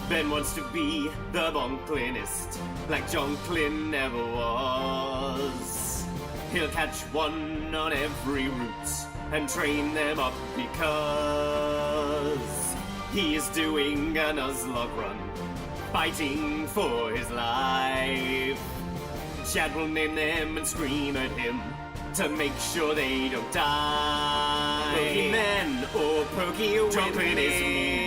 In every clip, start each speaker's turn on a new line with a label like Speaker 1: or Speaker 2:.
Speaker 1: Ben wants to be the Bonklinist, like Jonklin never was. He'll catch one on every route and train them up because he is doing a Nuzlocke run, fighting for his life. Chad will name them and scream at him to make sure they don't die. Pokemon or Jonklin is mean.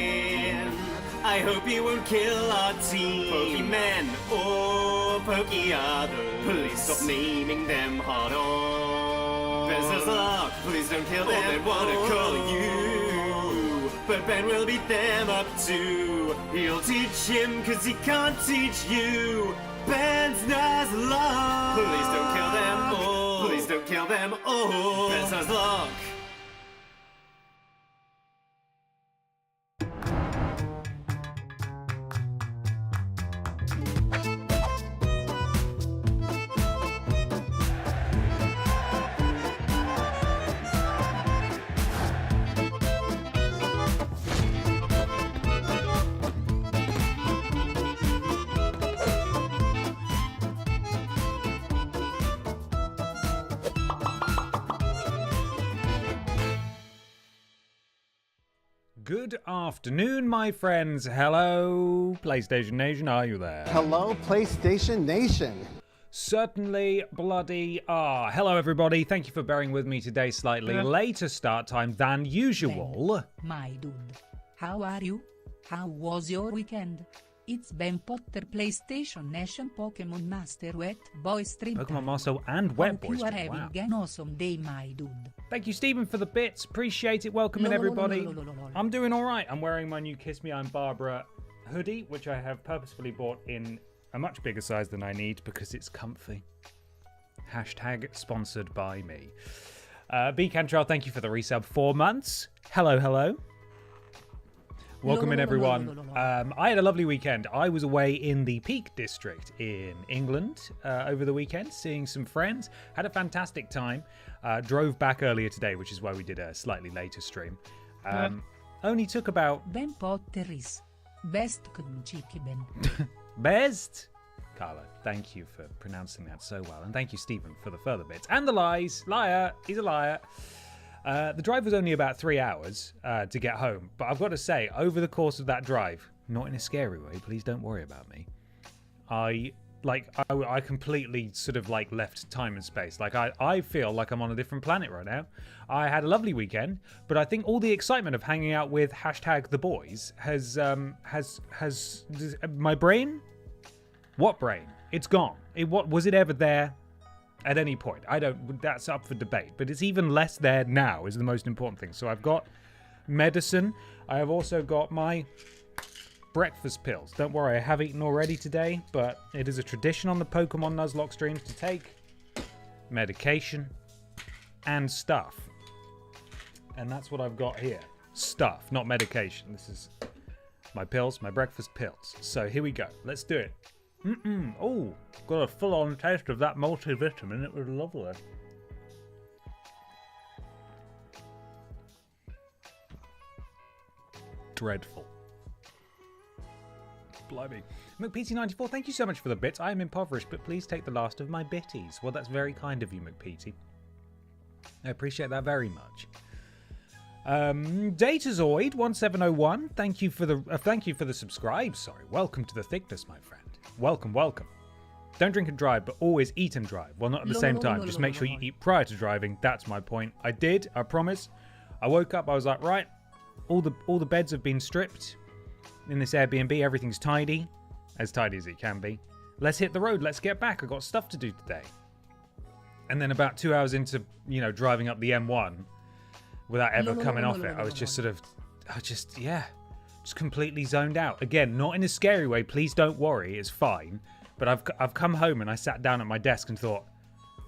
Speaker 1: I hope you won't kill our team. Pokemon or Pokeothers, please stop naming them hard on. Ben's Nuzlocke, please don't kill them. They wanna call you, but Ben will beat them up too. He'll teach him cause he can't teach you. Ben's Nuzlocke, please don't kill them all. Please don't kill them all. Ben's Nuzlocke.
Speaker 2: Good afternoon, my friends. Hello, PlayStation Nation. Are you there?
Speaker 3: Hello, PlayStation Nation.
Speaker 2: Certainly bloody are. Hello, everybody. Thank you for bearing with me today. Slightly later start time than usual.
Speaker 4: Ben, my dude, how are you? How was your weekend? It's Ben Potter, PlayStation Nation, Pokémon Master, Wet Boy Stream.
Speaker 2: Pokemon Master and Wet Boy
Speaker 4: Hope you are
Speaker 2: Stream.
Speaker 4: having an awesome day, my dude.
Speaker 2: Thank you, Stephen, for the bits. Appreciate it. Welcome in, everybody. I'm doing all right. I'm wearing my new Kiss Me, I'm Barbara hoodie, which I have purposefully bought in a much bigger size than I need because it's comfy. Hashtag sponsored by me. B. Cantrell, thank you for the resub. 4 months. Hello, hello. Welcome in, everyone. I had a lovely weekend. I was away in the Peak District in England over the weekend, seeing some friends. Had a fantastic time. Drove back earlier today, which is why we did a slightly later stream. Only took about...
Speaker 4: Ben Potter is best cheeky Ben.
Speaker 2: Best? Carla, thank you for pronouncing that so well. And thank you, Stephen, for the further bits. And the lies. Liar. He's a liar. The drive was only about 3 hours to get home, but I've got to say, over the course of that drive, not in a scary way, please don't worry about me, I completely sort of like left time and space. Like I feel like I'm on a different planet right now. I had a lovely weekend, but I think all the excitement of hanging out with hashtag the boys has my brain. What brain? It's gone. Was it ever there? At any point. That's up for debate, but it's even less there now is the most important thing. So I've got medicine. I have also got my breakfast pills. Don't worry, I have eaten already today, but it is a tradition on the Pokemon Nuzlocke streams to take medication and stuff. And that's what I've got here. Stuff, not medication. This is my pills, my breakfast pills. So here we go. Let's do it. Oh, got a full-on taste of that multivitamin. It was lovely. Dreadful. Blimey. McPeaty94, thank you so much for the bits. I am impoverished, but please take the last of my bitties. Well, that's very kind of you, McPeaty. I appreciate that very much. Datazoid1701, thank you for the subscribe. Sorry, welcome to the thickness, my friend. Welcome, welcome. Don't drink and drive, but always eat and drive. Well, not at the same time. Just make sure you eat prior to driving. That's my point. I did. I promise. I woke up. I was like, right. All the beds have been stripped in this Airbnb. Everything's tidy as it can be. Let's hit the road. Let's get back. I got stuff to do today. And then about 2 hours into driving up the M1 without ever coming off it, I was just just completely zoned out. Again, not in a scary way. Please don't worry. It's fine. But I've come home and I sat down at my desk and thought,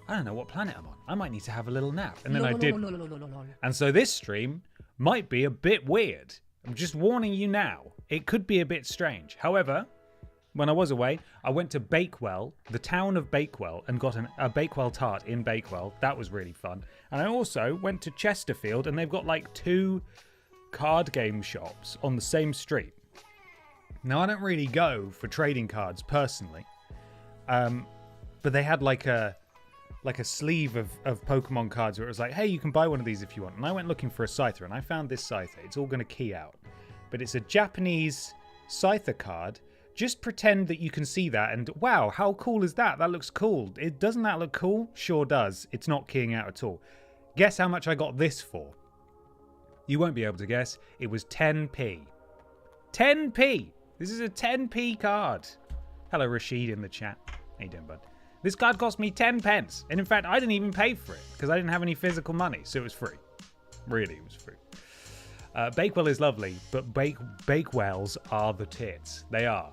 Speaker 2: I don't know what planet I'm on. I might need to have a little nap. And then I did. And so this stream might be a bit weird. I'm just warning you now. It could be a bit strange. However, when I was away, I went to Bakewell, the town of Bakewell, and got a Bakewell tart in Bakewell. That was really fun. And I also went to Chesterfield, and they've got like two card game shops on the same street. Now, I don't really go for trading cards personally, but they had like a sleeve of Pokemon cards where it was like, hey, you can buy one of these if you want. And I went looking for a Scyther, and I found this Scyther. It's all going to key out. But it's a Japanese Scyther card. Just pretend that you can see that, and wow, how cool is that? That looks cool. Doesn't that look cool? Sure does. It's not keying out at all. Guess how much I got this for? You won't be able to guess. It was 10p. 10p! This is a 10p card. Hello, Rashid in the chat. How you doing, bud? This card cost me 10 pence. And in fact, I didn't even pay for it because I didn't have any physical money. So it was free. Really, it was free. Bakewell is lovely, but Bakewells are the tits. They are.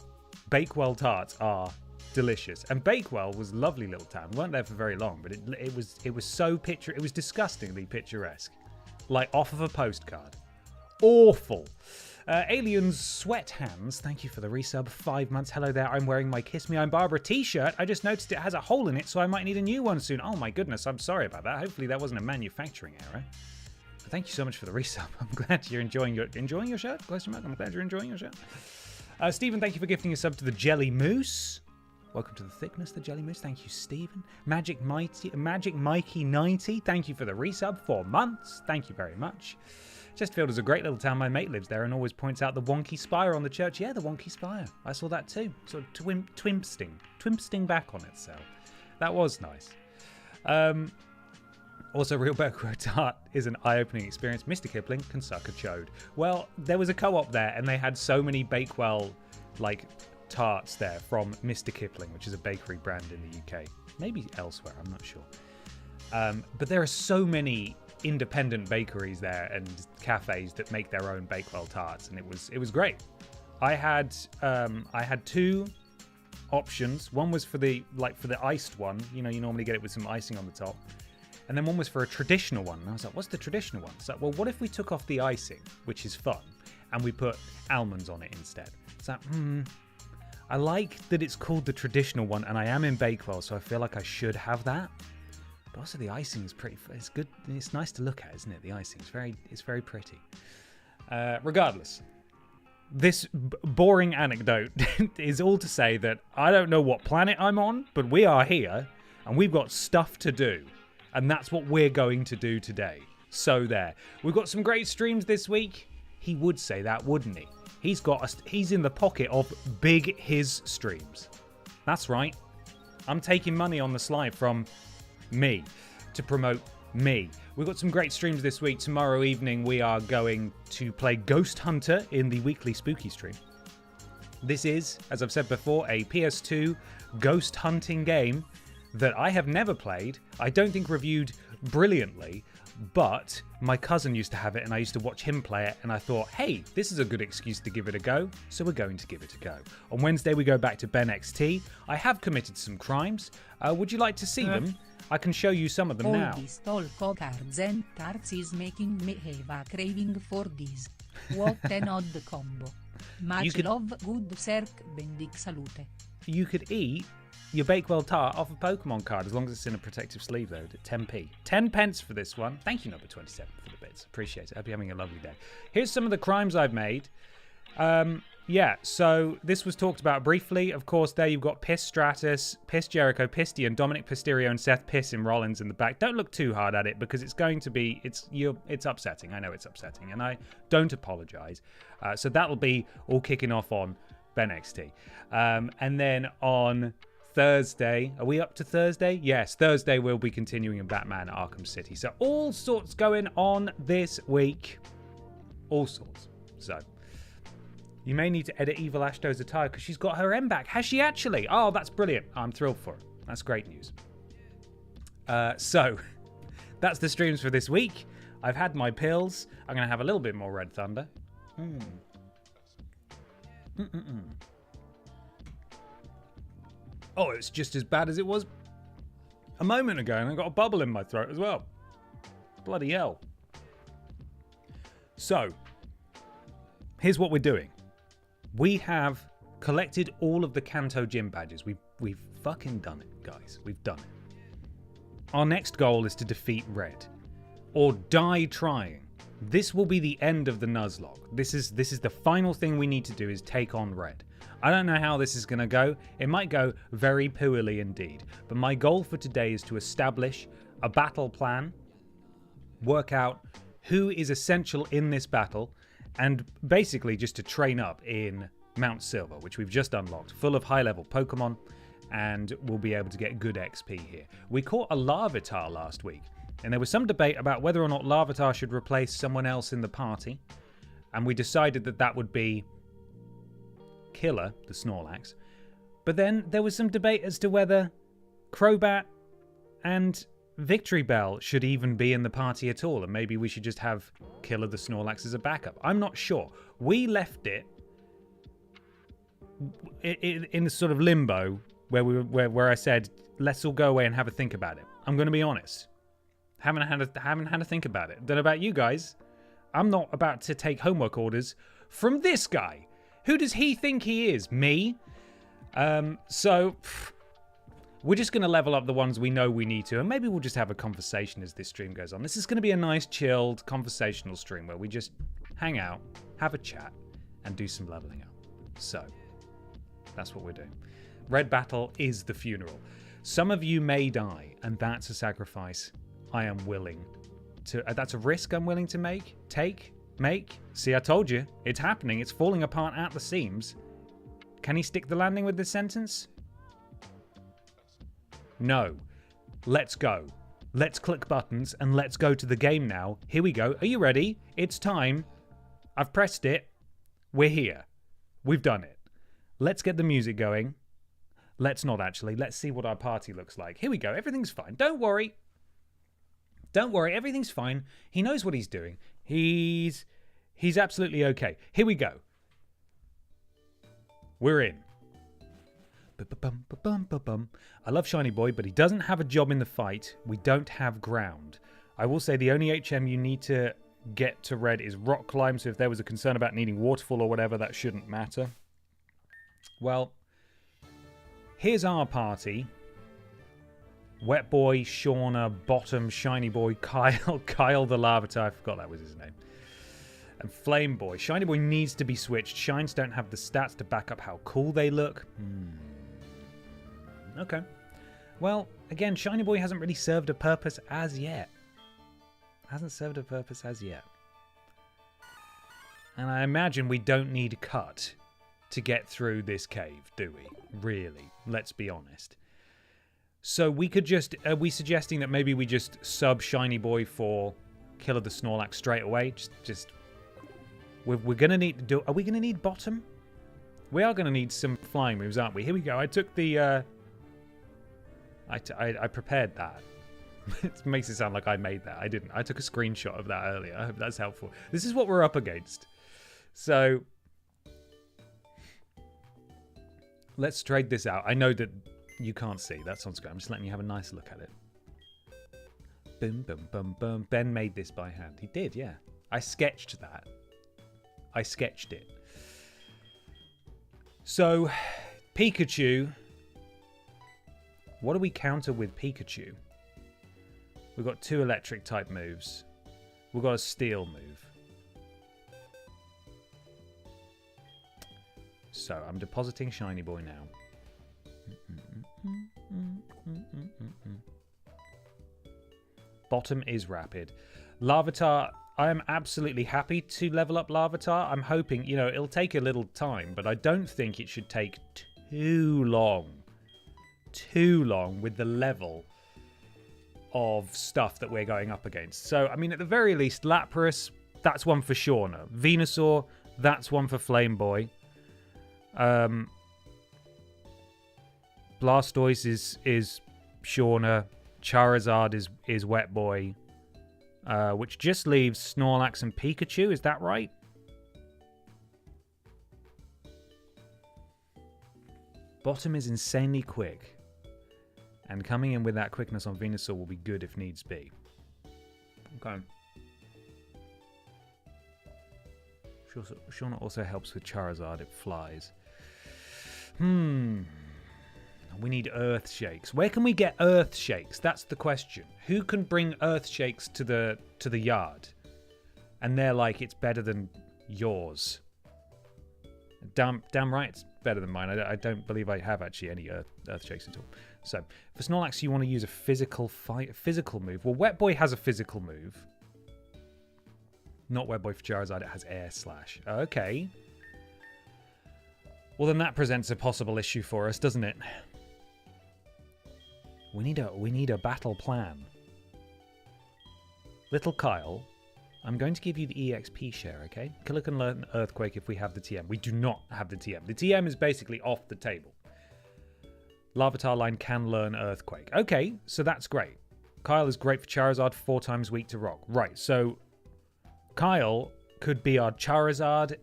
Speaker 2: Bakewell tarts are delicious. And Bakewell was a lovely little town. We weren't there for very long, but it was so it was disgustingly picturesque. Like off of a postcard. Awful. Alien's Sweat Hands, thank you for the resub. 5 months. Hello there. I'm wearing my Kiss Me I'm Barbara t-shirt. I just noticed it has a hole in it, so I might need a new one soon. Oh my goodness, I'm sorry about that. Hopefully that wasn't a manufacturing error. But thank you so much for the resub. I'm glad you're enjoying your shirt? Question mark. I'm glad you're enjoying your shirt. Stephen, thank you for gifting a sub to the Jelly Moose. Welcome to the thickness, the Jelly Moose. Thank you, Stephen. Magic Mikey 90. Thank you for the resub. 4 months. Thank you very much. Chesterfield is a great little town. My mate lives there and always points out the wonky spire on the church. Yeah, the wonky spire. I saw that too. Sort of twimpsting back on itself. That was nice. Also, Real Bakewell Tart is an eye-opening experience. Mr. Kipling can suck a chode. Well, there was a co-op there and they had so many Bakewell tarts there from Mr. Kipling, which is a bakery brand in the UK. Maybe elsewhere, I'm not sure. But there are so many independent bakeries there and cafes that make their own Bakewell tarts, and it was great. I had 2 options. One was for the iced one. You know, you normally get it with some icing on the top. And then one was for a traditional one. And I was like, what's the traditional one? It's like, well, what if we took off the icing, which is fun, and we put almonds on it instead? It's like, I like that it's called the traditional one, and I am in Bakewell, so I feel like I should have that. But also the icing is it's good. It's nice to look at, isn't it? The icing it's very pretty. Regardless, this boring anecdote is all to say that I don't know what planet I'm on, but we are here and we've got stuff to do, and that's what we're going to do today. So there, we've got some great streams this week. He would say that, wouldn't he? He's in the pocket of big his streams. That's right. I'm taking money on the slide from me to promote me. We've got some great streams this week. Tomorrow evening we are going to play Ghost Hunter in the weekly spooky stream. This is, as I've said before, a PS2 ghost hunting game that I have never played. I don't think reviewed brilliantly, but my cousin used to have it and I used to watch him play it, and I thought, hey, this is a good excuse to give it a go, so we're going to give it a go. On Wednesday we go back to Ben XT. I have committed some crimes. Would you like to see them? I can show you some of them now.
Speaker 4: All this talk of cards and tarts is making me have a craving for this. What an odd combo. Much love, good circ, bendic salute.
Speaker 2: You could eat your Bakewell tart off a Pokemon card, as long as it's in a protective sleeve, though, at 10p. 10 pence for this one. Thank you, number 27, for the bits. Appreciate it. Hope you're having a lovely day. Here's some of the crimes I've made. Yeah, so this was talked about briefly. Of course, there you've got Piss Stratus, Piss Jericho, Piss Dion, Dominic Pisterio, and Seth Piss in Rollins in the back. Don't look too hard at it because it's going to be, it's upsetting. I know it's upsetting, and I don't apologize. So that'll be all kicking off on Ben XT. And then on Thursday, are we up to Thursday? Yes, Thursday we'll be continuing in Batman Arkham City. So all sorts going on this week. All sorts. So you may need to edit Evil Ashto's attire because she's got her M back. Has she actually? Oh, that's brilliant. I'm thrilled for her. That's great news. So that's the streams for this week. I've had my pills. I'm going to have a little bit more Red Thunder. Oh, it's just as bad as it was a moment ago, and I got a bubble in my throat as well. Bloody hell. So, here's what we're doing. We have collected all of the Kanto Gym badges. We've fucking done it, guys. We've done it. Our next goal is to defeat Red. Or die trying. this will be the end of the Nuzlocke. This is the final thing we need to do is take on red. I don't know how this is going to go. It might go very poorly indeed. But my goal for today is to establish a battle plan, work out who is essential in this battle, and basically just to train up in Mount Silver, which we've just unlocked, full of high-level Pokemon, and we'll be able to get good XP here. We caught a Larvitar last week, and there was some debate about whether or not Larvitar should replace someone else in the party, and we decided that that would be Killer, the Snorlax. But then there was some debate as to whether Crobat and Victory Bell should even be in the party at all, and maybe we should just have Killer the Snorlax as a backup. I'm not sure. We left it in a sort of limbo where I said, let's all go away and have a think about it. I'm going to be honest. Haven't had a think about it. Don't know about you guys. I'm not about to take homework orders from this guy. Who does he think he is? Me? So we're just going to level up the ones we know we need to, and maybe we'll just have a conversation as this stream goes on. This is going to be a nice, chilled, conversational stream where we just hang out, have a chat, and do some leveling up. So that's what we're doing. Red Battle is the funeral. Some of you may die, and that's a sacrifice I am willing to... that's a risk I'm willing to make. See, I told you. It's happening. It's falling apart at the seams. Can he stick the landing with this sentence? No. Let's go. Let's click buttons and let's go to the game now. Here we go. Are you ready? It's time. I've pressed it. We're here. We've done it. Let's get the music going. Let's not actually. Let's see what our party looks like. Here we go. Everything's fine. Don't worry. Don't worry. Everything's fine. He knows what he's doing. He's absolutely okay. Here we go. We're in. I love Shiny Boy, but he doesn't have a job in the fight. We don't have ground. I will say the only HM you need to get to red is rock climb, so if there was a concern about needing waterfall or whatever, that shouldn't matter. Well, here's our party. Wet Boy, Shauna, Bottom, Shiny Boy, Kyle, Kyle the Larvitar, I forgot that was his name. And Flame Boy. Shiny Boy needs to be switched. Shines don't have the stats to back up how cool they look. Okay. Well, again, Shiny Boy hasn't really served a purpose as yet. Hasn't served a purpose as yet. And I imagine we don't need Cut to get through this cave, do we? Really? Let's be honest. So we could just... Are we suggesting that maybe we just sub Shiny Boy for Killer the Snorlax straight away? Just we're going to need to do... Are we going to need Bottom? We are going to need some flying moves, aren't we? Here we go. I took the... I prepared that. It makes it sound like I made that. I didn't. I took a screenshot of that earlier. I hope that's helpful. This is what we're up against. So... let's trade this out. I know that you can't see. That's on screen. I'm just letting you have a nice look at it. Boom, boom, boom, boom. Ben made this by hand. He did, yeah. I sketched that. I sketched it. So, Pikachu. What do we counter with Pikachu? We've got 2 electric type moves. We've got a steel move. So, I'm depositing Shiny Boy now. Bottom is rapid. Larvitar, I am absolutely happy to level up Larvitar. I'm hoping, you know, it'll take a little time, but I don't think it should take too long. Too long with the level of stuff that we're going up against. So, I mean, at the very least, Lapras, that's one for Shauna. Venusaur, that's one for Flame Boy. Blastoise is Shauna. Charizard is Wet Boy. Which just leaves Snorlax and Pikachu, is that right? Bottom is insanely quick. And coming in with that quickness on Venusaur will be good if needs be. Okay. Shauna also helps with Charizard, it flies. We need Earth Shakes. Where can we get Earth Shakes? That's the question. Who can bring Earth Shakes to the yard? And they're like, it's better than yours. Damn right it's better than mine. I don't believe I have actually any Earth Shakes at all. So, for Snorlax, you want to use a physical move. Well, Wet Boy has a physical move. Not Wet Boy for Charizard, it has Air Slash. Okay. Well, then that presents a possible issue for us, doesn't it? We need a battle plan. Little Kyle, I'm going to give you the EXP share, okay? Killer can learn Earthquake if we have the TM. We do not have the TM. The TM is basically off the table. Larvitar line can learn Earthquake. Okay, so that's great. Kyle is great for Charizard, 4 times weak to Rock. Right, so Kyle could be our Charizard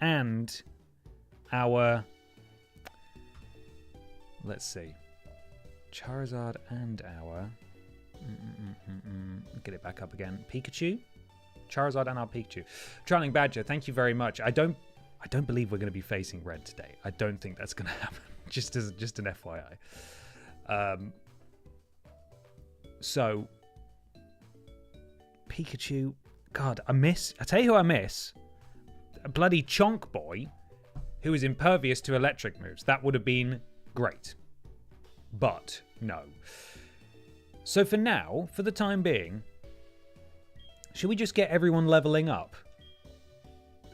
Speaker 2: and our... Let's see. Charizard and our... Get it back up again. Pikachu? Charizard and our Pikachu. Trailing Badger, thank you very much. I don't believe we're going to be facing red today. I don't think that's going to happen. Just an FYI. So Pikachu, God, I tell you who I miss. A bloody Chonk Boy who is impervious to electric moves. That would have been great. But no. So for now, for the time being, should we just get everyone leveling up?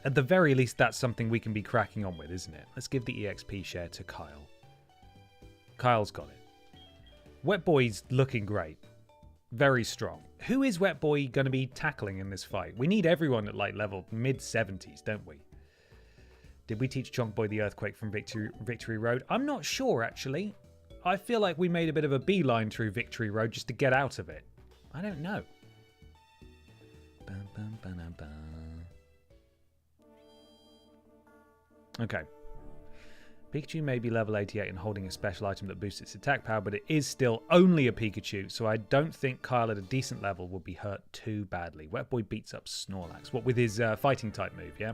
Speaker 2: At the very least, that's something we can be cracking on with, isn't it? Let's give the EXP share to Kyle. Kyle's got it. Wet Boy's looking great. Very strong. Who is Wet Boy going to be tackling in this fight? We need everyone at like level mid-70s, don't we? Did we teach Chonk Boy the Earthquake from Victory Road? I'm not sure, actually. I feel like we made a bit of a beeline through Victory Road just to get out of it. I don't know. Okay. Pikachu may be level 88 and holding a special item that boosts its attack power, but it is still only a Pikachu, so I don't think Kyle at a decent level will be hurt too badly. Wet Boy beats up Snorlax. What, with his fighting type move, yeah?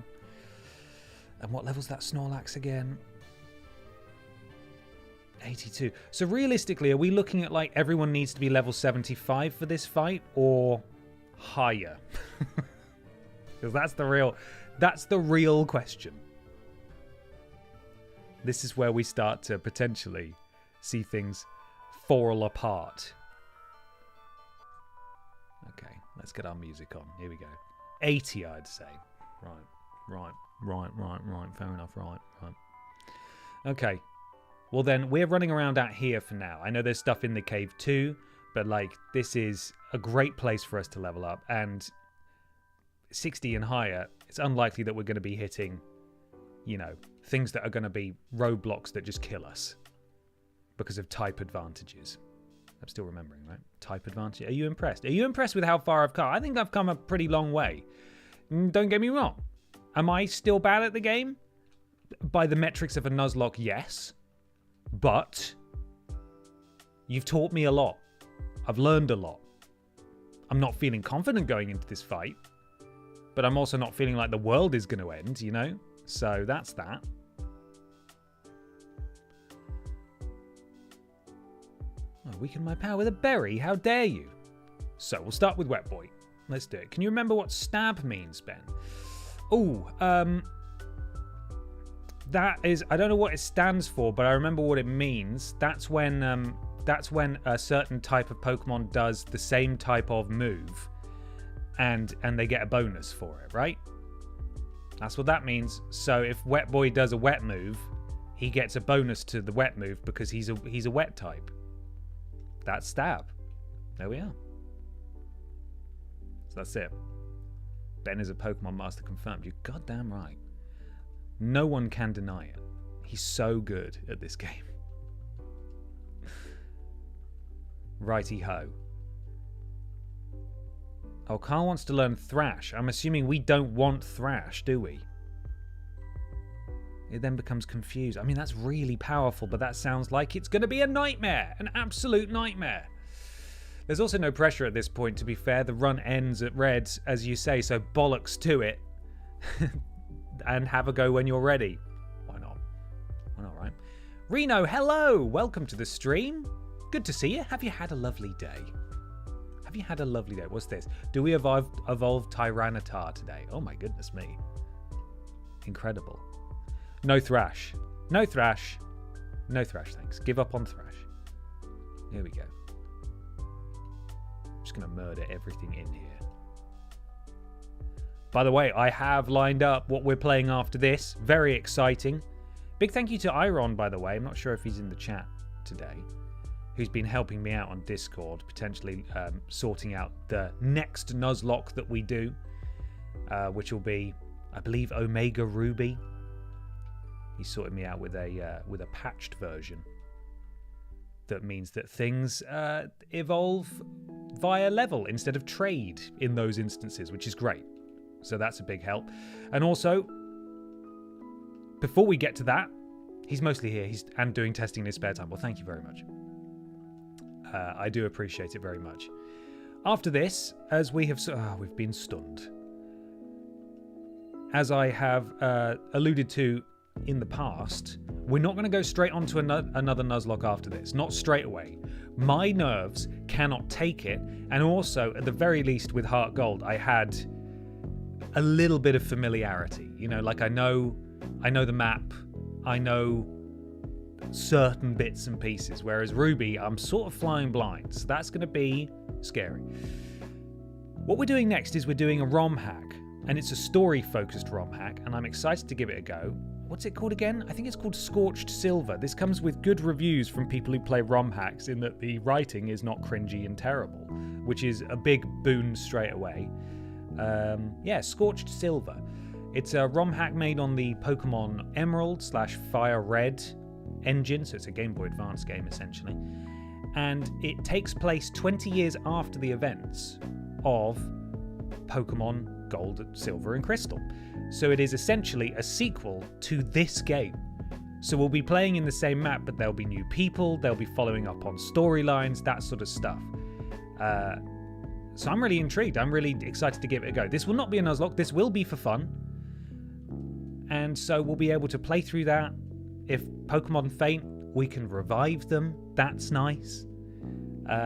Speaker 2: And what level's that Snorlax again? 82. So realistically, are we looking at like everyone needs to be level 75 for this fight, or higher? Because that's the real question. This is where we start to potentially see things fall apart. Okay, let's get our music on. Here we go. 80, I'd say. Right. Fair enough. Right. Okay. Well then, we're running around out here for now. I know there's stuff in the cave too, but like, this is a great place for us to level up. And 60 and higher, it's unlikely that we're going to be hitting, you know, things that are going to be roadblocks that just kill us because of type advantages. I'm still remembering, right? Type advantage. Are you impressed? Are you impressed with how far I've come? I think I've come a pretty long way. Don't get me wrong. Am I still bad at the game? By the metrics of a Nuzlocke, yes. But you've taught me a lot. I've learned a lot. I'm not feeling confident going into this fight, but I'm also not feeling like the world is going to end, you know? So that's that. Oh, weaken my power with a berry. How dare you? So we'll start with Wet Boy. Let's do it. Can you remember what stab means, Ben? Oh, that is, I don't know what it stands for, but I remember what it means. That's when a certain type of Pokemon does the same type of move, and they get a bonus for it, right? That's what that means. So if Wet Boy does a wet move, he gets a bonus to the wet move because he's a wet type. That's stab. There we are. So that's it. Ben is a Pokemon master confirmed. You're goddamn right. No one can deny it. He's so good at this game. Righty-ho. Oh, Carl wants to learn Thrash. I'm assuming we don't want Thrash, do we? It then becomes confused. I mean, that's really powerful, but that sounds like it's going to be a nightmare. An absolute nightmare. There's also no pressure at this point, to be fair. The run ends at Reds, as you say, so bollocks to it. And have a go when you're ready. Why not? Why not, right? Reno, hello! Welcome to the stream. Good to see you. Have you had a lovely day? Have you had a lovely day? What's this? Do we evolve Tyranitar today? Oh my goodness me. Incredible. No Thrash. No Thrash. No Thrash, thanks. Give up on Thrash. Here we go. I'm just going to murder everything in here. By the way, I have lined up what we're playing after this. Very exciting. Big thank you to Iron, by the way. I'm not sure if he's in the chat today. Who's been helping me out on Discord, potentially sorting out the next Nuzlocke that we do, which will be, I believe, Omega Ruby. He sorted me out with a patched version. That means that things evolve via level instead of trade in those instances, which is great. So that's a big help. And also, before we get to that, he's mostly here and doing testing in his spare time. Well, thank you very much. I do appreciate it very much. After this, as we have... we've been stunned. As I have alluded to in the past, we're not going to go straight on to another Nuzlocke after this. Not straight away. My nerves cannot take it. And also, at the very least with HeartGold, I had a little bit of familiarity. You know, like I know the map. I know certain bits and pieces. Whereas Ruby, I'm sort of flying blind. So that's going to be scary. What we're doing next is we're doing a ROM hack. And it's a story-focused ROM hack. And I'm excited to give it a go. What's it called again? I think it's called Scorched Silver. This comes with good reviews from people who play ROM hacks in that the writing is not cringy and terrible, which is a big boon straight away. Scorched Silver. It's a ROM hack made on the Pokémon Emerald / Fire Red engine, so it's a Game Boy Advance game essentially. And it takes place 20 years after the events of Pokémon Gold, Silver and Crystal. So it is essentially a sequel to this game. So we'll be playing in the same map, but there'll be new people, they'll be following up on storylines, that sort of stuff. So I'm really intrigued. I'm really excited to give it a go. This will not be a Nuzlocke. This will be for fun. And so we'll be able to play through that. If Pokemon faint, we can revive them. That's nice.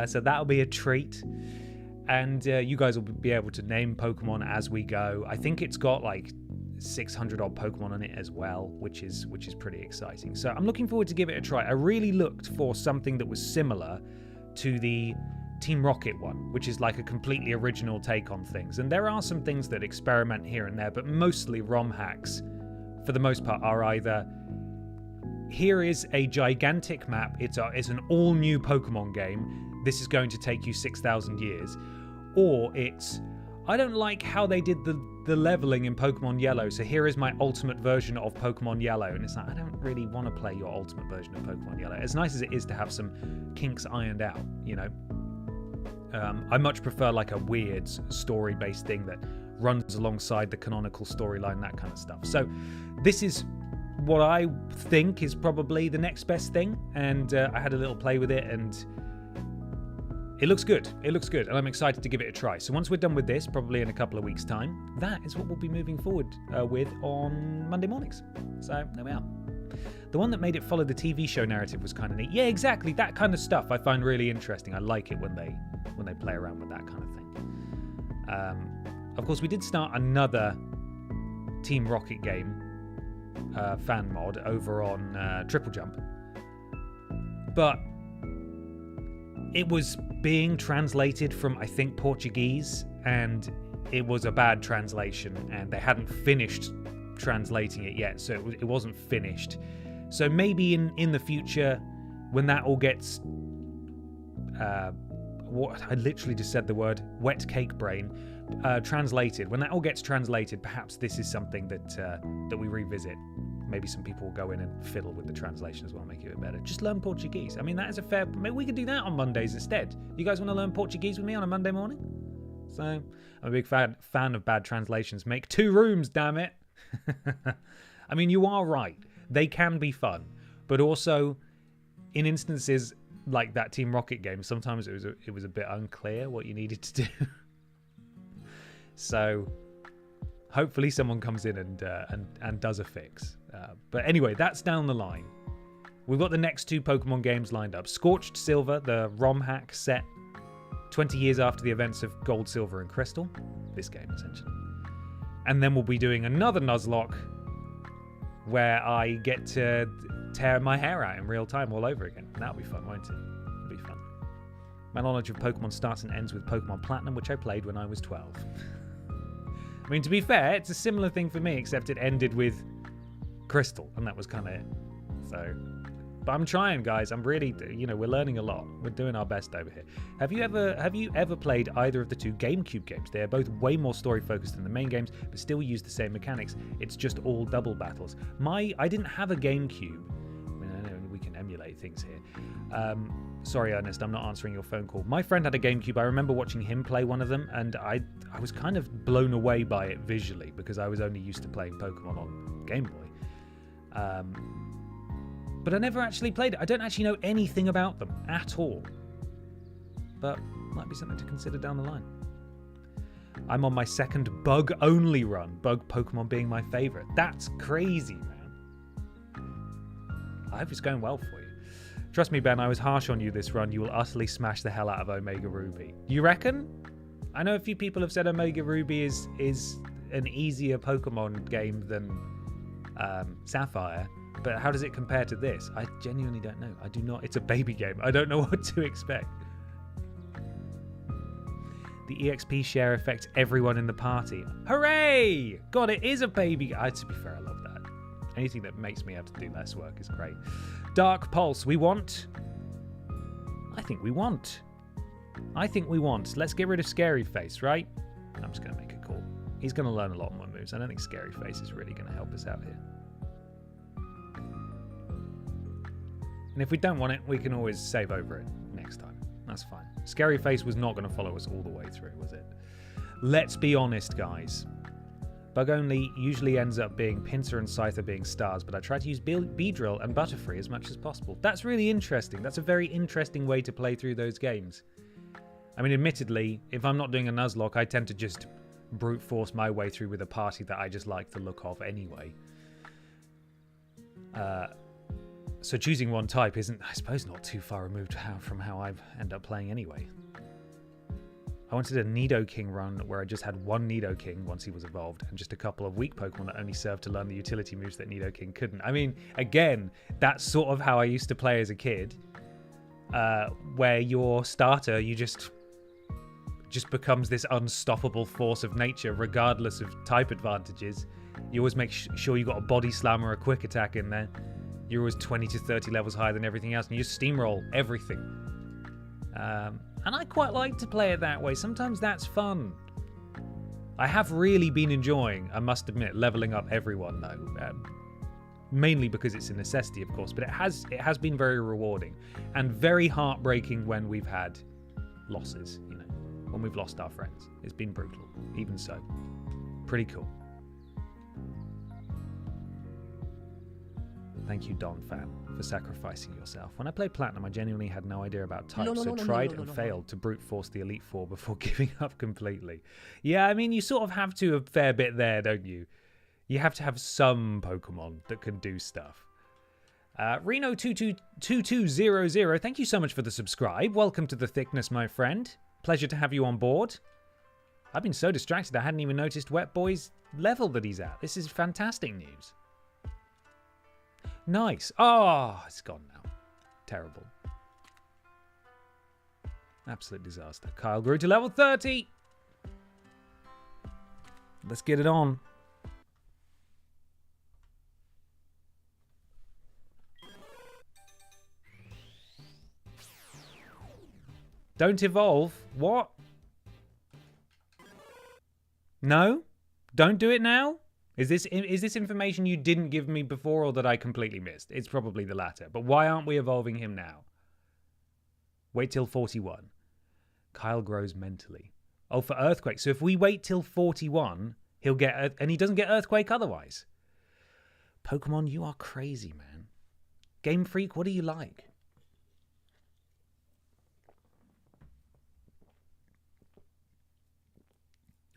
Speaker 2: So that'll be a treat. And you guys will be able to name Pokemon as we go. I think it's got like 600 odd Pokemon on it as well, which is pretty exciting. So I'm looking forward to give it a try. I really looked for something that was similar to the Team Rocket one, which is like a completely original take on things. And there are some things that experiment here and there, but mostly ROM hacks, for the most part, are either here is a gigantic map, it's an all-new Pokemon game, this is going to take you 6,000 years, or it's, I don't like how they did the leveling in Pokemon Yellow, so here is my ultimate version of Pokemon Yellow. And it's like, I don't really want to play your ultimate version of Pokemon Yellow. As nice as it is to have some kinks ironed out, you know. I much prefer like a weird story-based thing that runs alongside the canonical storyline, that kind of stuff. So this is what I think is probably the next best thing. And I had a little play with it and it looks good. It looks good. And I'm excited to give it a try. So once we're done with this, probably in a couple of weeks' time, that is what we'll be moving forward with on Monday mornings. So there we are. The one that made it follow the TV show narrative was kind of neat. Yeah, exactly. That kind of stuff I find really interesting. I like it when they play around with that kind of thing. Of course, we did start another Team Rocket game fan mod over on TripleJump. But it was being translated from, I think, Portuguese, and it was a bad translation, and they hadn't finished translating it yet, so it wasn't finished. So maybe in the future, when that all gets what I literally just said the word wet cake brain translated, when that all gets translated, perhaps this is something that we revisit. Maybe some people will go in and fiddle with the translation as well, make it a bit better. Just learn Portuguese. I mean, that is a fair... Maybe we could do that on Mondays instead. You guys want to learn Portuguese with me on a Monday morning? So, I'm a big fan of bad translations. Make 2 rooms, damn it. I mean, you are right. They can be fun. But also, in instances like that Team Rocket game, sometimes it was a bit unclear what you needed to do. So... hopefully someone comes in and does a fix. But anyway, that's down the line. We've got the next 2 Pokemon games lined up. Scorched Silver, the ROM hack set 20 years after the events of Gold, Silver, and Crystal. This game, essentially. And then we'll be doing another Nuzlocke where I get to tear my hair out in real time all over again. That'll be fun, won't it? It'll be fun. My knowledge of Pokemon starts and ends with Pokemon Platinum, which I played when I was 12. I mean, to be fair, it's a similar thing for me, except it ended with Crystal, and that was kind of it. So, but I'm trying, guys. I'm really, we're learning a lot. We're doing our best over here. Have you ever played either of the two GameCube games? They are both way more story focused than the main games, but still use the same mechanics. It's just all double battles. I didn't have a GameCube. I mean, I know we can emulate things here. Sorry, Ernest, I'm not answering your phone call. My friend had a GameCube. I remember watching him play one of them, and I was kind of blown away by it visually because I was only used to playing Pokemon on Game Boy. But I never actually played it. I don't actually know anything about them at all. But might be something to consider down the line. I'm on my second bug-only run. Bug Pokemon being my favorite. That's crazy, man. I hope it's going well for you. Trust me, Ben, I was harsh on you this run. You will utterly smash the hell out of Omega Ruby. You reckon? I know a few people have said Omega Ruby is an easier Pokemon game than Sapphire, but how does it compare to this? I genuinely don't know. I do not. It's a baby game. I don't know what to expect. The EXP share affects everyone in the party. Hooray! God, it is a baby. To be fair, I love that. Anything that makes me have to do less work is great. Dark Pulse, we want. I think we want. Let's get rid of Scary Face, right? I'm just going to make a call. He's going to learn a lot more moves. I don't think Scary Face is really going to help us out here. And if we don't want it, we can always save over it next time. That's fine. Scary Face was not going to follow us all the way through, was it? Let's be honest, guys. Bug Only usually ends up being Pinsir and Scyther being stars, but I try to use Beedrill and Butterfree as much as possible. That's really interesting. That's a very interesting way to play through those games. I mean, admittedly, if I'm not doing a Nuzlocke, I tend to just brute force my way through with a party that I just like the look of anyway. So choosing one type isn't, I suppose, not too far removed from how I end up playing anyway. I wanted a Nidoking run where I just had one Nidoking once he was evolved and just a couple of weak Pokemon that only served to learn the utility moves that Nidoking couldn't. I mean, again, that's sort of how I used to play as a kid, where your starter, you just becomes this unstoppable force of nature regardless of type advantages. You always make sure you got a Body Slam or a Quick Attack in there. You're always 20 to 30 levels higher than everything else, and you just steamroll everything. And I quite like to play it that way. Sometimes that's fun. I have really been enjoying, I must admit, leveling up everyone, though. Mainly because it's a necessity, of course, but it has been very rewarding and very heartbreaking when we've had losses, when we've lost our friends. It's been brutal, even so. Pretty cool. Thank you, Don Fan, for sacrificing yourself. When I played Platinum, I genuinely had no idea about types, so tried and failed to brute force the Elite Four before giving up completely. Yeah, I mean, you sort of have to a fair bit there, don't you? You have to have some Pokemon that can do stuff. Reno222200, thank you so much for the subscribe. Welcome to the thickness, my friend. Pleasure to have you on board. I've been so distracted I hadn't even noticed Wet Boy's level that he's at. This is fantastic news. Nice. Oh, it's gone now. Terrible. Absolute disaster. Kyle grew to level 30. Let's get it on. Don't evolve. What? No? Don't do it now? Is this information you didn't give me before or that I completely missed? It's probably the latter. But why aren't we evolving him now? Wait till 41. Kyle grows mentally. Oh, for Earthquake. So if we wait till 41, he'll get... And he doesn't get Earthquake otherwise. Pokemon, you are crazy, man. Game Freak, what do you like?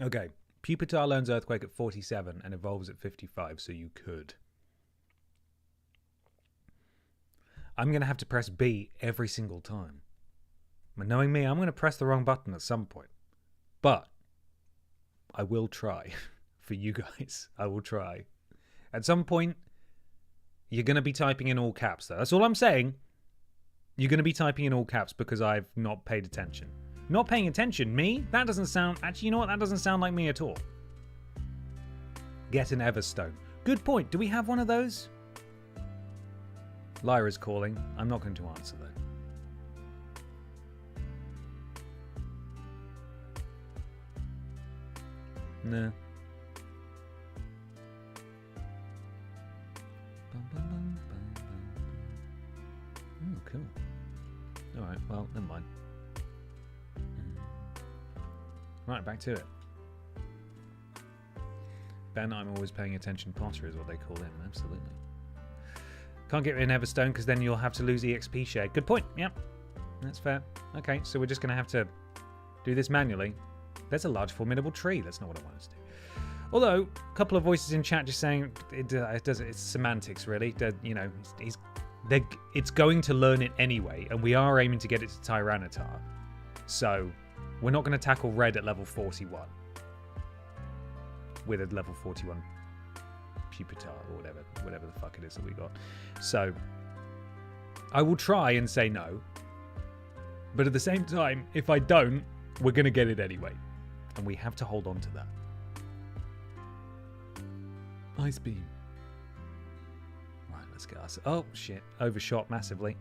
Speaker 2: Okay. Pupitar learns Earthquake at 47 and evolves at 55, so you could. I'm going to have to press B every single time. But knowing me, I'm going to press the wrong button at some point. But I will try. For you guys, I will try. At some point, you're going to be typing in all caps, though. That's all I'm saying. You're going to be typing in all caps because I've not paid attention. Not paying attention? Me? That doesn't sound... Actually, you know what? That doesn't sound like me at all. Get an Everstone. Good point. Do we have one of those? Lyra's calling. I'm not going to answer, though. No. Oh, cool. Alright, well, never mind. Right, back to it. Ben, I'm always paying attention Potter is what they call him, absolutely. Can't get rid of Everstone because then you'll have to lose EXP share. Good point, yep. That's fair. Okay, so we're just going to have to do this manually. There's a large formidable tree. That's not what I want us to do. Although, a couple of voices in chat just saying it's semantics, really. You know, it's going to learn it anyway, and we are aiming to get it to Tyranitar. So, we're not going to tackle red at level 41 with a level 41 Pupitar or whatever the fuck it is that we got. So, I will try and say no, but at the same time, if I don't, we're going to get it anyway, and we have to hold on to that. Ice beam. Right, let's get us. Oh shit, overshot massively.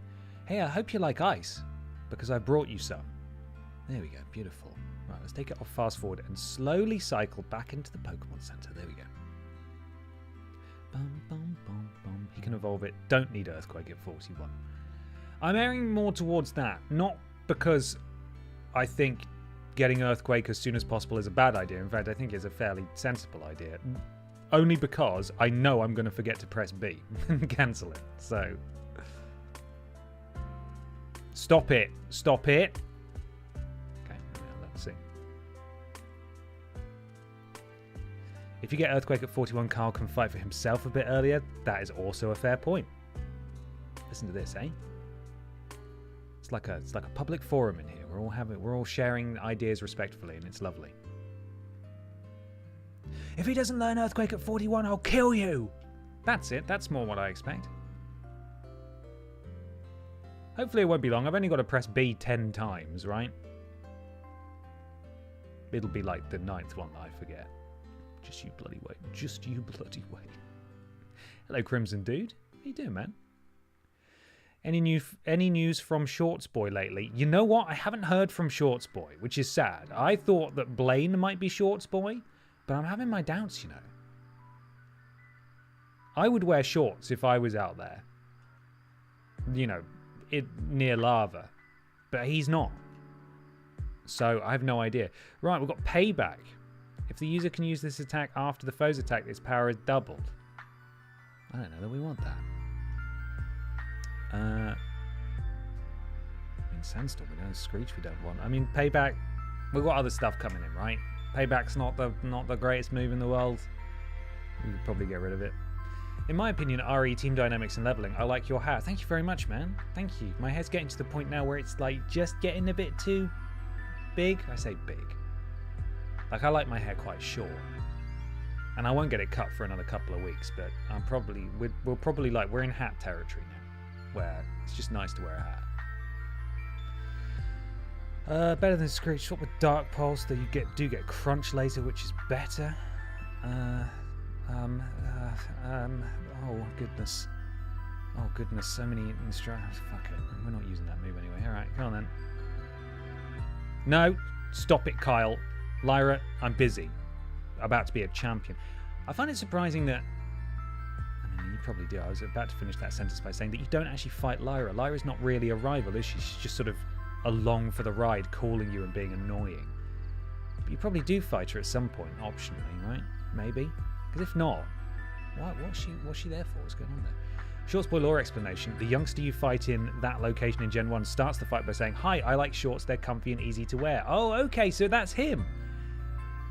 Speaker 2: Hey, I hope you like ice because I brought you some. There we go, beautiful. Right, let's take it off fast forward and slowly cycle back into the Pokemon Center. There we go. Bum, bum, bum, bum. He can evolve it. Don't need Earthquake at 41. I'm erring more towards that, not because I think getting Earthquake as soon as possible is a bad idea. In fact, I think it's a fairly sensible idea. Only because I know I'm going to forget to press B and cancel it. So, stop it. Stop it. Okay, let's see. If you get Earthquake at 41, Carl can fight for himself a bit earlier. That is also a fair point. Listen to this, eh? It's like a public forum in here. We're all sharing ideas respectfully, and it's lovely. If he doesn't learn Earthquake at 41, I'll kill you! That's it. That's more what I expect. Hopefully it won't be long. I've only got to press B 10 times, right? It'll be like the 9th one that I forget. Just you bloody wait. Just you bloody wait. Hello, Crimson Dude. How you doing, man? Any news from Shorts Boy lately? You know what? I haven't heard from Shorts Boy, which is sad. I thought that Blaine might be Shorts Boy, but I'm having my doubts, you know. I would wear shorts if I was out there. You know, near lava. But he's not. So I have no idea. Right, we've got Payback. If the user can use this attack after the foe's attack, its power is doubled. I don't know that we want that. I mean, Sandstorm, we don't. Screech, we don't want. I mean, Payback. We've got other stuff coming in, right? Payback's not the greatest move in the world. We could probably get rid of it. In my opinion, RE, team dynamics, and leveling. I like your hair. Thank you very much, man. Thank you. My hair's getting to the point now where it's like just getting a bit too big. I say big. Like, I like my hair quite short. And I won't get it cut for another couple of weeks, but we're probably like, we're in hat territory now, where it's just nice to wear a hat. Better than Screech. What with Dark Pulse, that you do get Crunch later, which is better. Oh goodness. Oh goodness, so many instructions. Fuck it. We're not using that move anyway. Alright, come on then. No, stop it, Kyle. Lyra, I'm busy. About to be a champion. I find it surprising that... I mean, you probably do. I was about to finish that sentence by saying that you don't actually fight Lyra. Lyra's not really a rival, is she? She's just sort of along for the ride, calling you and being annoying. But you probably do fight her at some point, optionally, right? Maybe? Because if not, what's she there for? What's going on there? Shorts Boy lore explanation. The youngster you fight in that location in Gen 1 starts the fight by saying, "Hi, I like shorts, they're comfy and easy to wear." Oh, okay, so that's him.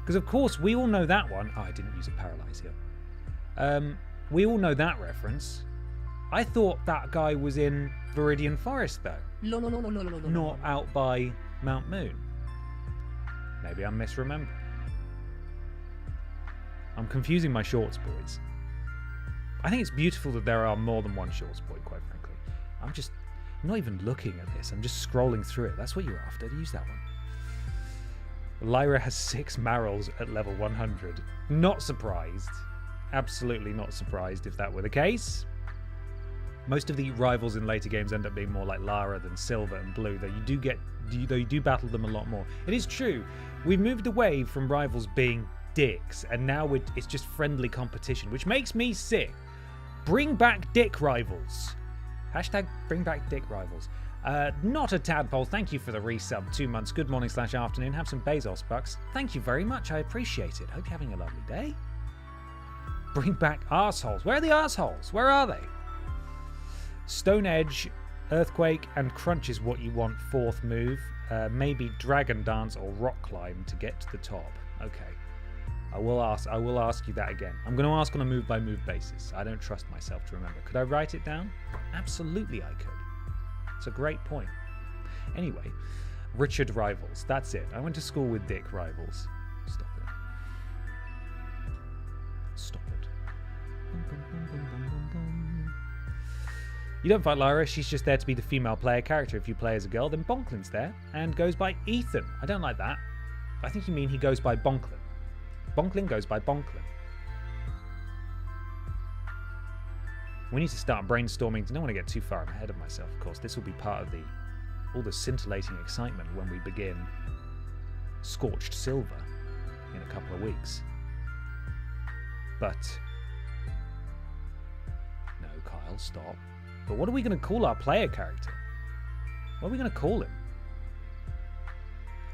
Speaker 2: Because of course, we all know that one. Oh, I didn't use a paralyze here. We all know that reference. I thought that guy was in Viridian Forest, though. Not out by Mount Moon. Maybe I'm misremembering. I'm confusing my shorts, boys. I think it's beautiful that there are more than one shorts boy, quite frankly. I'm not even looking at this. I'm just scrolling through it. That's what you're after. Use that one. Lyra has 6 Marils at level 100. Not surprised. Absolutely not surprised if that were the case. Most of the rivals in later games end up being more like Lara than Silver and Blue, though you do battle them a lot more. It is true. We've moved away from rivals being dicks, and now it's just friendly competition, which makes me sick. Bring back dick rivals. Hashtag bring back dick rivals. Not a tadpole. Thank you for the resub. 2 months. Good morning / afternoon. Have some Bezos bucks. Thank you very much. I appreciate it. Hope you're having a lovely day. Bring back arseholes. Where are the arseholes? Where are they? Stone Edge, Earthquake, and Crunch is what you want 4th move. Maybe Dragon Dance or Rock Climb to get to the top. Okay. I will ask you that again. I'm going to ask on a move-by-move basis. I don't trust myself to remember. Could I write it down? Absolutely I could. It's a great point. Anyway, Richard Rivals. That's it. I went to school with Dick Rivals. Stop it. Stop it. You don't fight Lyra. She's just there to be the female player character. If you play as a girl, then Bonklin's there and goes by Ethan. I don't like that. I think you mean he goes by Bonklin. Bonklin goes by Bonklin. We need to start brainstorming. I don't want to get too far ahead of myself, of course. This will be part of all the scintillating excitement when we begin Scorched Silver in a couple of weeks. But no, Kyle, stop. But what are we going to call our player character? What are we going to call him?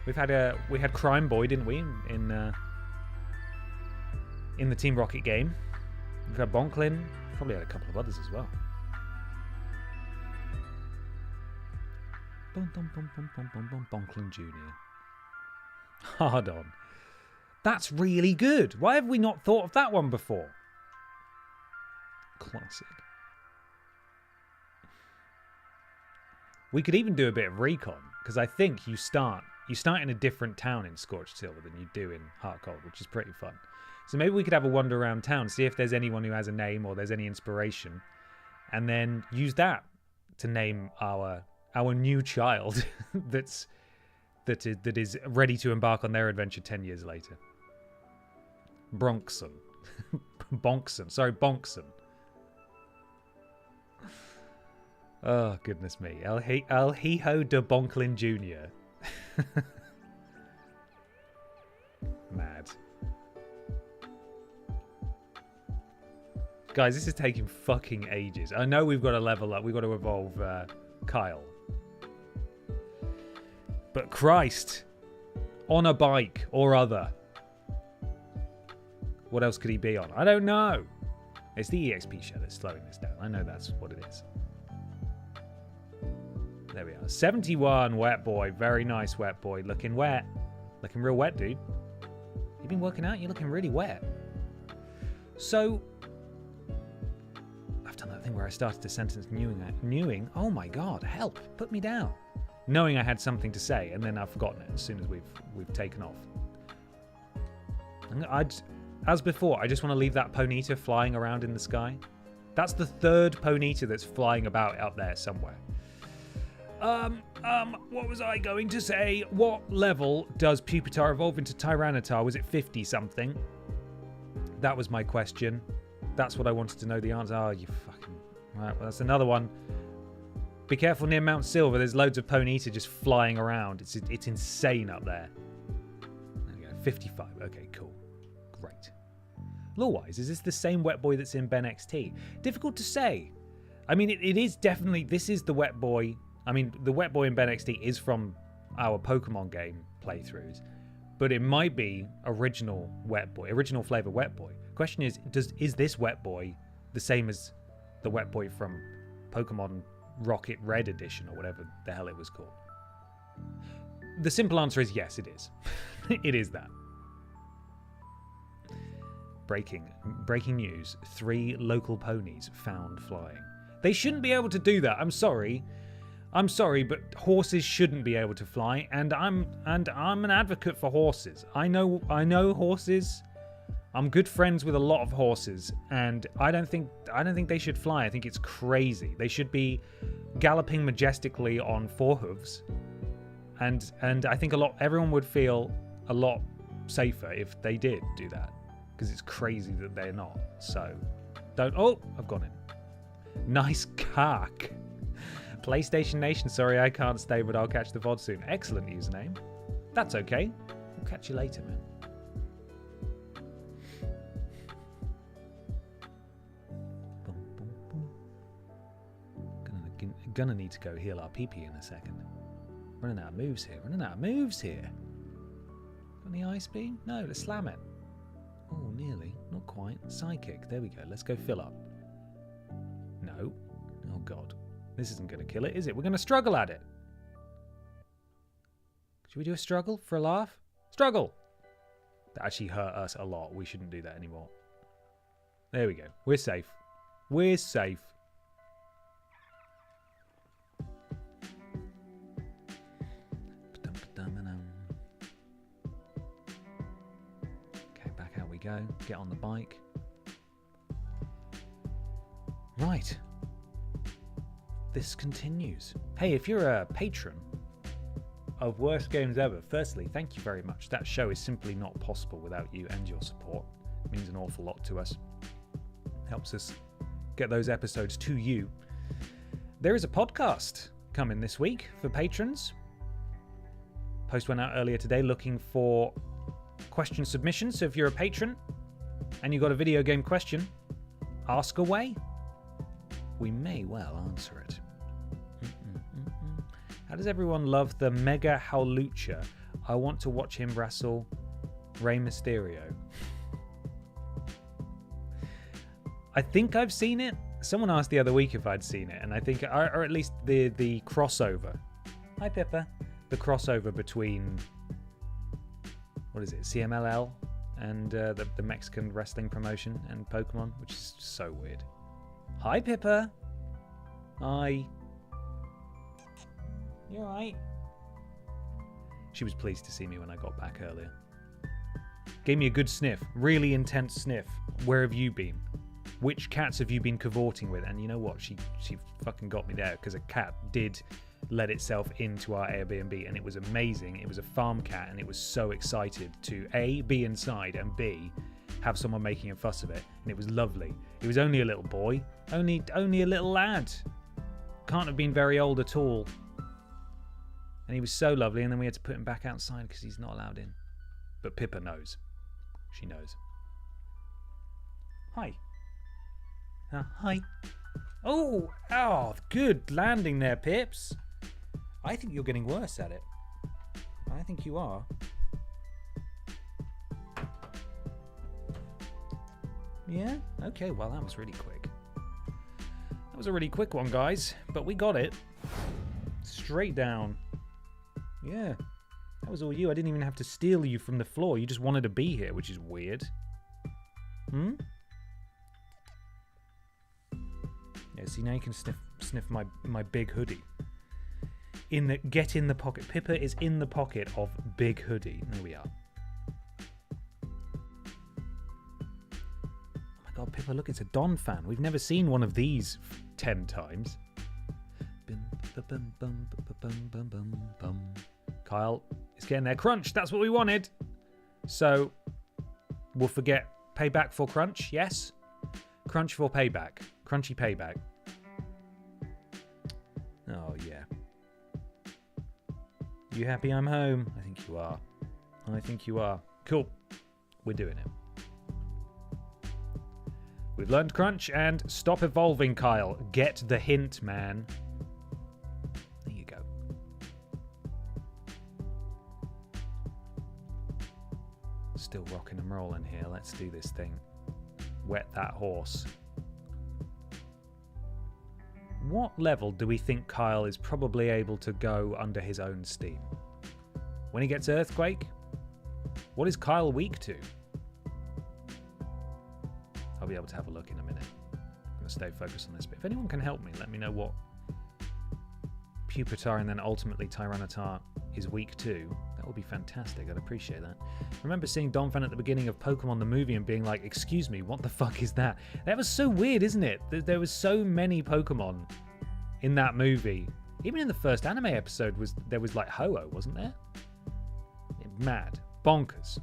Speaker 2: We had Crime Boy, didn't we, in the Team Rocket game. We've had Bonklin. Probably had a couple of others as well. Bonklin Jr. Hard on. That's really good. Why have we not thought of that one before? Classic. We could even do a bit of recon, because I think you start in a different town in Scorched Silver than you do in HeartGold, which is pretty fun. So maybe we could have a wander around town, see if there's anyone who has a name or there's any inspiration, and then use that to name our new child that is ready to embark on their adventure 10 years later. Bronxon. Bonkson. Sorry, Bonkson. Oh, goodness me. El Hijo de Bonklin Jr. Mad. Guys, this is taking fucking ages. I know we've got to level up. We've got to evolve Kyle. But Christ. On a bike or other. What else could he be on? I don't know. It's the EXP share that's slowing this down. I know that's what it is. There we are. 71, Wet Boy. Very nice, Wet Boy. Looking wet. Looking real wet, dude. You been working out? You're looking really wet. So, I've done that thing where I started a sentence newing. Oh my god, help. Put me down. Knowing I had something to say, and then I've forgotten it as soon as we've taken off. As before, I just want to leave that Ponyta flying around in the sky. That's the 3rd Ponyta that's flying about out there somewhere. What was I going to say? What level does Pupitar evolve into Tyranitar? Was it 50 something? That was my question. That's what I wanted to know the answer. Oh, you fucking... Right, well, that's another one. Be careful near Mount Silver. There's loads of Ponyta just flying around. It's insane up there. There we go. 55. Okay, cool. Great. Lore-wise, is this the same Wet Boy that's in Ben XT? Difficult to say. I mean, it is definitely... This is the Wet Boy... I mean, the Wet Boy in Ben XT is from our Pokemon game playthroughs, but it might be original Wet Boy, original flavor Wet Boy. Question is this Wet Boy the same as the Wet Boy from Pokemon Rocket Red Edition or whatever the hell it was called? The simple answer is yes, it is. It is that. Breaking news. 3 local ponies found flying. They shouldn't be able to do that. I'm sorry, but horses shouldn't be able to fly, and I'm an advocate for horses. I know horses. I'm good friends with a lot of horses, and I don't think they should fly. I think it's crazy. They should be galloping majestically on four hooves, and I think everyone would feel a lot safer if they did do that, because it's crazy that they're not. So don't. Oh, I've gone in. Nice cock. PlayStation Nation, sorry I can't stay, but I'll catch the VOD soon. Excellent username. That's okay. We'll catch you later, man. Gonna need to go heal our PP in a second. Running out of moves here. Got any ice beam? No, let's slam it. Oh, nearly. Not quite. Psychic. There we go. Let's go fill up. No. Oh, God. This isn't going to kill it, is it? We're going to struggle at it. Should we do a struggle for a laugh? Struggle! That actually hurt us a lot. We shouldn't do that anymore. There we go. We're safe. We're safe. Okay, back out we go. Get on the bike. Right. This continues. Hey, if you're a patron of Worst Games Ever, firstly, thank you very much. That show is simply not possible without you and your support. It means an awful lot to us. Helps us get those episodes to you. There is a podcast coming this week for patrons. Post went out earlier today looking for question submissions. So if you're a patron and you've got a video game question, ask away. We may well answer it. How does everyone love the Mega Howlucha? I want to watch him wrestle Rey Mysterio. I think I've seen it. Someone asked the other week if I'd seen it, and I think, or at least the crossover. Hi, Pippa. The crossover between, what is it, CMLL and the Mexican wrestling promotion and Pokemon, which is so weird. Hi, Pippa. Hi. You alright? She was pleased to see me when I got back earlier. Gave me a good sniff. Really intense sniff. Where have you been? Which cats have you been cavorting with? And you know what? She fucking got me there, because a cat did let itself into our Airbnb, and it was amazing. It was a farm cat, and it was so excited to A, be inside, and B, have someone making a fuss of it. And it was lovely. It was only a little boy. Only a little lad. Can't have been very old at all. And he was so lovely, and then we had to put him back outside because he's not allowed in. But Pippa knows. She knows. Hi. Hi. Oh, good landing there, Pips. I think you're getting worse at it. I think you are. Yeah? Okay, well, that was really quick. That was a really quick one, guys. But we got it. Straight down. Yeah. That was all you. I didn't even have to steal you from the floor. You just wanted to be here, which is weird. Yeah, see, now you can sniff my big hoodie. Get in the pocket. Pippa is in the pocket of big hoodie. There we are. Oh my god, Pippa, look, it's a Don fan. We've never seen one of these 10 times. Kyle is getting there. Crunch, that's what we wanted. So, we'll forget payback for crunch, yes? Crunch for payback. Crunchy payback. Oh, yeah. You happy I'm home? I think you are. I think you are. Cool. We're doing it. We've learned crunch and stop evolving, Kyle. Get the hint, man. There you go. Still rocking and rolling here. Let's do this thing. Wet that horse. What level do we think Kyle is probably able to go under his own steam? When he gets Earthquake? What is Kyle weak to? I'll be able to have a look in a minute. going to stay focused on this. But if anyone can help me, let me know what Pupitar and then ultimately Tyranitar is weak to. That would be fantastic. I'd appreciate that. I remember seeing Donphan at the beginning of Pokemon the movie and being like, excuse me, what the fuck is that? That was so weird, isn't it? There was so many Pokemon in that movie. Even in the first anime episode, there was like Ho-Oh, wasn't there? Mad. Bonkers.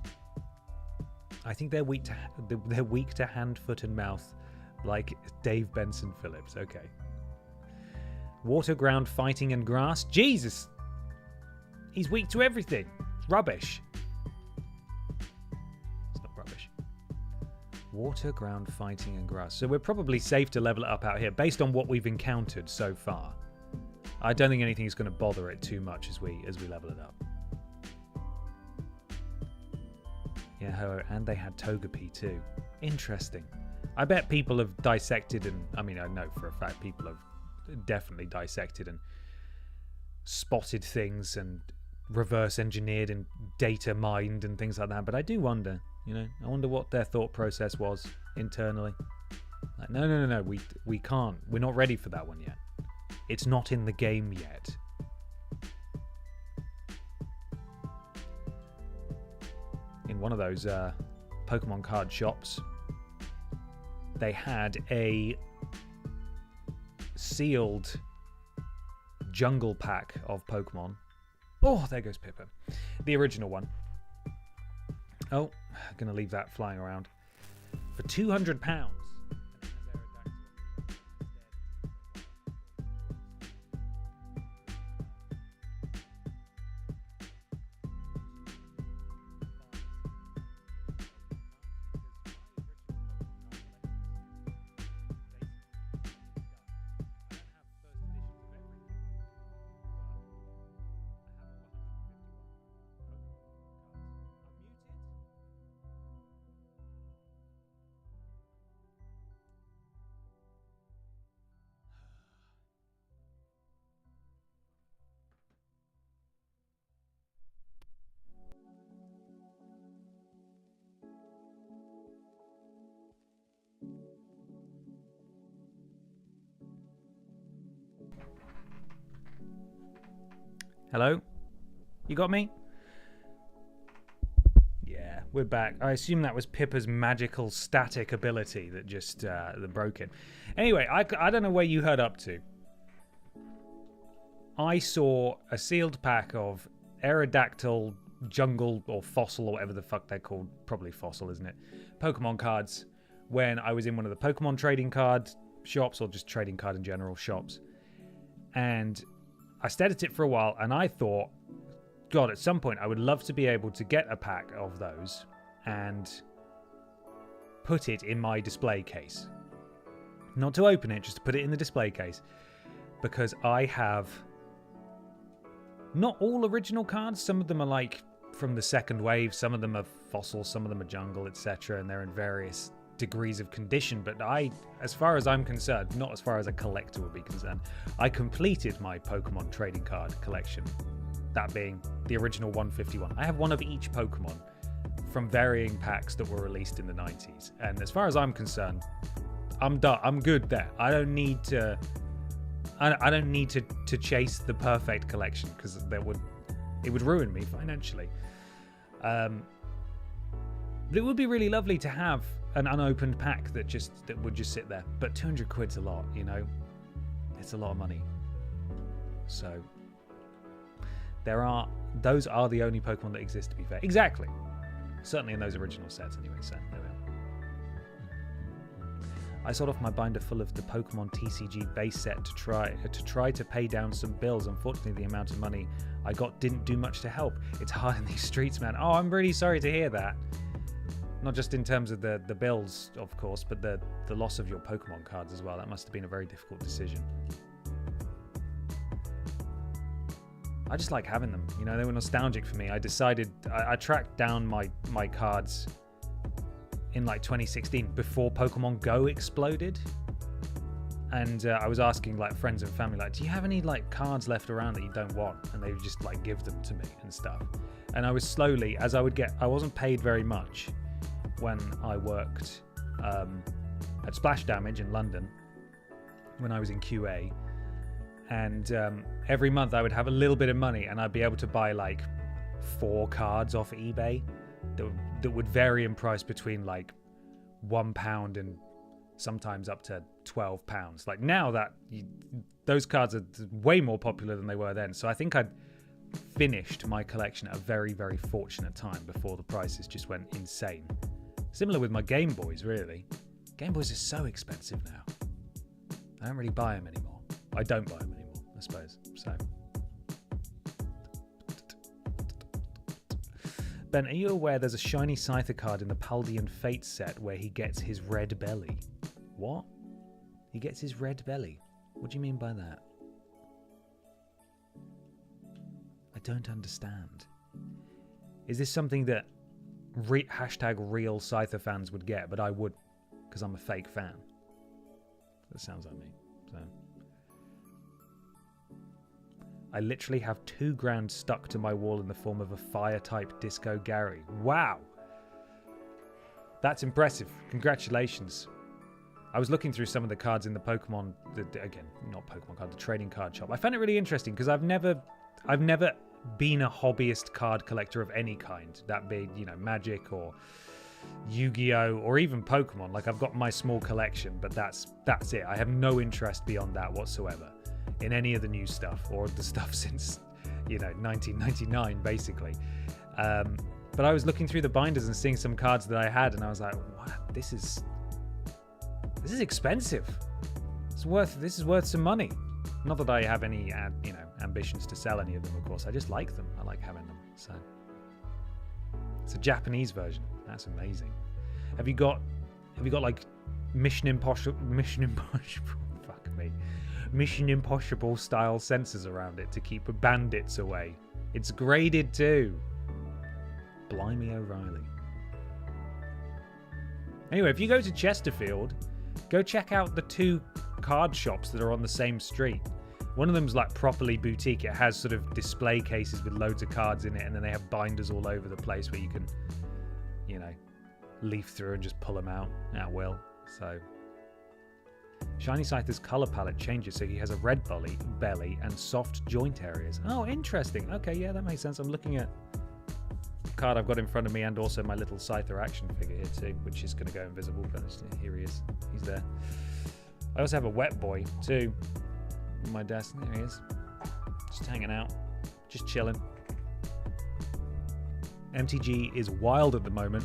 Speaker 2: I think they're weak to hand, foot, and mouth, like Dave Benson Phillips. Okay. Water, ground, fighting, and grass. Jesus! He's weak to everything. It's rubbish. It's not rubbish. Water, ground, fighting, and grass. So we're probably safe to level it up out here based on what we've encountered so far. I don't think anything is going to bother it too much as we level it up. Yeah, Ho-Oh, and they had Togepi too. Interesting. I bet people have dissected and, I mean, I know for a fact people have definitely dissected and spotted things and reverse engineered and data mined and things like that. But I do wonder, I wonder what their thought process was internally. Like, no, we can't. We're not ready for that one yet. It's not in the game yet. In one of those Pokemon card shops, they had a sealed jungle pack of Pokemon. Oh, there goes Pippa. The original one. Oh, I'm going to leave that flying around. For £200. Hello? You got me? Yeah, we're back. I assume that was Pippa's magical static ability that just that broke it. Anyway, I don't know where you heard up to. I saw a sealed pack of Aerodactyl, Jungle, or Fossil, or whatever the fuck they're called. Probably Fossil, isn't it? Pokemon cards when I was in one of the Pokemon trading card shops, or just trading card in general shops. And I stared at it for a while, and I thought, God, at some point I would love to be able to get a pack of those and put it in my display case. Not to open it, just to put it in the display case. Because I have not all original cards. Some of them are like from the second wave, some of them are Fossil, some of them are Jungle, etc. And they're in various degrees of condition, but as far as I'm concerned, not as far as a collector would be concerned, I completed my Pokemon trading card collection, that being the original 151. I have one of each Pokemon from varying packs that were released in the 90s, and as far as I'm concerned, I'm done. I'm good there. I don't need to chase the perfect collection, because it would ruin me financially. But it would be really lovely to have an unopened pack that would just sit there. But 200 quid's a lot, It's a lot of money. So those are the only Pokemon that exist, to be fair. Exactly. Certainly in those original sets anyway, so there we are. I sold off my binder full of the Pokemon TCG base set to try to pay down some bills. Unfortunately, the amount of money I got didn't do much to help. It's hard in these streets, man. Oh, I'm really sorry to hear that. Not just in terms of the bills, of course, but the loss of your Pokemon cards as well. That must have been a very difficult decision. I just like having them. They were nostalgic for me. I decided... I tracked down my cards in like 2016 before Pokemon Go exploded. And I was asking like friends and family, like, do you have any like cards left around that you don't want? And they would just like give them to me and stuff. And I was slowly, as I wasn't paid very much when I worked at Splash Damage in London, when I was in QA. And every month I would have a little bit of money and I'd be able to buy like 4 cards off eBay that would vary in price between like £1 and sometimes up to £12. Like now those cards are way more popular than they were then. So I think I'd finished my collection at a very, very fortunate time before the prices just went insane. Similar with my Game Boys, really. Game Boys are so expensive now. I don't really buy them anymore. I don't buy them anymore, I suppose. So, Ben, are you aware there's a shiny Scyther card in the Paldean Fate set where he gets his red belly? What? He gets his red belly? What do you mean by that? I don't understand. Is this something that hashtag real Scyther fans would get, but I would, because I'm a fake fan? That sounds like me. So, I literally have 2 grand stuck to my wall in the form of a fire-type Disco Gary. Wow! That's impressive. Congratulations. I was looking through some of the cards in the Pokemon, again, not Pokemon card, the trading card shop. I found it really interesting because I've never been a hobbyist card collector of any kind. That be, Magic or Yu-Gi-Oh! Or even Pokemon. Like, I've got my small collection, but that's it. I have no interest beyond that whatsoever in any of the new stuff or the stuff since 1999 basically. But I was looking through the binders and seeing some cards that I had, and I was like, what? This is expensive. This is worth some money. Not that I have any ambitions to sell any of them, of course. I just like them. I like having them. So it's a Japanese version. That's amazing. Have you got like Mission Impossible fuck me. Mission Impossible style sensors around it to keep bandits away? It's graded too. Blimey O'Reilly. Anyway, if you go to Chesterfield, go check out the 2 card shops that are on the same street. One of them's like properly boutique. It has sort of display cases with loads of cards in it, and then they have binders all over the place where you can, leaf through and just pull them out at will. So Shiny Scyther's color palette changes, so he has a red belly and soft joint areas. Oh, interesting. Okay, yeah, that makes sense. I'm looking at the card I've got in front of me and also my little Scyther action figure here too, which is going to go invisible, but here he is. He's there. I also have a Wet Boy too on my desk. There he is. Just hanging out. Just chilling. MTG is wild at the moment.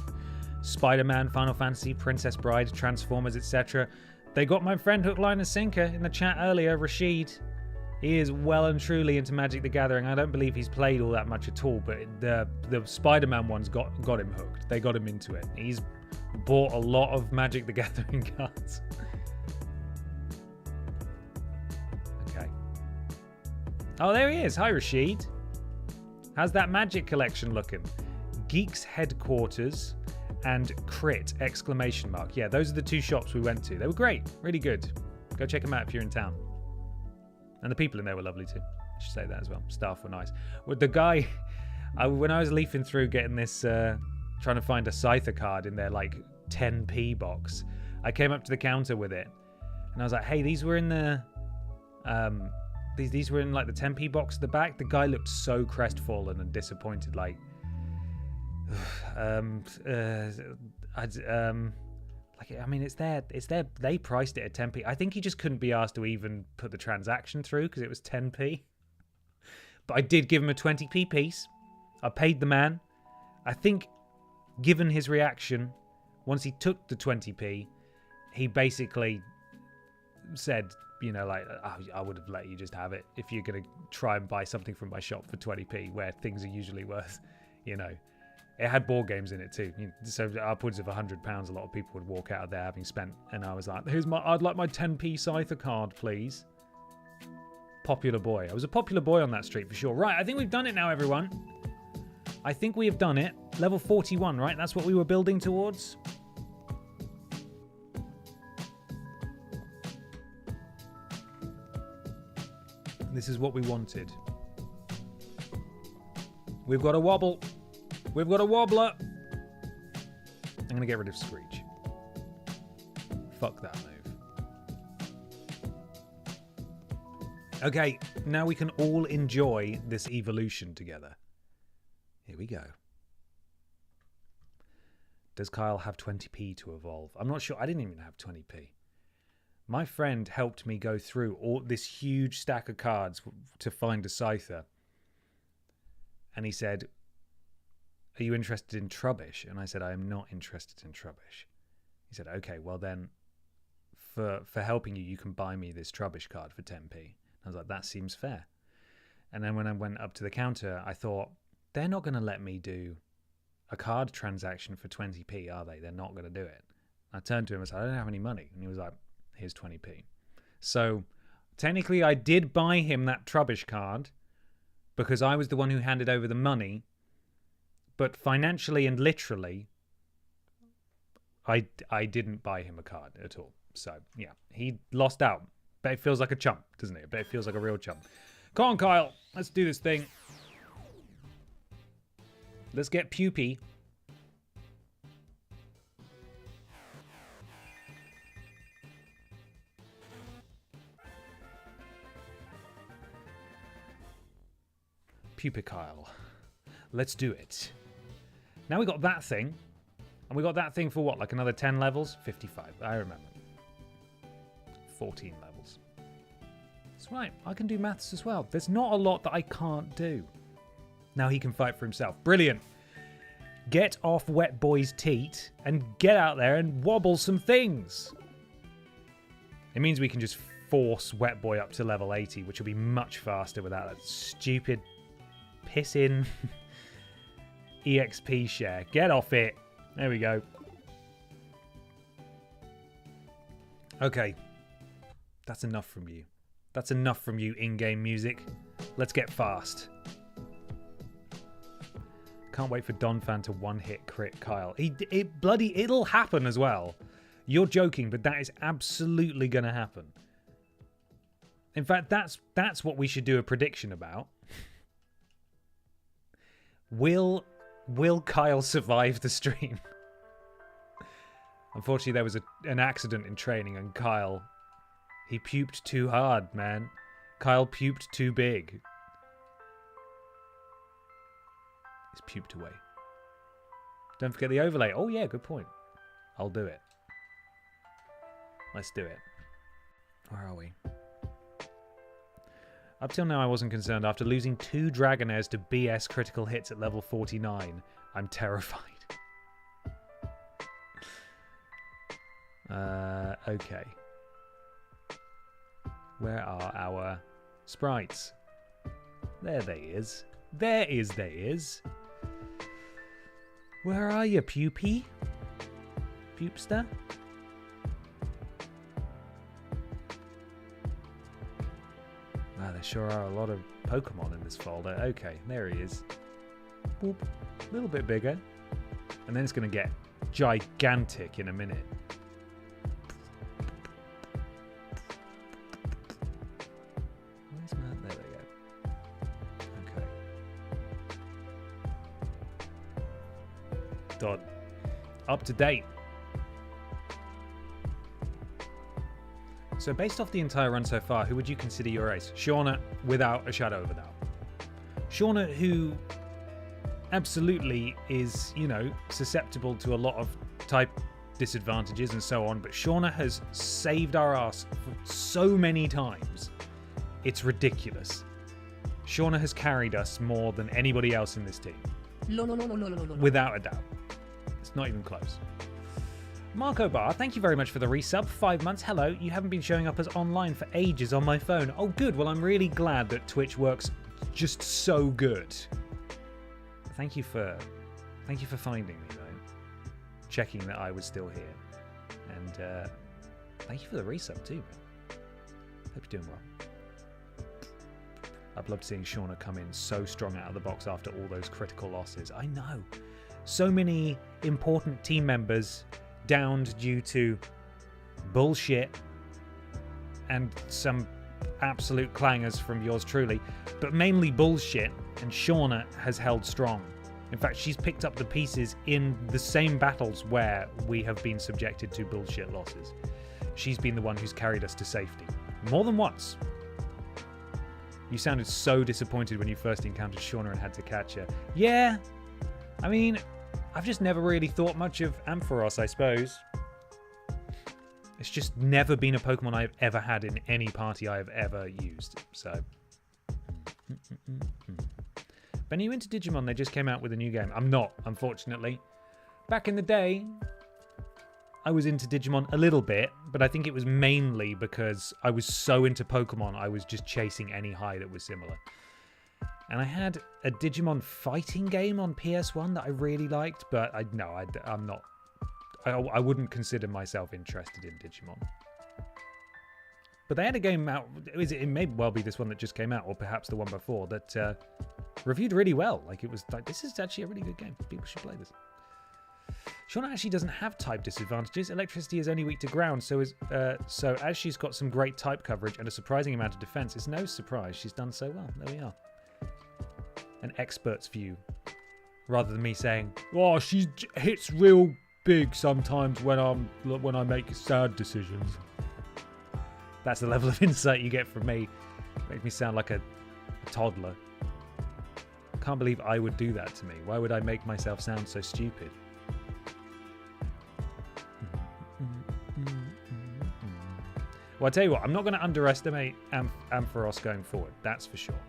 Speaker 2: Spider-Man, Final Fantasy, Princess Bride, Transformers, etc. They got my friend Hook, Line and Sinker in the chat earlier, Rashid. He is well and truly into Magic the Gathering. I don't believe he's played all that much at all, but the Spider-Man ones got him hooked. They got him into it. He's bought a lot of Magic the Gathering cards. Okay. Oh, there he is. Hi, Rashid. How's that Magic collection looking? Geeks Headquarters and Crit! ! Yeah, those are the 2 shops we went to. They were great. Really good. Go check them out if you're in town. And the people in there were lovely too. I should say that as well. Staff were nice. With the guy, when I was leafing through getting this, trying to find a Scyther card in their like 10p box, I came up to the counter with it, and I was like, "Hey, these were in the, these were in like the 10p box at the back." The guy looked so crestfallen and disappointed, like, it's there. They priced it at 10p. I think he just couldn't be asked to even put the transaction through because it was 10p. But I did give him a 20p piece. I paid the man. I think, given his reaction, once he took the 20p, he basically said, I would have let you just have it if you're going to try and buy something from my shop for 20p, where things are usually worth, It had board games in it too, so upwards of £100. A lot of people would walk out of there having spent, and I was like, I'd like my 10p Scyther card, please. Popular boy. I was a popular boy on that street for sure. Right, I think we've done it now, everyone. I think we have done it. Level 41, right? That's what we were building towards. This is what we wanted. We've got a wobble. We've got a wobbler. I'm going to get rid of Screech. Fuck that move. Okay, now we can all enjoy this evolution together. Here we go. Does Kyle have 20p to evolve? I'm not sure. I didn't even have 20p. My friend helped me go through all this huge stack of cards to find a Scyther. And he said, are you interested in Trubbish? And I said, I am not interested in Trubbish. He said, okay, well then, for helping you, you can buy me this Trubbish card for 10p. I was like, that seems fair. And then when I went up to the counter, I thought, they're not going to let me do a card transaction for 20p, are they? They're not going to do it. I turned to him and said, I don't have any money. And he was like, here's 20p. So technically I did buy him that Trubbish card because I was the one who handed over the money. But financially and literally, I didn't buy him a card at all. So yeah, he lost out. But it feels like a chump, doesn't it? But it feels like a real chump. Come on, Kyle. Let's do this thing. Let's get Pupy. Pupy Kyle. Let's do it. Now we got that thing. And we got that thing for what? Like another 10 levels? 55. I remember. 14 levels. That's right. I can do maths as well. There's not a lot that I can't do. Now he can fight for himself. Brilliant. Get off Wet Boy's teat and get out there and wobble some things. It means we can just force Wet Boy up to level 80, which will be much faster without that stupid pissing EXP share. Get off it. There we go. Okay. That's enough from you. That's enough from you, in-game music. Let's get fast. Can't wait for Donphan to one-hit crit Kyle. It'll happen as well. You're joking, but that is absolutely going to happen. In fact, that's what we should do a prediction about. Will Kyle survive the stream? Unfortunately, there was an accident in training, and Kyle, he puked too hard, man. Kyle puked too big. He's puked away. Don't forget the overlay. Oh yeah, good point. I'll do it. Let's do it. Where are we? Up till now, I wasn't concerned. After losing 2 Dragonairs to BS critical hits at level 49, I'm terrified. Okay. Where are our sprites? There they is. There is. Where are you, Pupy? Pupster? Wow, there sure are a lot of Pokemon in this folder. Okay, there he is. Boop. A little bit bigger. And then it's going to get gigantic in a minute. Where's Matt? There we go. Okay. Done. Up to date. So based off the entire run so far, who would you consider your ace? Shauna, without a shadow of a doubt. Shauna, who absolutely is, susceptible to a lot of type disadvantages and so on, but Shauna has saved our ass so many times. It's ridiculous. Shauna has carried us more than anybody else in this team. Without a doubt. It's not even close. Marco Bar, thank you very much for the resub. 5 months. Hello. You haven't been showing up as online for ages on my phone. Oh, good. Well, I'm really glad that Twitch works just so good. Thank you for finding me, though. Checking that I was still here. And thank you for the resub, too, man. Hope you're doing well. I've loved seeing Shauna come in so strong out of the box after all those critical losses. I know. So many important team members downed due to bullshit and some absolute clangers from yours truly, but mainly bullshit, and Shauna has held strong. In fact, she's picked up the pieces in the same battles where we have been subjected to bullshit losses. She's been the one who's carried us to safety. More than once. You sounded so disappointed when you first encountered Shauna and had to catch her. Yeah, I mean, I've just never really thought much of Ampharos, I suppose. It's just never been a Pokemon I've ever had in any party I've ever used, so... Ben, are you into Digimon? They just came out with a new game. I'm not, unfortunately. Back in the day, I was into Digimon a little bit, but I think it was mainly because I was so into Pokemon, I was just chasing any high that was similar. And I had a Digimon fighting game on PS1 that I really liked, but I'm not. I wouldn't consider myself interested in Digimon. But they had a game out, it may well be this one that just came out, or perhaps the one before, that reviewed really well. Like, it was like, this is actually a really good game. People should play this. Shauna actually doesn't have type disadvantages. Electricity is only weak to ground, so as she's got some great type coverage and a surprising amount of defense, it's no surprise she's done so well. There we are. An expert's view, rather than me saying, "Oh, she hits real big sometimes when I make sad decisions." That's the level of insight you get from me. Makes me sound like a toddler. Can't believe I would do that to me. Why would I make myself sound so stupid? Well, I tell you what, I'm not going to underestimate Ampharos going forward. That's for sure.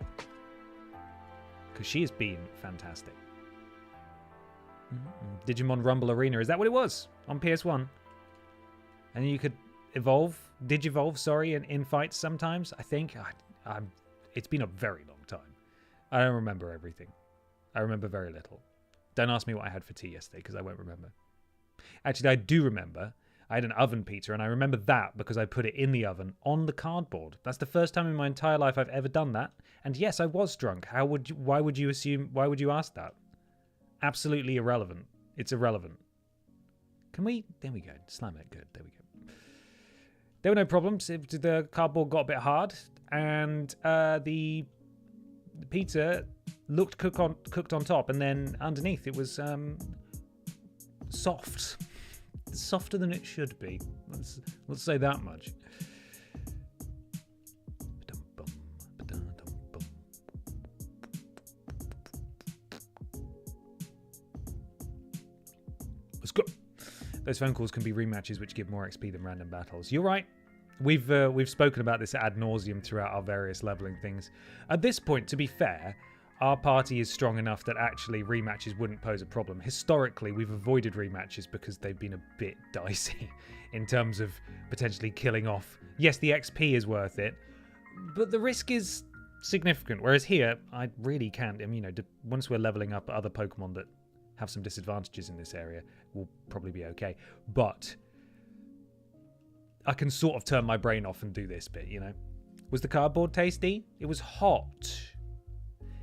Speaker 2: Because she has been fantastic. Digimon Rumble Arena. Is that what it was? On PS1? And you could Digivolve, sorry, in fights sometimes, I think. It's been a very long time. I don't remember everything. I remember very little. Don't ask me what I had for tea yesterday, because I won't remember. Actually, I do remember. I had an oven pizza, and I remember that because I put it in the oven on the cardboard. That's the first time in my entire life I've ever done that. And yes, I was drunk. Why would you ask that? Absolutely irrelevant. It's irrelevant. There we go. Slam it. Good. There we go. There were no problems. The cardboard got a bit hard, and the pizza looked cooked on top, and then underneath it was soft. Softer than it should be. Let's say that much. Let's go. Those phone calls can be rematches which give more XP than random battles. You're right. We've spoken about this ad nauseum throughout our various leveling things. At this point, to be fair, our party is strong enough that actually rematches wouldn't pose a problem. Historically, we've avoided rematches because they've been a bit dicey in terms of potentially killing off. Yes, the XP is worth it, but the risk is significant. Whereas here, I really can't. I mean, once we're leveling up other Pokemon that have some disadvantages in this area, we'll probably be okay. But I can sort of turn my brain off and do this bit, Was the cardboard tasty? It was hot.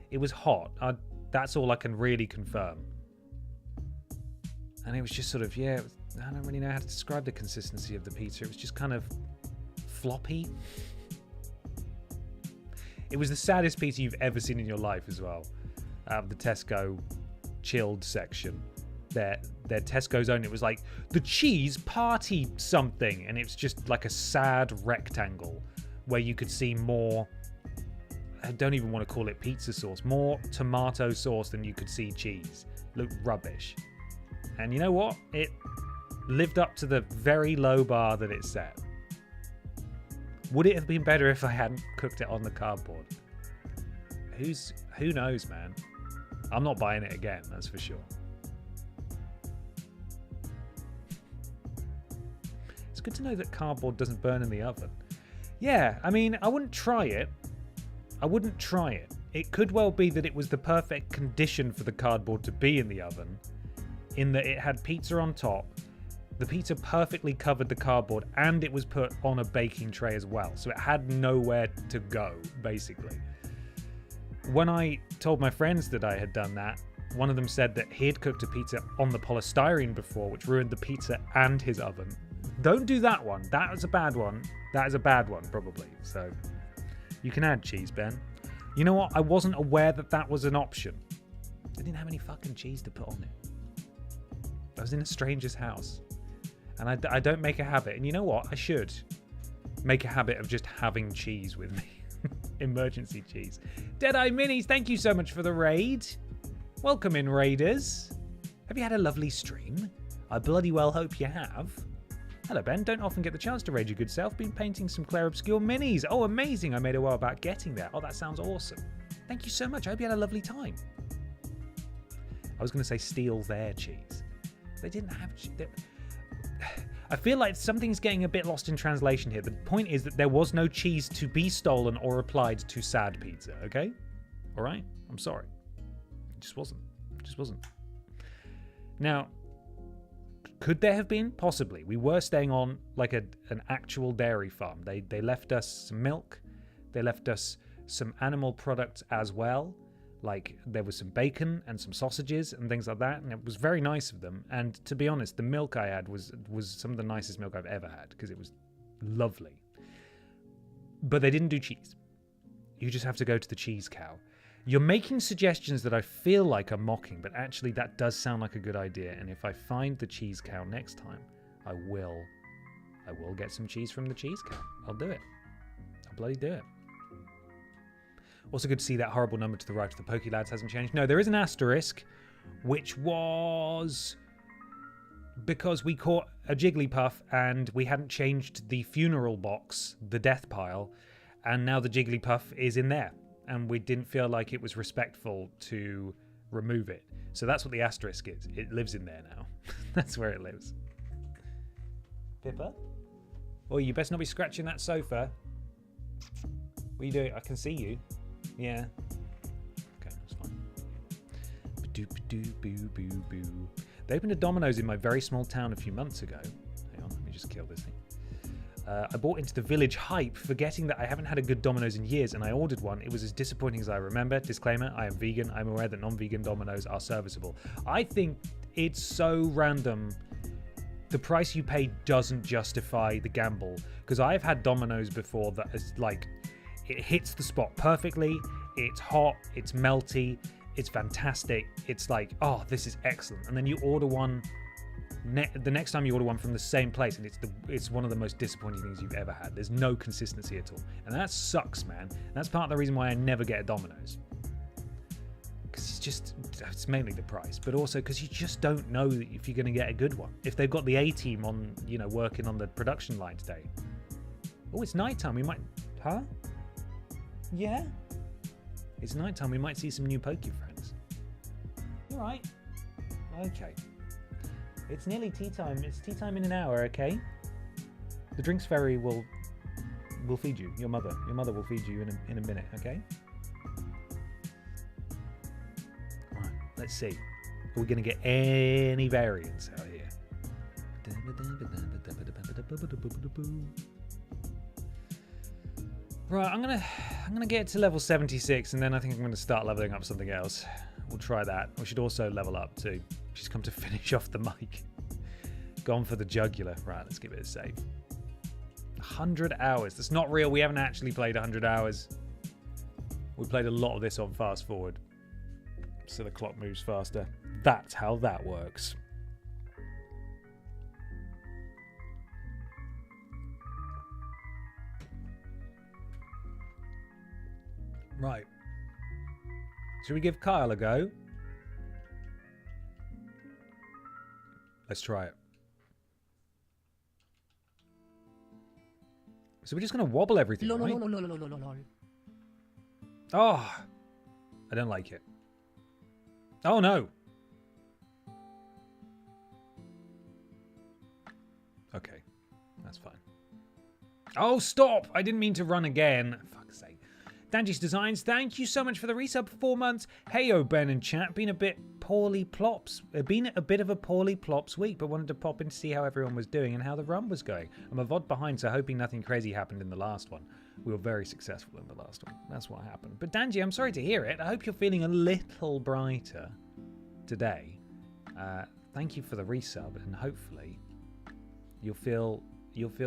Speaker 2: It was hot. That's all I can really confirm. And it was just sort of, I don't really know how to describe the consistency of the pizza. It was just kind of floppy. It was the saddest pizza you've ever seen in your life as well. The Tesco chilled section. Their Tesco's own. It was like the cheese party something. And it was just like a sad rectangle where you could see more... I don't even want to call it pizza sauce. More tomato sauce than you could see cheese. Looked rubbish. And you know what? It lived up to the very low bar that it set. Would it have been better if I hadn't cooked it on the cardboard? Who knows, man? I'm not buying it again, that's for sure. It's good to know that cardboard doesn't burn in the oven. Yeah, I mean, I wouldn't try it. It could well be that it was the perfect condition for the cardboard to be in the oven, in that it had pizza on top, the pizza perfectly covered the cardboard, and it was put on a baking tray as well, so it had nowhere to go, basically. When I told my friends that I had done that, one of them said that he had cooked a pizza on the polystyrene before, which ruined the pizza and his oven. Don't do that one. That was a bad one. That is a bad one, probably, so... You can add cheese, Ben. You know what? I wasn't aware that was an option. I didn't have any fucking cheese to put on it. I was in a stranger's house. And I don't make a habit. And you know what? I should make a habit of just having cheese with me. Emergency cheese. Deadeye Minis, thank you so much for the raid. Welcome in, raiders. Have you had a lovely stream? I bloody well hope you have. Hello, Ben. Don't often get the chance to raid your good self. Been painting some Claire Obscure minis. Oh, amazing. I made a while about getting there. Oh, that sounds awesome. Thank you so much. I hope you had a lovely time. I was going to say steal their cheese. They didn't have cheese. I feel like something's getting a bit lost in translation here. The point is that there was no cheese to be stolen or applied to sad pizza, okay? All right? I'm sorry. It just wasn't. It just wasn't. Now, could there have been? Possibly. We were staying on like an actual dairy farm. They left us some milk. They left us some animal products as well. Like there was some bacon and some sausages and things like that. And it was very nice of them. And to be honest, the milk I had was some of the nicest milk I've ever had because it was lovely. But they didn't do cheese. You just have to go to the cheese cow. You're making suggestions that I feel like are mocking, but actually that does sound like a good idea. And if I find the cheese cow next time, I will get some cheese from the cheese cow. I'll do it. I'll bloody do it. Also good to see that horrible number to the right of the Poké Lads hasn't changed. No, there is an asterisk, which was because we caught a Jigglypuff and we hadn't changed the funeral box, the death pile, and now the Jigglypuff is in there. And we didn't feel like it was respectful to remove it. So that's what the asterisk is. It lives in there now. That's where it lives. Pippa? Oh, you best not be scratching that sofa. What are you doing? I can see you. Yeah. Okay, that's fine. Ba-doo-ba-doo-boo-boo-boo. They opened a Domino's in my very small town a few months ago. Hang on, let me just kill this thing. I bought into the village hype, forgetting that I haven't had a good Domino's in years, and I ordered one. It was as disappointing as I remember. Disclaimer, I am vegan. I'm aware that non-vegan Domino's are serviceable. I think it's so random. The price you pay doesn't justify the gamble. Because I've had Domino's before that is like, it hits the spot perfectly. It's hot. It's melty. It's fantastic. It's like, oh, this is excellent. And then you order one the next time you order one from the same place, and it's one of the most disappointing things you've ever had. There's no consistency at all, and that sucks, man. And that's part of the reason why I never get a Domino's, because it's mainly the price, but also because you just don't know if you're going to get a good one. If they've got the A team on, working on the production line today. Oh, it's nighttime. We might, huh? Yeah, it's nighttime. We might see some new Poke friends. You're right. Okay. It's nearly tea time. It's tea time in an hour, okay? The drinks fairy will feed you. Your mother will feed you in a minute, okay? Right, let's see. Are we going to get any variants out here? Right, I'm gonna get to level 76, and then I think I'm gonna start leveling up something else. We'll try that. We should also level up too. She's come to finish off the mic. Gone for the jugular. Right, let's give it a save. 100 hours. That's not real. We haven't actually played 100 hours. We played a lot of this on fast forward, so the clock moves faster. That's how that works. Right. Should we give Kyle a go? Let's try it. So we're just going to wobble everything, right? Oh, I don't like it. Oh, no. Okay, that's fine. Oh, stop! I didn't mean to run again. Fuck's sake. Danji's Designs, thank you so much for the resub for 4 months. Heyo, Ben and chat. Been a bit of a poorly plops week, but wanted to pop in to see how everyone was doing and how the run was going. I'm a VOD behind, so hoping nothing crazy happened in the last one. We were very successful in the last one. That's what happened. But Danji, I'm sorry to hear it. I hope you're feeling a little brighter today. Thank you for the resub, and hopefully you'll feel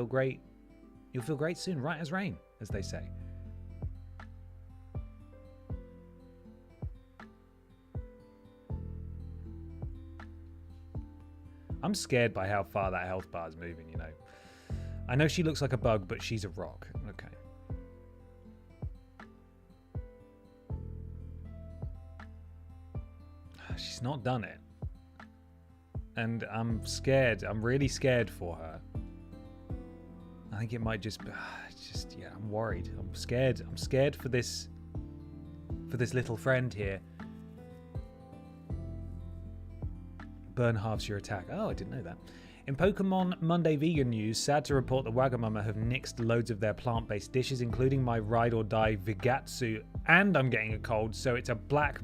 Speaker 2: great. You'll feel great soon, right as rain, as they say. I'm scared by how far that health bar is moving, you know. I know she looks like a bug, but she's a rock. Okay. She's not done it. And I'm scared. I'm really scared for her. I think it might just yeah, I'm worried. I'm scared. I'm scared for this little friend here. Burn halves your attack. Oh, I didn't know that. In Pokemon Monday vegan news, sad to report that Wagamama have nixed loads of their plant-based dishes, including my ride or die Vigatsu, and I'm getting a cold, so it's a black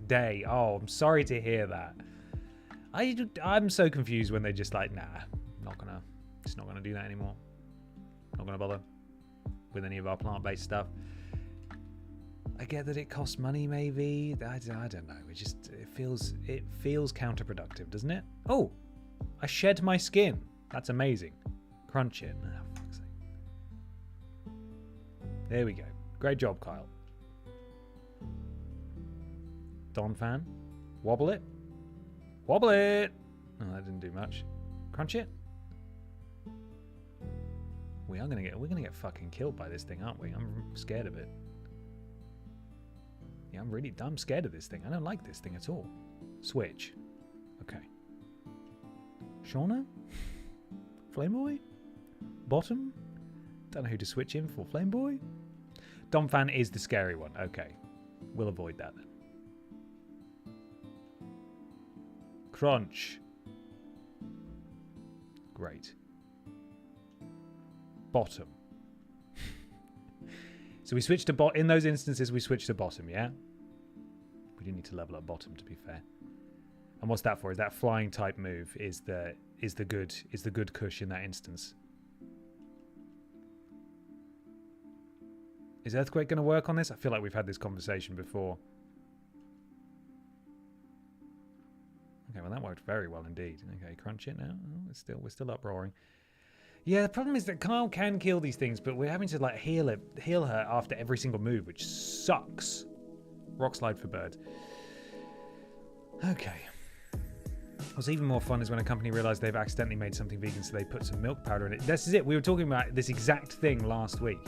Speaker 2: day. Oh, I'm sorry to hear that. I'm so confused when they're just like, nah, just not gonna do that anymore. Not gonna bother with any of our plant-based stuff. I get that it costs money, maybe. I don't know. It feels counterproductive, doesn't it? Oh, I shed my skin. That's amazing. Crunch it. Oh, fuck's sake. There we go. Great job, Kyle. Don fan. Wobble it. Wobble it. Oh, that didn't do much. Crunch it. We're gonna get fucking killed by this thing, aren't we? I'm scared of it. Yeah, I'm scared of this thing. I don't like this thing at all. Switch. Okay. Shauna? Flameboy? Bottom? Don't know who to switch in for. Flameboy? Domfan is the scary one. Okay. We'll avoid that then. Crunch. Great. Bottom. So we switched to in those instances we switched to bottom, yeah? We do need to level up bottom, to be fair. And what's that for? Is that flying type move is the good cush in that instance. Is Earthquake going to work on this? I feel like we've had this conversation before. Okay, well that worked very well indeed. Okay, crunch it now. Oh, we're still uproaring. Yeah, the problem is that Kyle can kill these things, but we're having to like heal her after every single move, which sucks. Rock slide for bird. Okay. What's even more fun is when a company realized they've accidentally made something vegan, so they put some milk powder in it. This is it. We were talking about this exact thing last week.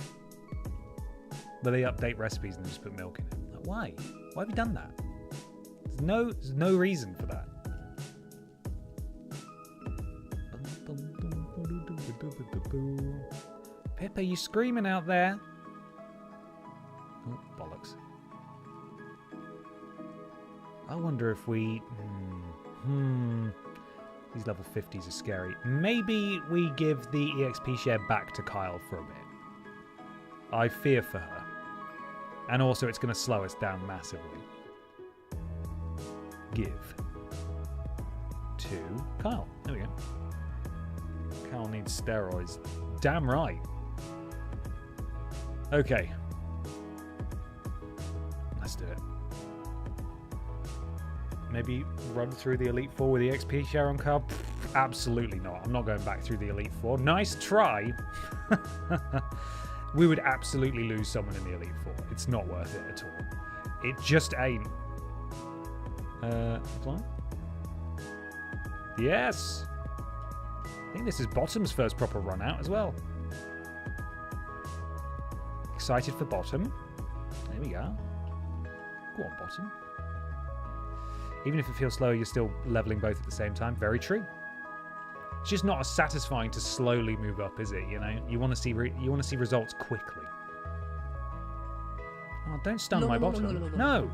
Speaker 2: Where they update recipes and just put milk in it. Like, why? Why have you done that? There's no reason for that. Pip, are you screaming out there? Oh, bollocks. I wonder if we... These level 50s are scary. Maybe we give the EXP share back to Kyle for a bit. I fear for her. And also it's going to slow us down massively. Give. To Kyle. There we go. Kyle needs steroids. Damn right. Okay. Let's do it. Maybe run through the Elite Four with the XP share on Kyle? Absolutely not. I'm not going back through the Elite Four. Nice try. We would absolutely lose someone in the Elite Four. It's not worth it at all. It just ain't. Apply? Yes! I think this is Bottom's first proper run out as well. Excited for Bottom. There we go. Go on, Bottom. Even if it feels slow, you're still leveling both at the same time. Very true. It's just not as satisfying to slowly move up, is it? You know, you want to see results quickly. Oh, don't stun my Bottom. No.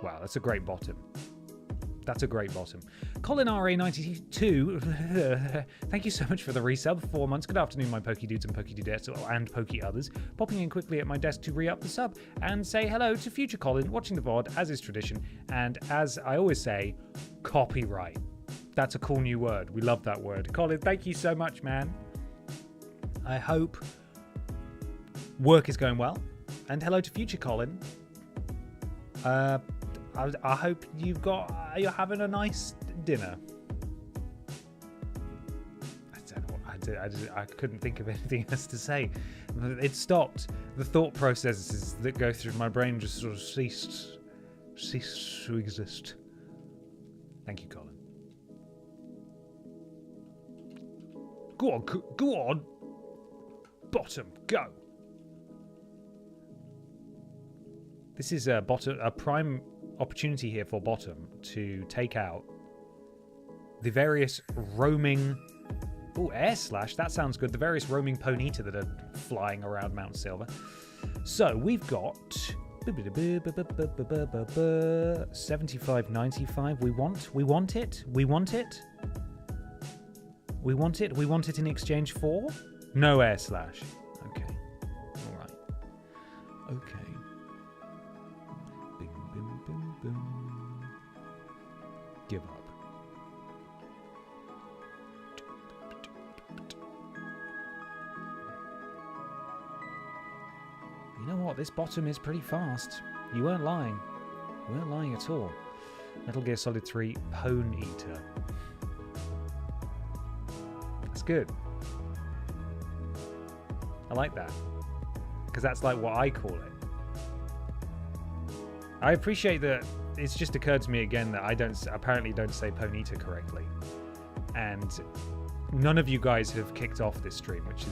Speaker 2: Wow, that's a great Bottom. That's a great Bottom. Colin RA92, thank you so much for the resub. 4 months. Good afternoon, my Poke Dudes and Poke Dudettes and Poke Others. Popping in quickly at my desk to re-up the sub and say hello to future Colin, watching the VOD, as is tradition. And as I always say, copyright. That's a cool new word. We love that word. Colin, thank you so much, man. I hope work is going well. And hello to future Colin. I hope you're having a nice dinner. I don't know. I couldn't think of anything else to say. It stopped. The thought processes that go through my brain just sort of ceased to exist. Thank you, Colin. Go on. Bottom, go. This is a prime opportunity here for bottom to take out the various roaming... Oh, air slash, that sounds good. The various roaming Ponyta that are flying around Mount Silver. So we've got 75.95. We want it. We want it. We want it. We want it in exchange for no air slash. Okay. All right. Okay. Bing, bing, bing, bing. Give up. You know what? This bottom is pretty fast. You weren't lying. You weren't lying at all. Metal Gear Solid 3 Ponyta. That's good. I like that. Because that's like what I call it. I appreciate that it's just occurred to me again that I apparently don't say Ponyta correctly. And none of you guys have kicked off this stream, which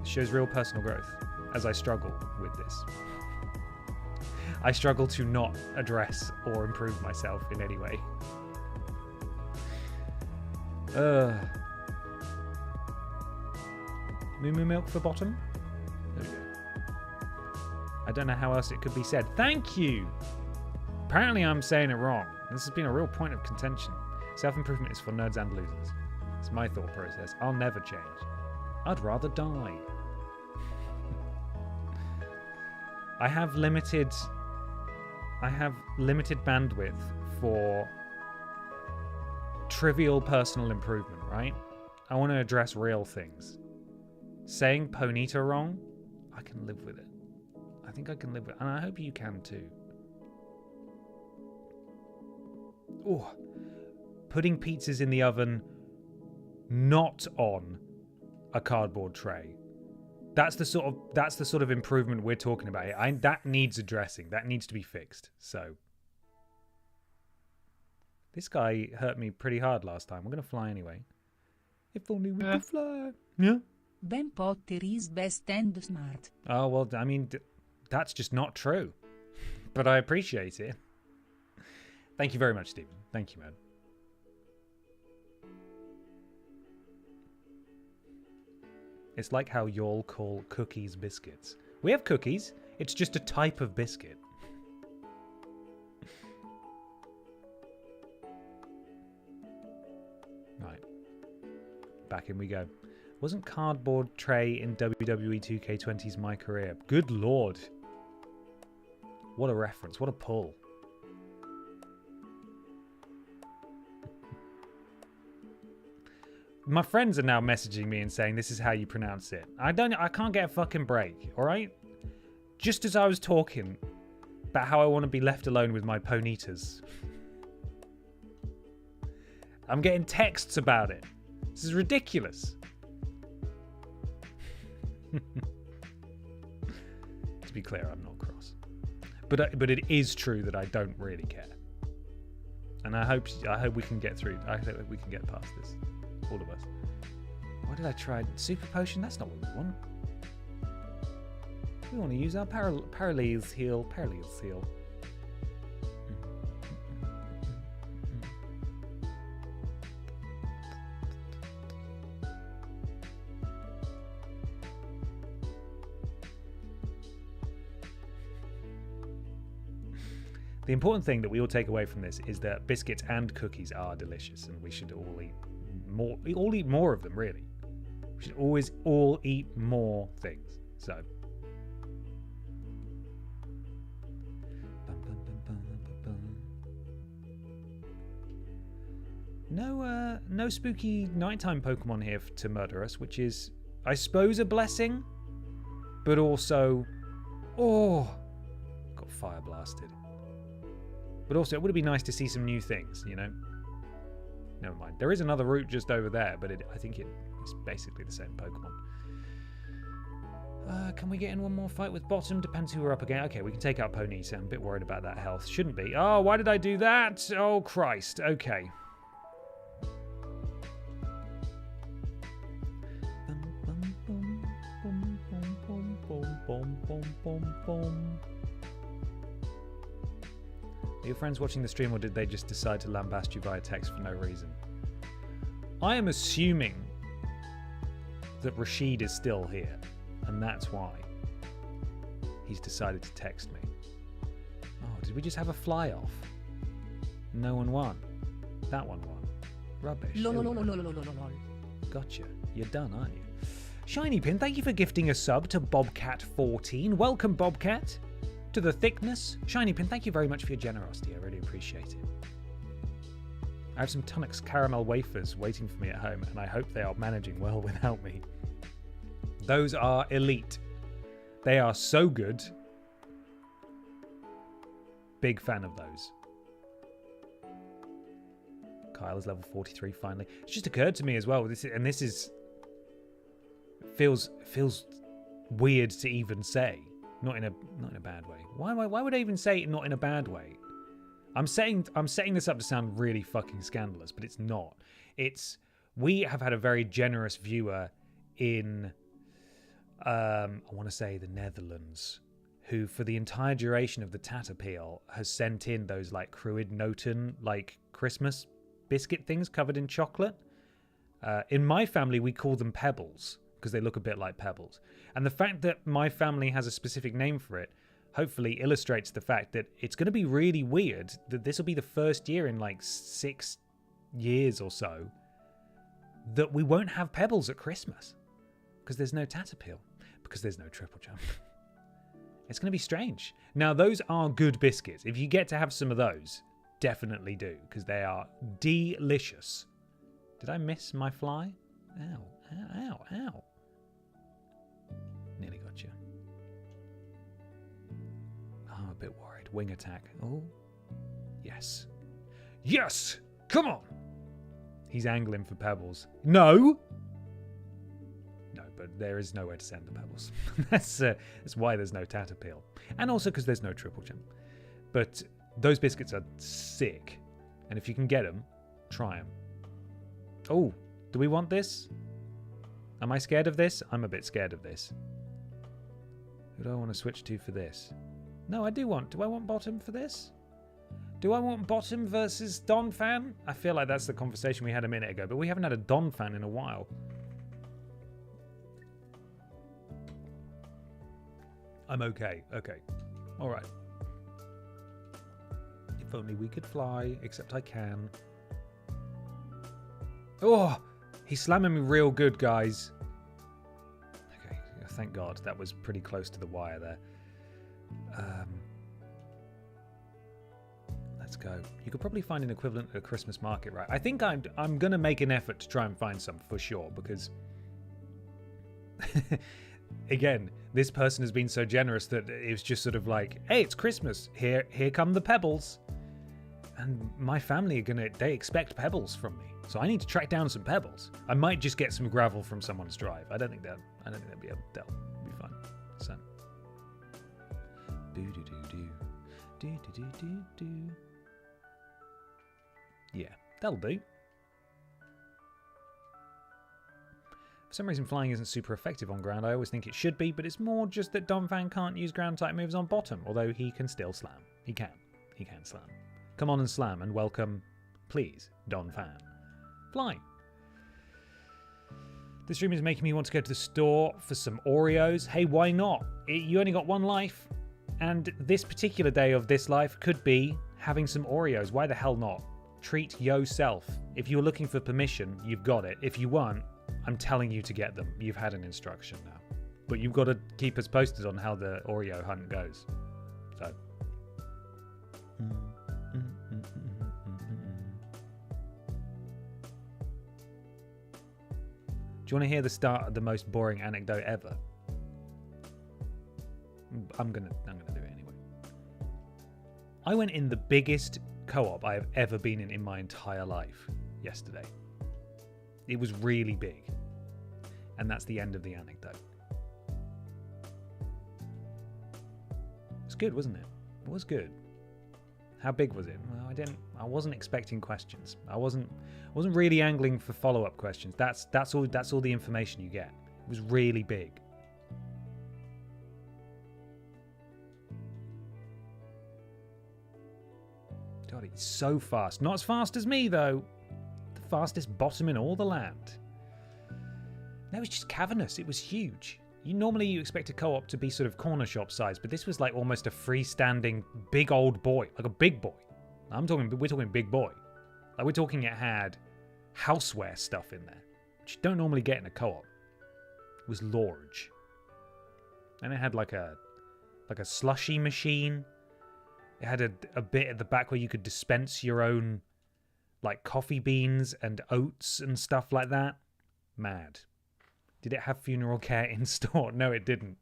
Speaker 2: shows real personal growth. As I struggle with this. I struggle to not address or improve myself in any way. Moo Moo Milk for bottom? There we go. I don't know how else it could be said. Thank you! Apparently I'm saying it wrong. This has been a real point of contention. Self-improvement is for nerds and losers. It's my thought process. I'll never change. I'd rather die. I have limited bandwidth for trivial personal improvement, right? I want to address real things. Saying Ponyta wrong, I can live with it. I think I can live with it, and I hope you can too. Oh, putting pizzas in the oven, not on a cardboard tray. That's the sort of improvement we're talking about here. That needs addressing. That needs to be fixed. So this guy hurt me pretty hard last time. We're gonna fly anyway. If only we could fly. Yeah.
Speaker 4: Ben Potter is best and smart.
Speaker 2: Oh well, I mean, that's just not true. But I appreciate it. Thank you very much, Stephen. Thank you, man. It's like how y'all call cookies biscuits. We have cookies. It's just a type of biscuit. Right. Back in we go. Wasn't cardboard tray in WWE 2K20's My Career? Good lord. What a reference. What a pull. My friends are now messaging me and saying this is how you pronounce it. I can't get a fucking break, alright? Just as I was talking about how I want to be left alone with my ponitas. I'm getting texts about it. This is ridiculous. To be clear, I'm not cross. But it is true that I don't really care. And I hope we can get through. I hope we can get past this. All of us. Why did I try super potion? That's not what we want. We want to use our Paralys heal. Paralys heal. The important thing that we all take away from this is that biscuits and cookies are delicious, and we should all eat more. We all eat more of them, really. We should always all eat more things. So. No spooky nighttime Pokemon here to murder us, which is, I suppose, a blessing, but also, got fire blasted. But also, it would be nice to see some new things, you know? Never mind. There is another route just over there, but I think it's basically the same Pokemon. Can we get in one more fight with bottom? Depends who we're up against. Okay, we can take out Ponyta. I'm a bit worried about that health. Shouldn't be. Oh, why did I do that? Oh, Christ. Okay. Are your friends watching the stream, or did they just decide to lambast you via text for no reason? I am assuming that Rashid is still here, and that's why he's decided to text me. Oh, did we just have a fly-off? No one won. That one won. Rubbish. Gotcha. You're done, aren't you? Shiny Pin, thank you for gifting a sub to Bobcat14. Welcome, Bobcat, to the thickness. Shiny Pin, thank you very much for your generosity. I really appreciate it. I have some Tunnocks caramel wafers waiting for me at home, and I hope they are managing well without me. Those are elite. They are so good. Big fan of those. Kyle is level 43 finally. It just occurred to me as well. This is feels weird to even say. Not in a bad way. Why would I even say it not in a bad way? I'm setting this up to sound really fucking scandalous, but it's not. We have had a very generous viewer in I want to say the Netherlands, who for the entire duration of the Tatapeel has sent in those like Cruid Noten like Christmas biscuit things covered in chocolate. In my family, we call them pebbles because they look a bit like pebbles. And the fact that my family has a specific name for it hopefully illustrates the fact that it's going to be really weird that this will be the first year in like 6 years or so that we won't have pebbles at Christmas because there's no Tatapeel, because there's no TripleJump. It's going to be strange. Now, those are good biscuits. If you get to have some of those, definitely do, because they are delicious. Did I miss my fly? Ow, ow, ow, ow. Nearly got you. Oh, I'm a bit worried. Wing attack. Oh, yes. Yes! Come on! He's angling for pebbles. No! No, but there is nowhere to send the pebbles. That's why there's no Tatapeel. And also because there's no TripleJump. But those biscuits are sick. And if you can get them, try them. Oh, do we want this? Am I scared of this? I'm a bit scared of this. Who do I want to switch to for this? No, I do want. Do I want bottom for this? Do I want bottom versus Don fan? I feel like that's the conversation we had a minute ago, but we haven't had a Don fan in a while. I'm okay. Okay. All right. If only we could fly, except I can. Oh, he's slamming me real good, guys. Okay, thank God. That was pretty close to the wire there. Let's go. You could probably find an equivalent at a Christmas market, right? I think I'm going to make an effort to try and find some for sure, because again, this person has been so generous that it was just sort of like, hey, it's Christmas. Here come the pebbles. And my family they expect pebbles from me. So I need to track down some pebbles. I might just get some gravel from someone's drive. I don't think that'll be fun. So yeah, that'll do. For some reason, flying isn't super effective on ground. I always think it should be, but it's more just that Don Fan can't use ground type moves on bottom, although he can still slam. He can slam. Come on and slam and welcome, please, Don Fan. Fly. This stream is making me want to go to the store for some Oreos. Hey, why not? You only got one life, and this particular day of this life could be having some Oreos. Why the hell not? Treat yourself. If you're looking for permission, you've got it. If you weren't, I'm telling you to get them. You've had an instruction now. But you've got to keep us posted on how the Oreo hunt goes. So. Do you want to hear the start of the most boring anecdote ever? I'm gonna do it anyway. I went in the biggest co-op I have ever been in my entire life yesterday. It was really big. And that's the end of the anecdote. It's good, wasn't it? It was good. How big was it? Well, I wasn't expecting questions. I wasn't really angling for follow-up questions. That's all the information you get. It was really big. it's so fast. Not as fast as me, though. The fastest bottom in all the land. No, it was just cavernous. It was huge. Normally you expect a co-op to be sort of corner shop size, but this was like almost a freestanding big old boy, like a big boy. We're talking big boy. Like we're talking it had houseware stuff in there, which you don't normally get in a co-op. It was large. And it had like a slushy machine. It had a bit at the back where you could dispense your own like coffee beans and oats and stuff like that. Mad. Did it have funeral care in store? No, it didn't.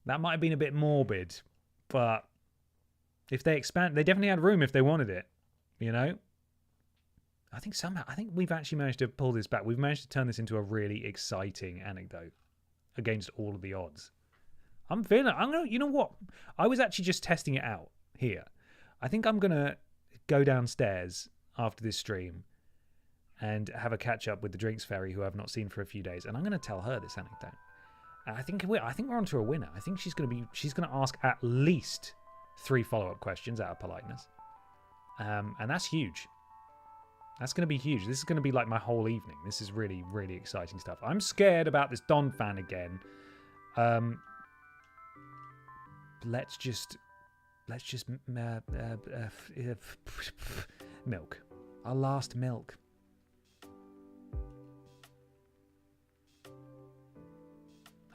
Speaker 2: That might have been a bit morbid, but if they expand, they definitely had room if they wanted it, you know? I think we've actually managed to pull this back. We've managed to turn this into a really exciting anecdote against all of the odds. You know what? I was actually just testing it out here. I think I'm going to go downstairs after this stream and have a catch up with the Drinks Fairy, who I've not seen for a few days, and I'm going to tell her this anecdote. And I think we're onto a winner. I think she's going to ask at least 3 follow-up questions out of politeness, and that's huge. That's going to be huge. This is going to be like my whole evening. This is really, really exciting stuff. I'm scared about this Don fan again. Let's just milk. Our last milk.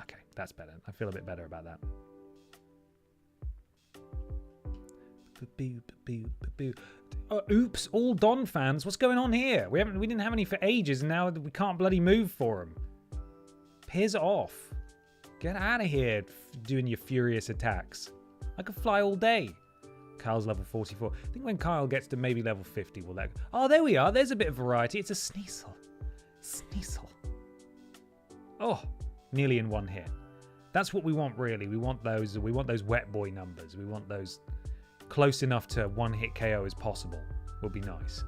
Speaker 2: Okay, that's better. I feel a bit better about that. Oops, all Don fans. What's going on here? We didn't have any for ages, and now we can't bloody move for them. Piss off. Get out of here doing your furious attacks. I could fly all day. Kyle's level 44. I think when Kyle gets to maybe level 50, we'll let go. Oh, there we are. There's a bit of variety. It's a Sneasel. Sneasel. Oh, nearly in one hit. That's what we want, really. We want those wet boy numbers. We want those close enough to one hit KO as possible. Would be nice.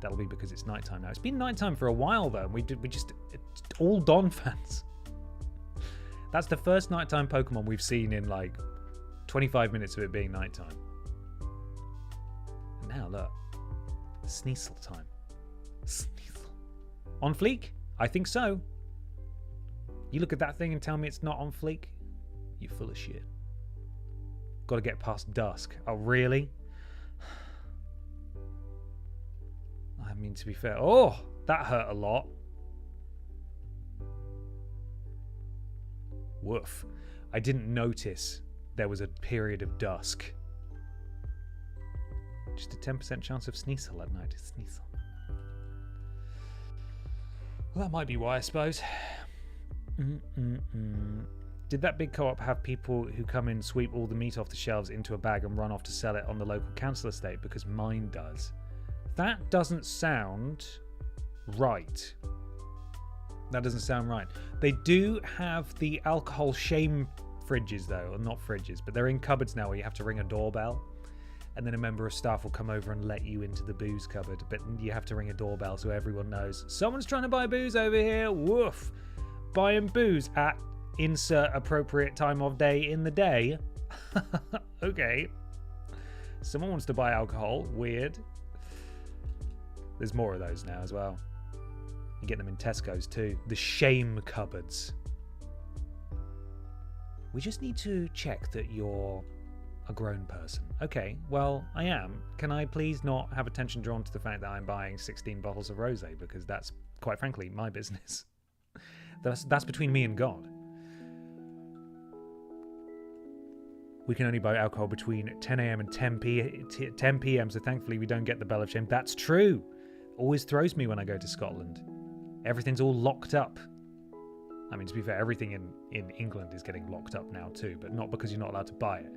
Speaker 2: That'll be because it's nighttime now. It's been nighttime for a while though. We just all Don fans. That's the first nighttime Pokemon we've seen in like 25 minutes of it being nighttime. And now look, Sneasel time. Sneasel. On fleek? I think so. You look at that thing and tell me it's not on fleek? You full of shit. Got to get past dusk. Oh really? I mean, to be fair, oh, that hurt a lot. Woof. I didn't notice there was a period of dusk. Just a 10% chance of Sneasel at night. Sneasel. Well, that might be why, I suppose. Did that big co-op have people who come in, sweep all the meat off the shelves into a bag and run off to sell it on the local council estate? Because mine does. That doesn't sound right. That doesn't sound right. They do have the alcohol shame fridges, though. Or not fridges, but they're in cupboards now where you have to ring a doorbell. And then a member of staff will come over and let you into the booze cupboard. But you have to ring a doorbell so everyone knows. Someone's trying to buy booze over here. Woof. Buying booze at insert appropriate time of day in the day. Okay. Someone wants to buy alcohol. Weird. There's more of those now as well. You get them in Tesco's too. The shame cupboards. We just need to check that you're a grown person. Okay, well, I am. Can I please not have attention drawn to the fact that I'm buying 16 bottles of rosé? Because that's, quite frankly, my business. That's between me and God. We can only buy alcohol between 10 a.m. and 10 p.m. So thankfully we don't get the bell of shame. That's true. Always throws me when I go to Scotland. Everything's all locked up. I mean, to be fair, everything in England is getting locked up now too, but not because you're not allowed to buy it,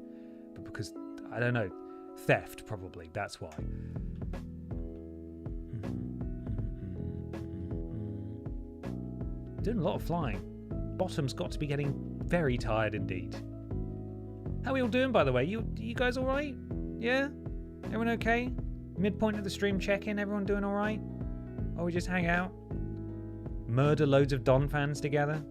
Speaker 2: but because, I don't know, theft probably, that's why. Doing a lot of flying. Bottom's got to be getting very tired indeed. How are we all doing, by the way? You guys all right? Yeah? Everyone okay? Midpoint of the stream check-in, everyone doing all right? Or we just hang out? Murder loads of Don fans together?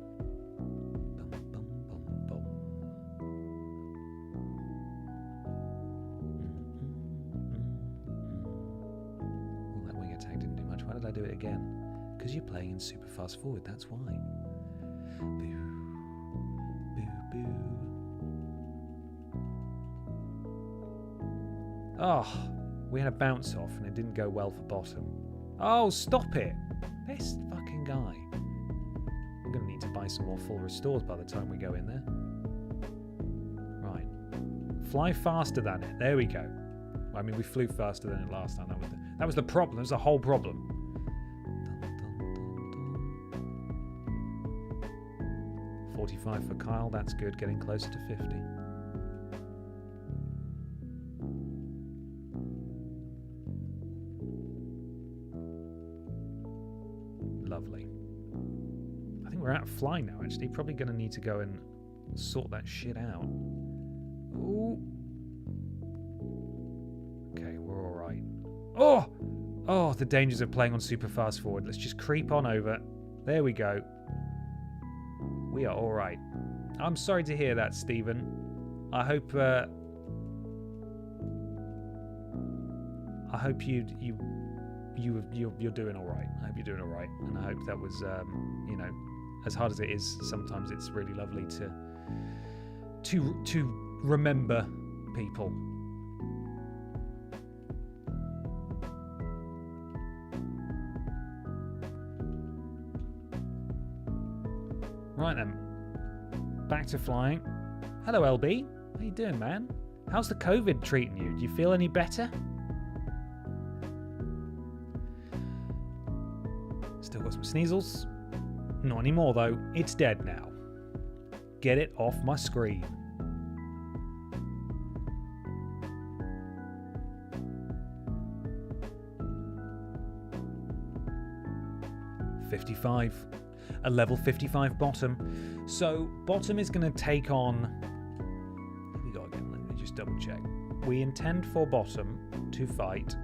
Speaker 2: did I do it again? Because you're playing in super fast forward, that's why. Boo. Boo, boo. Oh, we had a bounce off and it didn't go well for bottom. Oh, stop it! This fucking guy. I'm going to need to buy some more full restores by the time we go in there. Right. Fly faster than it. There we go. I mean, we flew faster than it last time. That was the problem. That was the whole problem. 45 for Kyle. That's good. Getting closer to 50. Lovely. I think we're out of fly now, actually. Probably going to need to go and sort that shit out. Ooh. Okay, we're all right. Oh! Oh, the dangers of playing on super fast forward. Let's just creep on over. There we go. We are all right. I'm sorry to hear that, Stephen. I hope you're doing all right. I hope you're doing all right, and I hope that was, you know, as hard as it is, sometimes it's really lovely to remember people. Right then, back to flying. Hello, LB. How you doing, man? How's the COVID treating you? Do you feel any better? Still got some sneezels. Not anymore, though. It's dead now. Get it off my screen. $55. A level 55 bottom. So bottom is going to take on... What we got again? Let me just double check. We intend for bottom to fight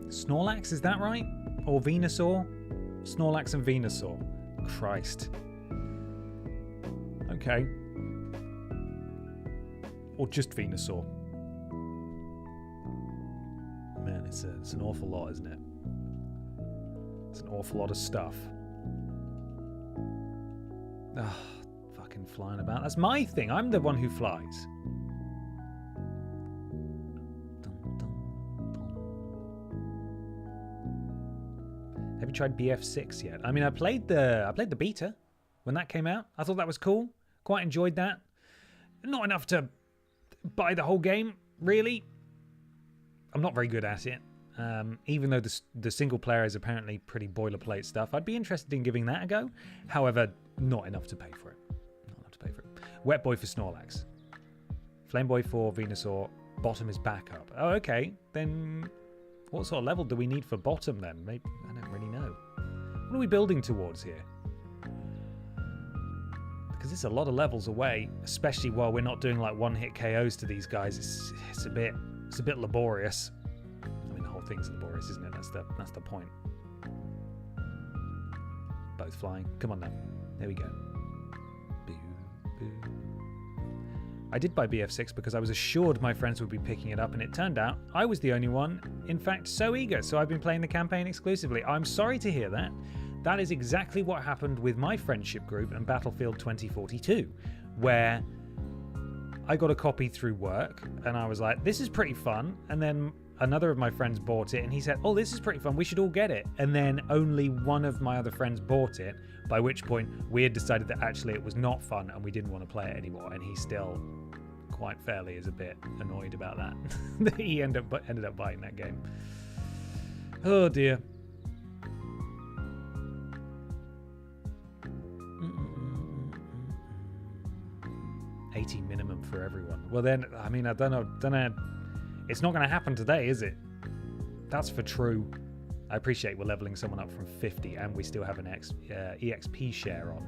Speaker 2: Snorlax, is that right? Or Venusaur? Snorlax and Venusaur. Christ. Okay. Or just Venusaur. Man, it's an awful lot, isn't it? It's an awful lot of stuff. Ah, fucking flying about. That's my thing. I'm the one who flies. Have you tried BF6 yet? I mean, I played the beta when that came out. I thought that was cool. Quite enjoyed that. Not enough to buy the whole game, really. I'm not very good at it. Even though the single player is apparently pretty boilerplate stuff, I'd be interested in giving that a go. However, not enough to pay for it. Not enough to pay for it. Wet Boy for Snorlax. Flame Boy for Venusaur. Bottom is backup. Oh, okay. Then what sort of level do we need for bottom then? Maybe I don't really know. What are we building towards here? Because it's a lot of levels away, especially while we're not doing like one-hit KOs to these guys. It's a bit laborious. Thing's laborious, isn't it? That's the point. Both flying. Come on now. There we go. Boo, boo. I did buy BF6 because I was assured my friends would be picking it up, and it turned out I was the only one, in fact, so eager. So I've been playing the campaign exclusively. I'm sorry to hear that. That is exactly what happened with my friendship group and Battlefield 2042, where I got a copy through work, and I was like, this is pretty fun, and then another of my friends bought it and he said, oh, this is pretty fun, we should all get it. And then only one of my other friends bought it, by which point we had decided that actually it was not fun and we didn't want to play it anymore. And he still quite fairly is a bit annoyed about that. That he ended up buying that game. Oh dear. $80 minimum for everyone. Well then, I mean, I don't know. It's not going to happen today, is it? That's for true. I appreciate we're leveling someone up from 50 and we still have an EXP share on.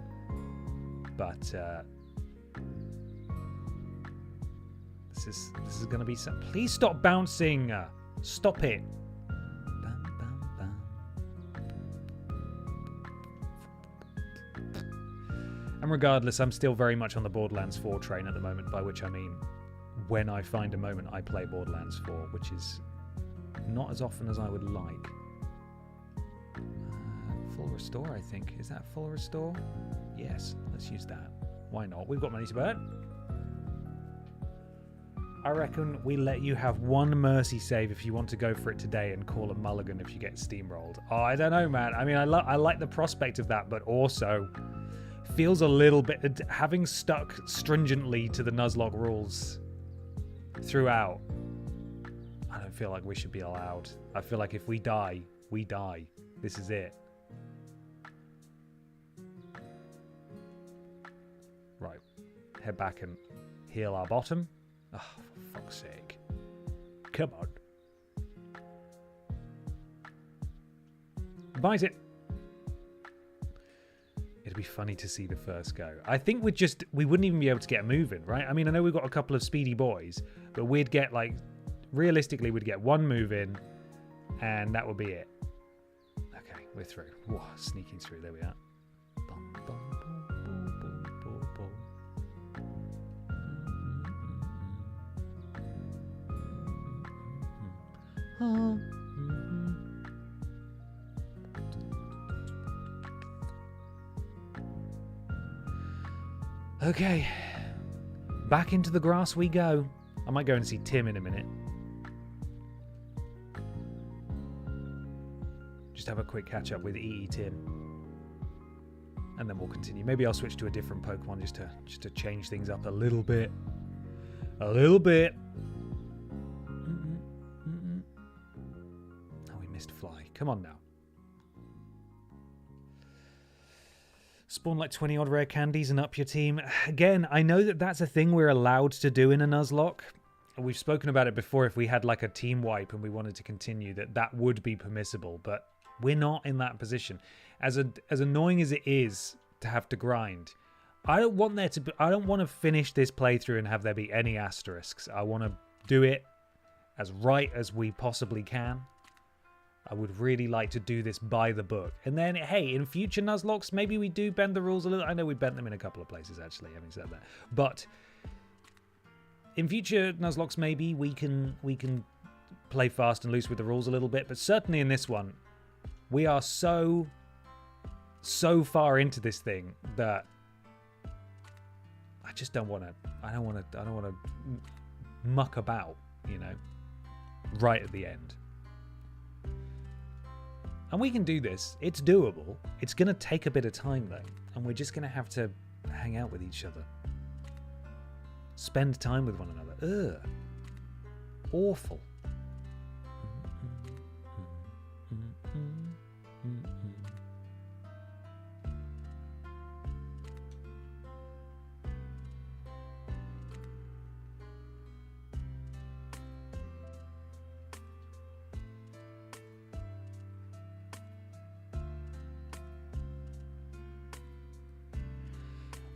Speaker 2: But this is going to be some... Please stop bouncing. Stop it. And regardless, I'm still very much on the Borderlands 4 train at the moment, by which I mean when I find a moment I play Borderlands 4, which is not as often as I would like. Full restore, I think. Is that full restore? Yes, let's use that. Why not? We've got money to burn. I reckon we let you have one mercy save if you want to go for it today and call a mulligan if you get steamrolled. Oh, I don't know, man. I mean, I like the prospect of that, but also feels a little bit... Having stuck stringently to the Nuzlocke rules throughout, I don't feel like we should be allowed. I feel like if we die, we die. This is it. Right. Head back and heal our bottom. Oh, for fuck's sake. Come on. Bite it. It'd be funny to see the first go. I think we wouldn't even be able to get moving, right? I mean, I know we've got a couple of speedy boys, but we'd get like, realistically, we'd get one move in, and that would be it. Okay, we're through. Whoa, sneaking through. There we are. Bum, bum, bum, bum, bum, bum, bum. Oh. Okay, back into the grass we go. I might go and see Tim in a minute. Just have a quick catch up with EE Tim, and then we'll continue. Maybe I'll switch to a different Pokemon just to change things up a little bit. A little bit. Oh, we missed Fly. Come on now. Spawn like 20 odd rare candies and up your team. Again, I know that that's a thing we're allowed to do in a Nuzlocke. We've spoken about it before. If we had like a team wipe and we wanted to continue, that would be permissible. But we're not in that position. As annoying as it is to have to grind, I don't want there to be, I don't want to finish this playthrough and have there be any asterisks. I want to do it as right as we possibly can. I would really like to do this by the book. And then, hey, in future Nuzlocks, maybe we do bend the rules a little. I know we bent them in a couple of places, actually, having said that. But in future Nuzlocks, maybe we can play fast and loose with the rules a little bit. But certainly in this one, we are so far into this thing that I just don't want to. I don't want to muck about, you know, right at the end. And we can do this. It's doable. It's going to take a bit of time, though. And we're just going to have to hang out with each other. Spend time with one another. Ugh. Awful.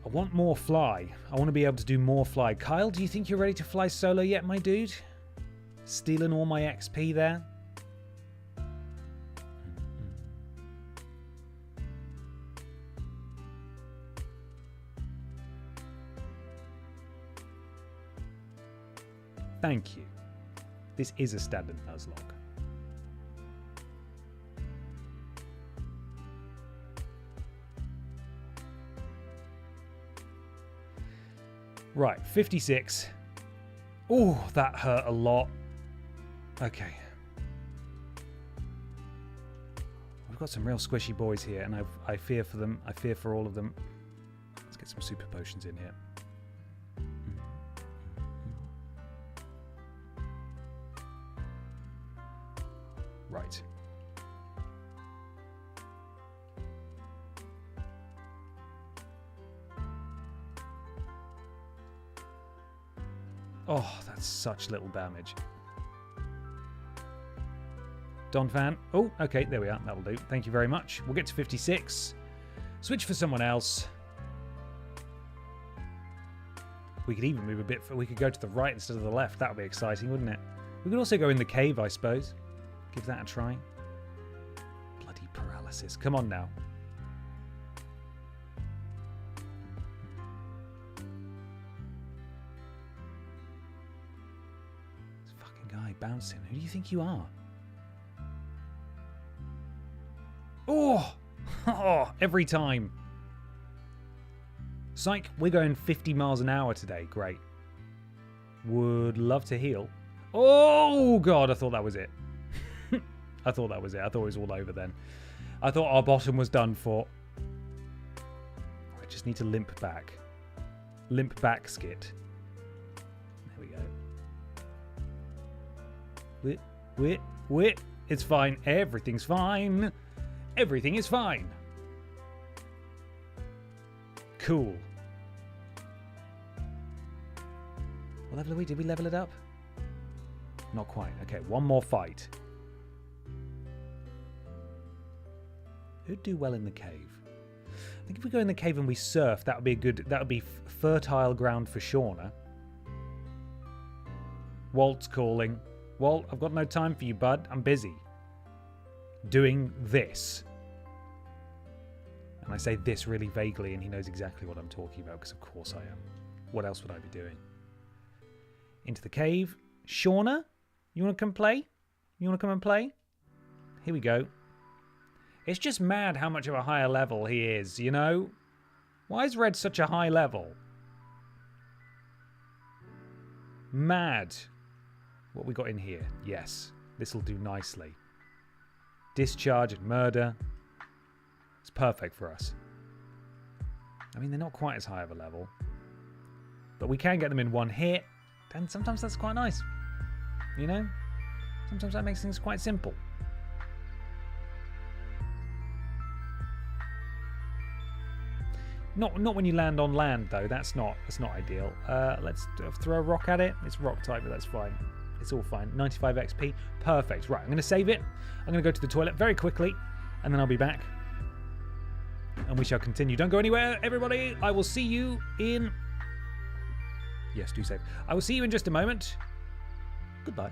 Speaker 2: I want more fly. I want to be able to do more fly. Kyle, do you think you're ready to fly solo yet, my dude? Stealing all my XP there? Thank you. This is a standard Nuzlocke. Right, 56. Oh, that hurt a lot. Okay. We've got some real squishy boys here, and I fear for them. I fear for all of them. Let's get some super potions in here. Right. Oh, that's such little damage. Don Fan. Oh, okay, there we are. That'll do. Thank you very much. We'll get to 56. Switch for someone else. We could even move a bit. We could go to the right instead of the left. That would be exciting, wouldn't it? We could also go in the cave, I suppose. Give that a try. Bloody paralysis. Come on now. This fucking guy bouncing. Who do you think you are? Every time. Psych, we're going 50 miles an hour today. Great. Would love to heal. Oh, God, I thought that was it. I thought that was it. I thought it was all over then. I thought our bottom was done for. I just need to limp back. Limp back, Skit. There we go. Wit. It's fine. Everything's fine. Everything is fine. Cool. What level are we? Did we level it up? Not quite. Okay, one more fight. Who'd do well in the cave? I think if we go in the cave and we surf, that would be a good. That would be fertile ground for Shauna. Walt's calling. Walt, I've got no time for you, bud. I'm busy. Doing this. And I say this really vaguely, and he knows exactly what I'm talking about, because of course I am. What else would I be doing? Into the cave. Shauna, you want to come play? You want to come and play? Here we go. It's just mad how much of a higher level he is, you know? Why is Red such a high level? Mad. What we got in here? Yes, this will do nicely. Discharge and murder. It's perfect for us. I mean, they're not quite as high of a level. But we can get them in one hit. And sometimes that's quite nice. You know? Sometimes that makes things quite simple. Not when you land on land, though. That's not ideal. Let's throw a rock at it. It's rock type, but that's fine. It's all fine. 95 XP. Perfect. Right, I'm going to save it. I'm going to go to the toilet very quickly, and then I'll be back. And we shall continue. Don't go anywhere, everybody. I will see you in... Yes, do save. I will see you in just a moment. Goodbye.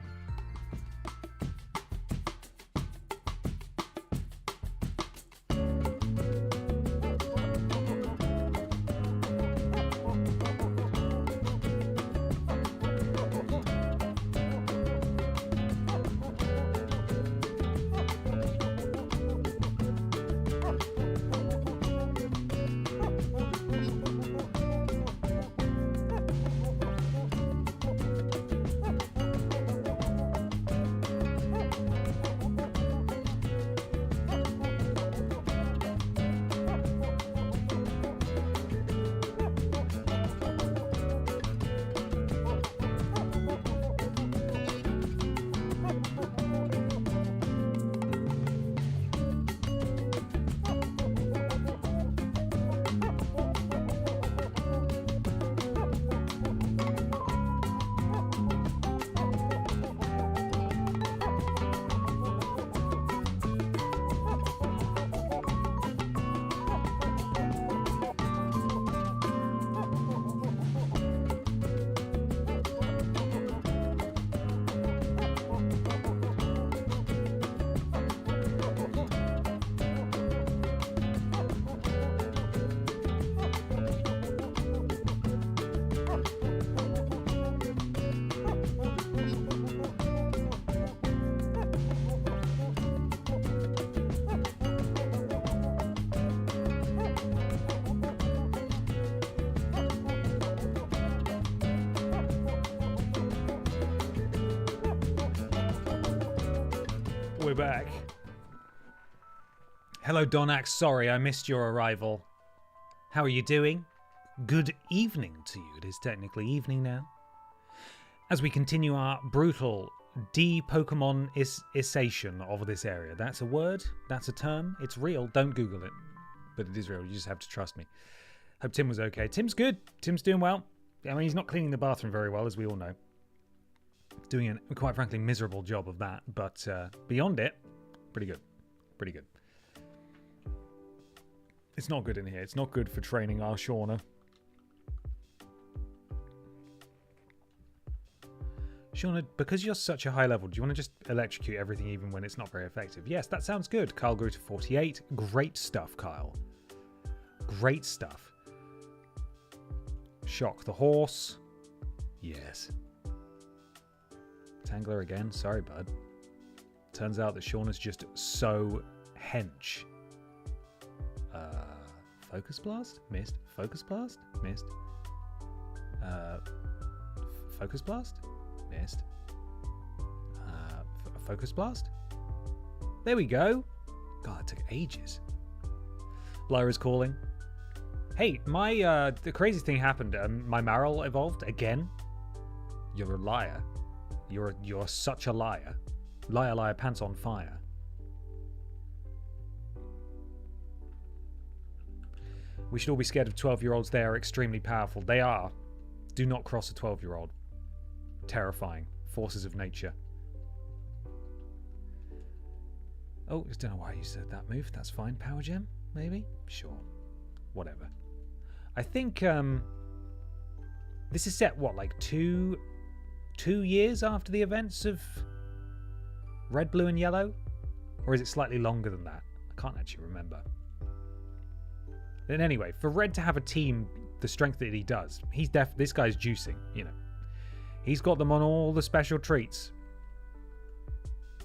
Speaker 2: We're back. Hello, Donax. Sorry, I missed your arrival. How are you doing? Good evening to you. It is technically evening now. As we continue our brutal de-Pokémonization of this area. That's a word. That's a term. It's real. Don't Google it. But it is real. You just have to trust me. Hope Tim was okay. Tim's good. Tim's doing well. I mean, he's not cleaning the bathroom very well, as we all know. Doing a, quite frankly, miserable job of that. But beyond it, pretty good. Pretty good. It's not good in here. It's not good for training our Shauna. Shauna, because you're such a high level, do you want to just electrocute everything even when it's not very effective? Yes, that sounds good. Kyle grew to 48. Great stuff, Kyle. Great stuff. Shock the horse. Yes. Tangler again. Sorry, bud. Turns out that Shauna's just so hench. Focus Blast? Missed. Focus Blast? Missed. Focus Blast? Missed. Focus Blast? There we go. God, that took ages. Lyra's calling. Hey, my the crazy thing happened. My Marill evolved again. You're a liar. You're such a liar. Liar, liar, pants on fire. We should all be scared of 12-year-olds. They are extremely powerful. They are. Do not cross a 12-year-old. Terrifying. Forces of nature. Oh, I don't know why you said that move. That's fine. Power gem? Maybe? Sure. Whatever. I think this is set, what, like two years after the events of Red, Blue, and Yellow? Or is it slightly longer than that? I can't actually remember. Then anyway, for Red to have a team the strength that he does, this guy's juicing, you know. He's got them on all the special treats.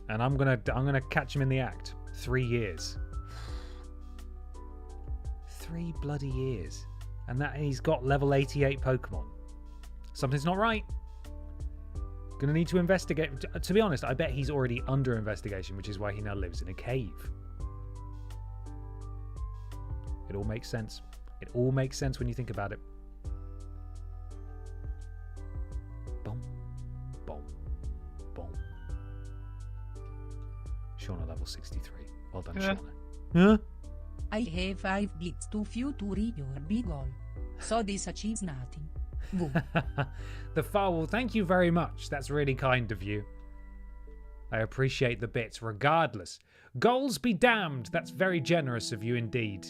Speaker 2: And I'm gonna catch him in the act. 3 years. 3 bloody years. And that he's got level 88 Pokemon. Something's not right. Gonna need to investigate. To be honest, I bet he's already under investigation, which is why he now lives in a cave. It all makes sense. It all makes sense when you think about it. Boom, boom, boom. Shauna level 63. Well done, Shauna. Huh?
Speaker 4: I have 5 bits to future your big goal. So this achieves nothing. Woo.
Speaker 2: The Farwell, thank you very much. That's really kind of you. I appreciate the bits, regardless. Goals be damned. That's very generous of you indeed.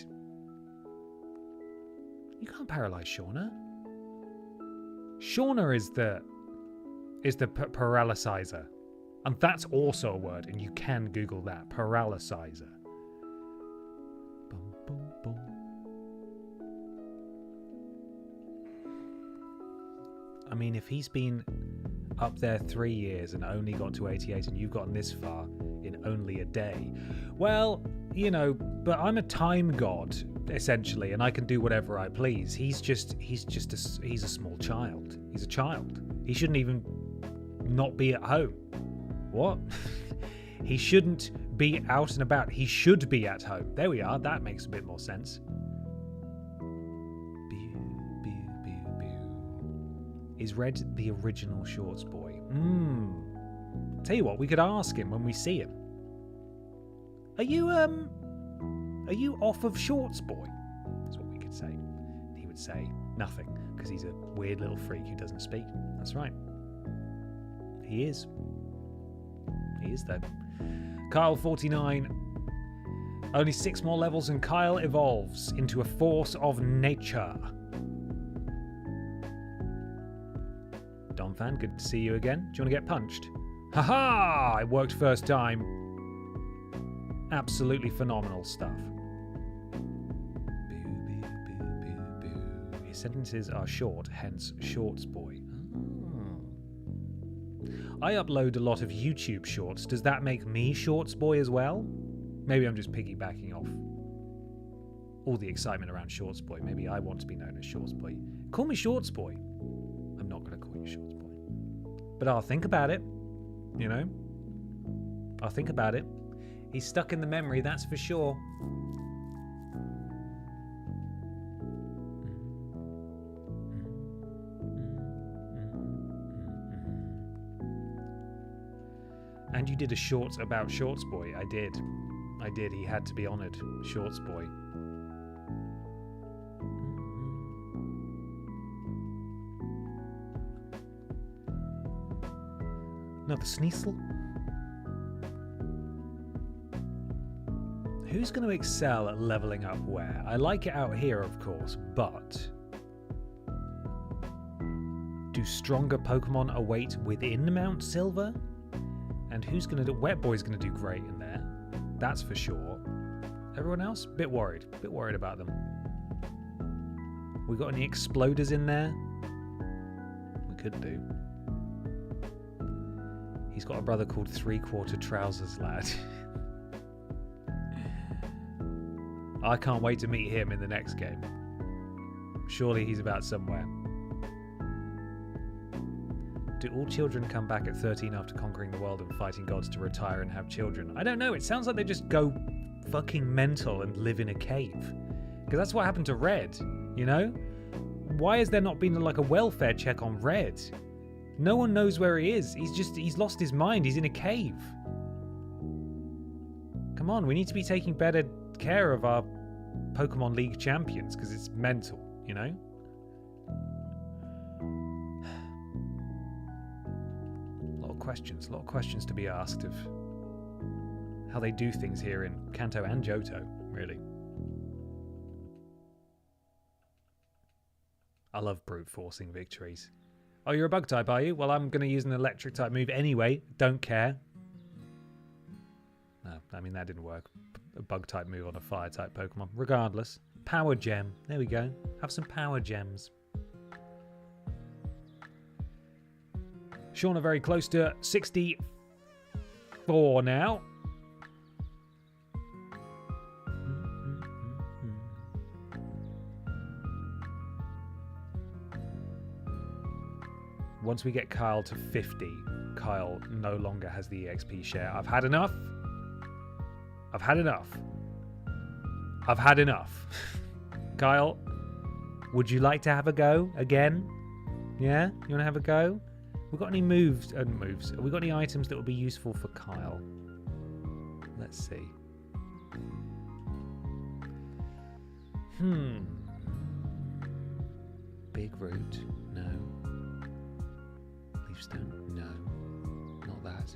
Speaker 2: You can't paralyze Shauna. Shauna is the paralysizer. And that's also a word, and you can Google that. Paralysizer. Boom, boom, boom. I mean, if he's been up there 3 years and only got to 88 and you've gotten this far in only a day, well, you know, but I'm a time god, essentially, and I can do whatever I please. He's a small child. He's a child. He shouldn't even not be at home. What? He shouldn't be out and about. He should be at home. There we are. That makes a bit more sense. Is Red the original Shorts boy? Tell you what, we could ask him when we see him. Are you off of Shorts boy? That's what we could say. He would say nothing, because he's a weird little freak who doesn't speak. That's right. He is. He is, though. Kyle 49. Only 6 more levels and Kyle evolves into a force of nature. Don Fan, good to see you again. Do you want to get punched? Haha! It worked first time. Absolutely phenomenal stuff. His sentences are short, hence Shorts boy. I upload a lot of YouTube shorts. Does that make me Shorts boy as well? Maybe I'm just piggybacking off all the excitement around Shorts boy. Maybe I want to be known as Shorts boy. Call me Shorts boy. I'm not going to call you Shorts boy. But I'll think about it. You know? I'll think about it. He's stuck in the memory, that's for sure. And you did a short about Shorts boy. I did. He had to be honoured. Shorts boy. Another Sneasel. Who's going to excel at leveling up where? I like it out here, of course, but do stronger Pokemon await within Mount Silver? And who's going to do... Wet Boy's going to do great in there. That's for sure. Everyone else? Bit worried. Bit worried about them. We got any Exploders in there? We could do. He's got a brother called 3/4 Trousers Lad. I can't wait to meet him in the next game. Surely he's about somewhere. Do all children come back at 13 after conquering the world and fighting gods to retire and have children? I don't know. It sounds like they just go fucking mental and live in a cave. Because that's what happened to Red, you know? Why has there not been like a welfare check on Red? No one knows where he is. He's lost his mind. He's in a cave. Come on, we need to be taking better care of our Pokemon League champions because it's mental, you know? A lot of questions to be asked of how they do things here in Kanto and Johto, really. I love brute forcing victories. Oh, you're a bug type, are you? Well, I'm going to use an electric type move anyway. Don't care. No, I mean, that didn't work. A bug type move on a fire type Pokemon. Regardless. Power gem. There we go. Have some power gems. Shauna very close to 64 now. Once we get Kyle to 50, Kyle no longer has the EXP share. I've had enough. I've had enough. I've had enough. Kyle, would you like to have a go again? Yeah? You want to have a go? We got any moves? Have we got any items that would be useful for Kyle? Let's see. Big root? No. Leafstone? No. Not that.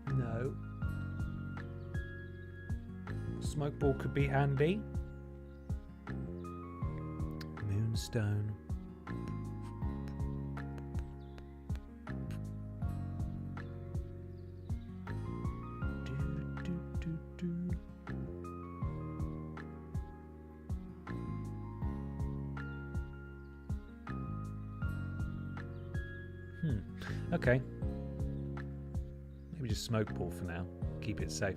Speaker 2: No. Smoke ball could be handy. Moonstone. Okay. Maybe just smoke ball for now. Keep it safe.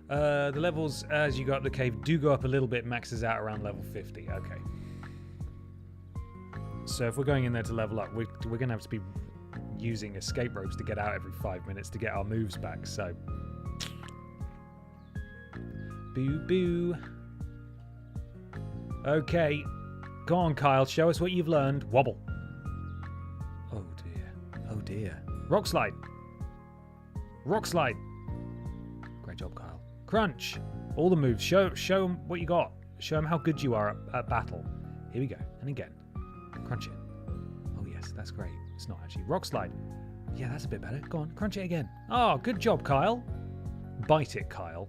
Speaker 2: The levels as you go up the cave do go up a little bit, maxes out around level 50. Okay. So if we're going in there to level up, we're going to have to be using escape ropes to get out every 5 minutes to get our moves back, so... Boo boo. Okay. Go on, Kyle. Show us what you've learned. Wobble. Oh dear. Oh dear. Rock slide. Rock slide. Great job, Kyle. Crunch. All the moves. Show them what you got. Show them how good you are at battle. Here we go. And again. Crunch it. Oh yes, that's great. It's not actually. Rock slide. Yeah, that's a bit better. Go on, crunch it again. Oh, good job, Kyle. Bite it, Kyle.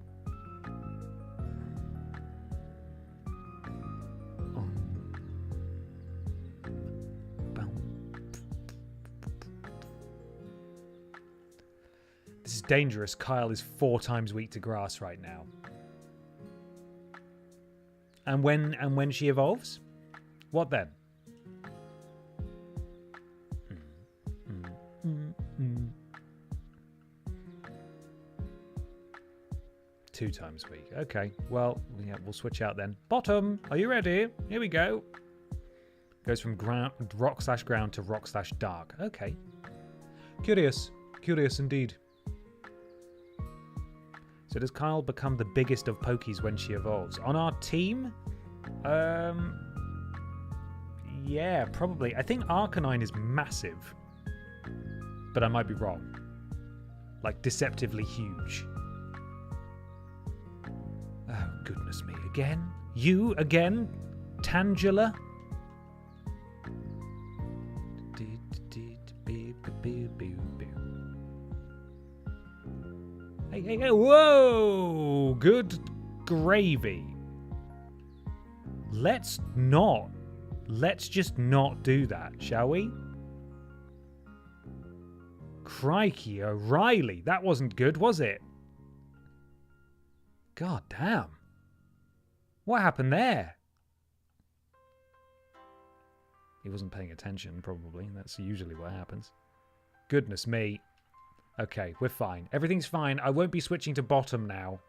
Speaker 2: This is dangerous. Kyle is 4 times weak to grass right now. And when she evolves? What then? 2 times weak. Okay, well, yeah, we'll switch out then. Bottom, are you ready? Here we go. Goes from rock/ground to rock/dark. Okay. Curious. Curious indeed. So does Kyle become the biggest of Pokies when she evolves? On our team? Yeah, probably. I think Arcanine is massive. But I might be wrong. Like, deceptively huge. Oh, goodness me. Again? You again? Tangela? Hey, whoa! Good gravy. Let's just not do that, shall we? Crikey, O'Reilly. That wasn't good, was it? God damn. What happened there? He wasn't paying attention, probably. That's usually what happens. Goodness me. Okay, we're fine. Everything's fine. I won't be switching to bottom now.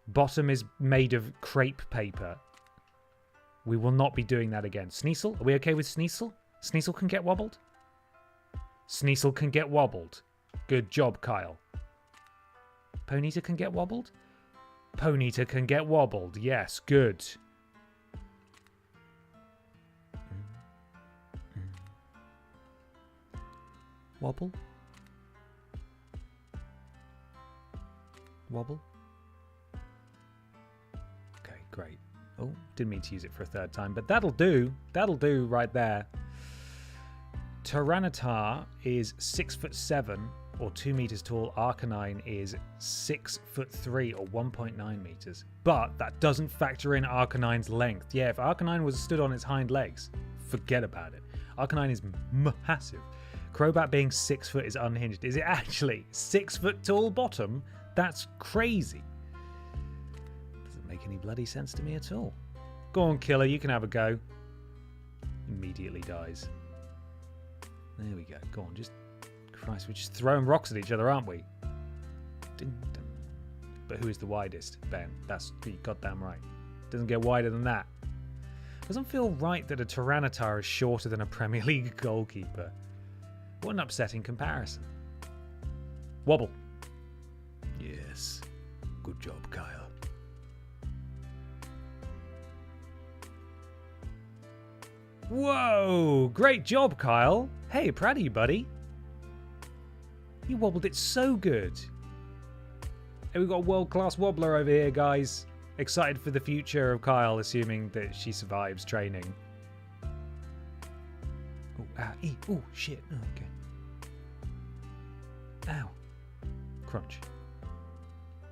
Speaker 2: Bottom is made of crepe paper. We will not be doing that again. Sneasel? Are we okay with Sneasel? Sneasel can get wobbled? Sneasel can get wobbled. Good job, Kyle. Ponyta can get wobbled? Ponyta can get wobbled. Yes, good. Wobble? Wobble? Okay, great. Oh, didn't mean to use it for a third time, but that'll do. That'll do right there. Tyranitar is 6'7" or 2 meters tall. Arcanine is 6'3" or 1.9 meters. But that doesn't factor in Arcanine's length. Yeah, if Arcanine was stood on its hind legs, forget about it. Arcanine is massive. Crobat being 6 foot is unhinged. Is it actually 6 foot tall bottom? That's crazy. Doesn't make any bloody sense to me at all. Go on, Killer, you can have a go. Immediately dies. There we go. Go on, just... Christ, we're just throwing rocks at each other, aren't we? Ding, ding. But who is the widest? Ben. That's goddamn right. Doesn't get wider than that. Doesn't feel right that a Tyranitar is shorter than a Premier League goalkeeper. What an upsetting comparison. Wobble. Yes. Good job, Kyle. Whoa! Great job, Kyle. Hey, proud of you, buddy. You wobbled it so good. Hey, we've got a world-class wobbler over here, guys. Excited for the future of Kyle, assuming that she survives training. Oh, shit. Oh, okay. Ow. Crunch.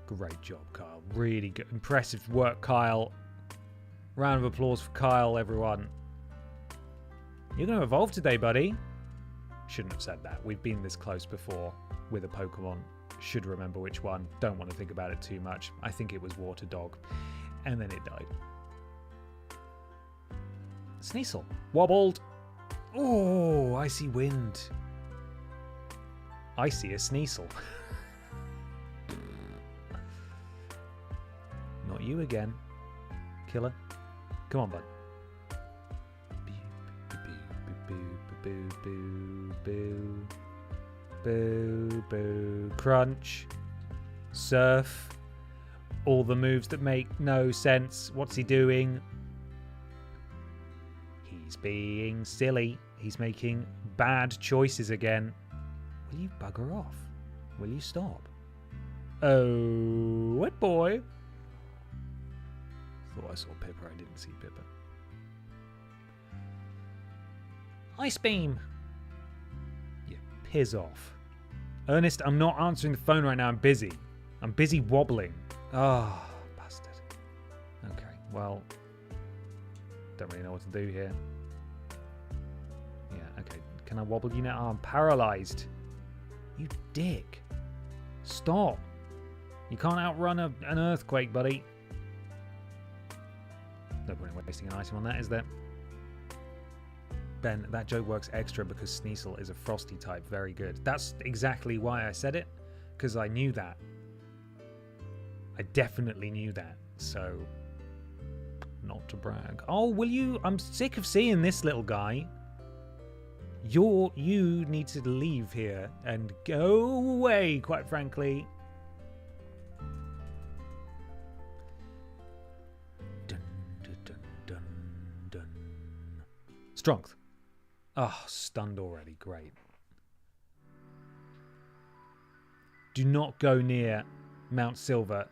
Speaker 2: Great job, Kyle. Really good. Impressive work, Kyle. Round of applause for Kyle, everyone. You're going to evolve today, buddy. Shouldn't have said that. We've been this close before with a Pokemon. Should remember which one. Don't want to think about it too much. I think it was Water Dog. And then it died. Sneasel. Wobbled. Oh, Icy Wind. I see a Sneasel. Not you again. Killer. Come on, bud. Boo, boo, boo. Boo, boo. Crunch. Surf. All the moves that make no sense. What's he doing? He's being silly. He's making bad choices again. Will you bugger off? Will you stop? Oh, what boy? Thought I saw Pippa. I didn't see Pippa. Ice Beam. You piss off. Ernest, I'm not answering the phone right now. I'm busy. I'm busy wobbling. Oh, bastard. Okay, well, don't really know what to do here. Yeah, okay. Can I wobble you now? Oh, I'm paralyzed. You dick. Stop. You can't outrun an earthquake, buddy. No point in wasting an item on that, is there? Ben, that joke works extra because Sneasel is a frosty type. Very good. That's exactly why I said it, because I knew that. I definitely knew that, so not to brag. Oh, will you? I'm sick of seeing this little guy. You need to leave here and go away, quite frankly. Dun, dun, dun, dun, dun. Strength. Oh, stunned already. Great. Do not go near Mount Silver.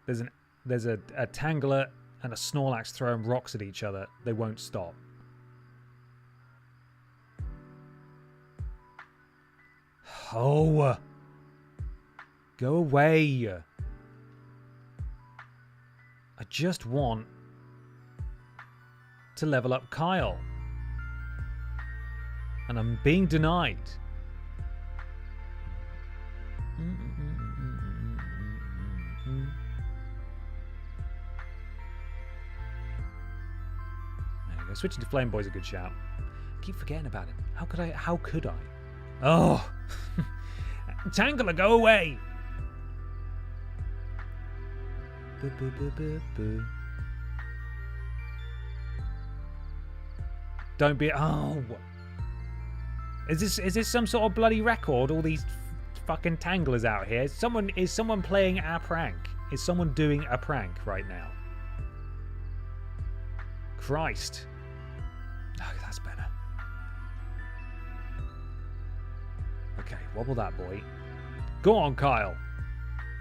Speaker 2: There's a Tangler and a Snorlax throwing rocks at each other. They won't stop. Oh, go away. I just want to level up Kyle. And I'm being denied. There you go. Switching to Flame Boy's a good shout. I keep forgetting about him. How could I? Oh! Tangler, go away! Don't be... Oh! Is this some sort of bloody record? All these fucking tanglers out here. Is someone playing our prank? Is someone doing a prank right now? Christ. Oh, that's better. Okay, wobble that boy. Go on, Kyle.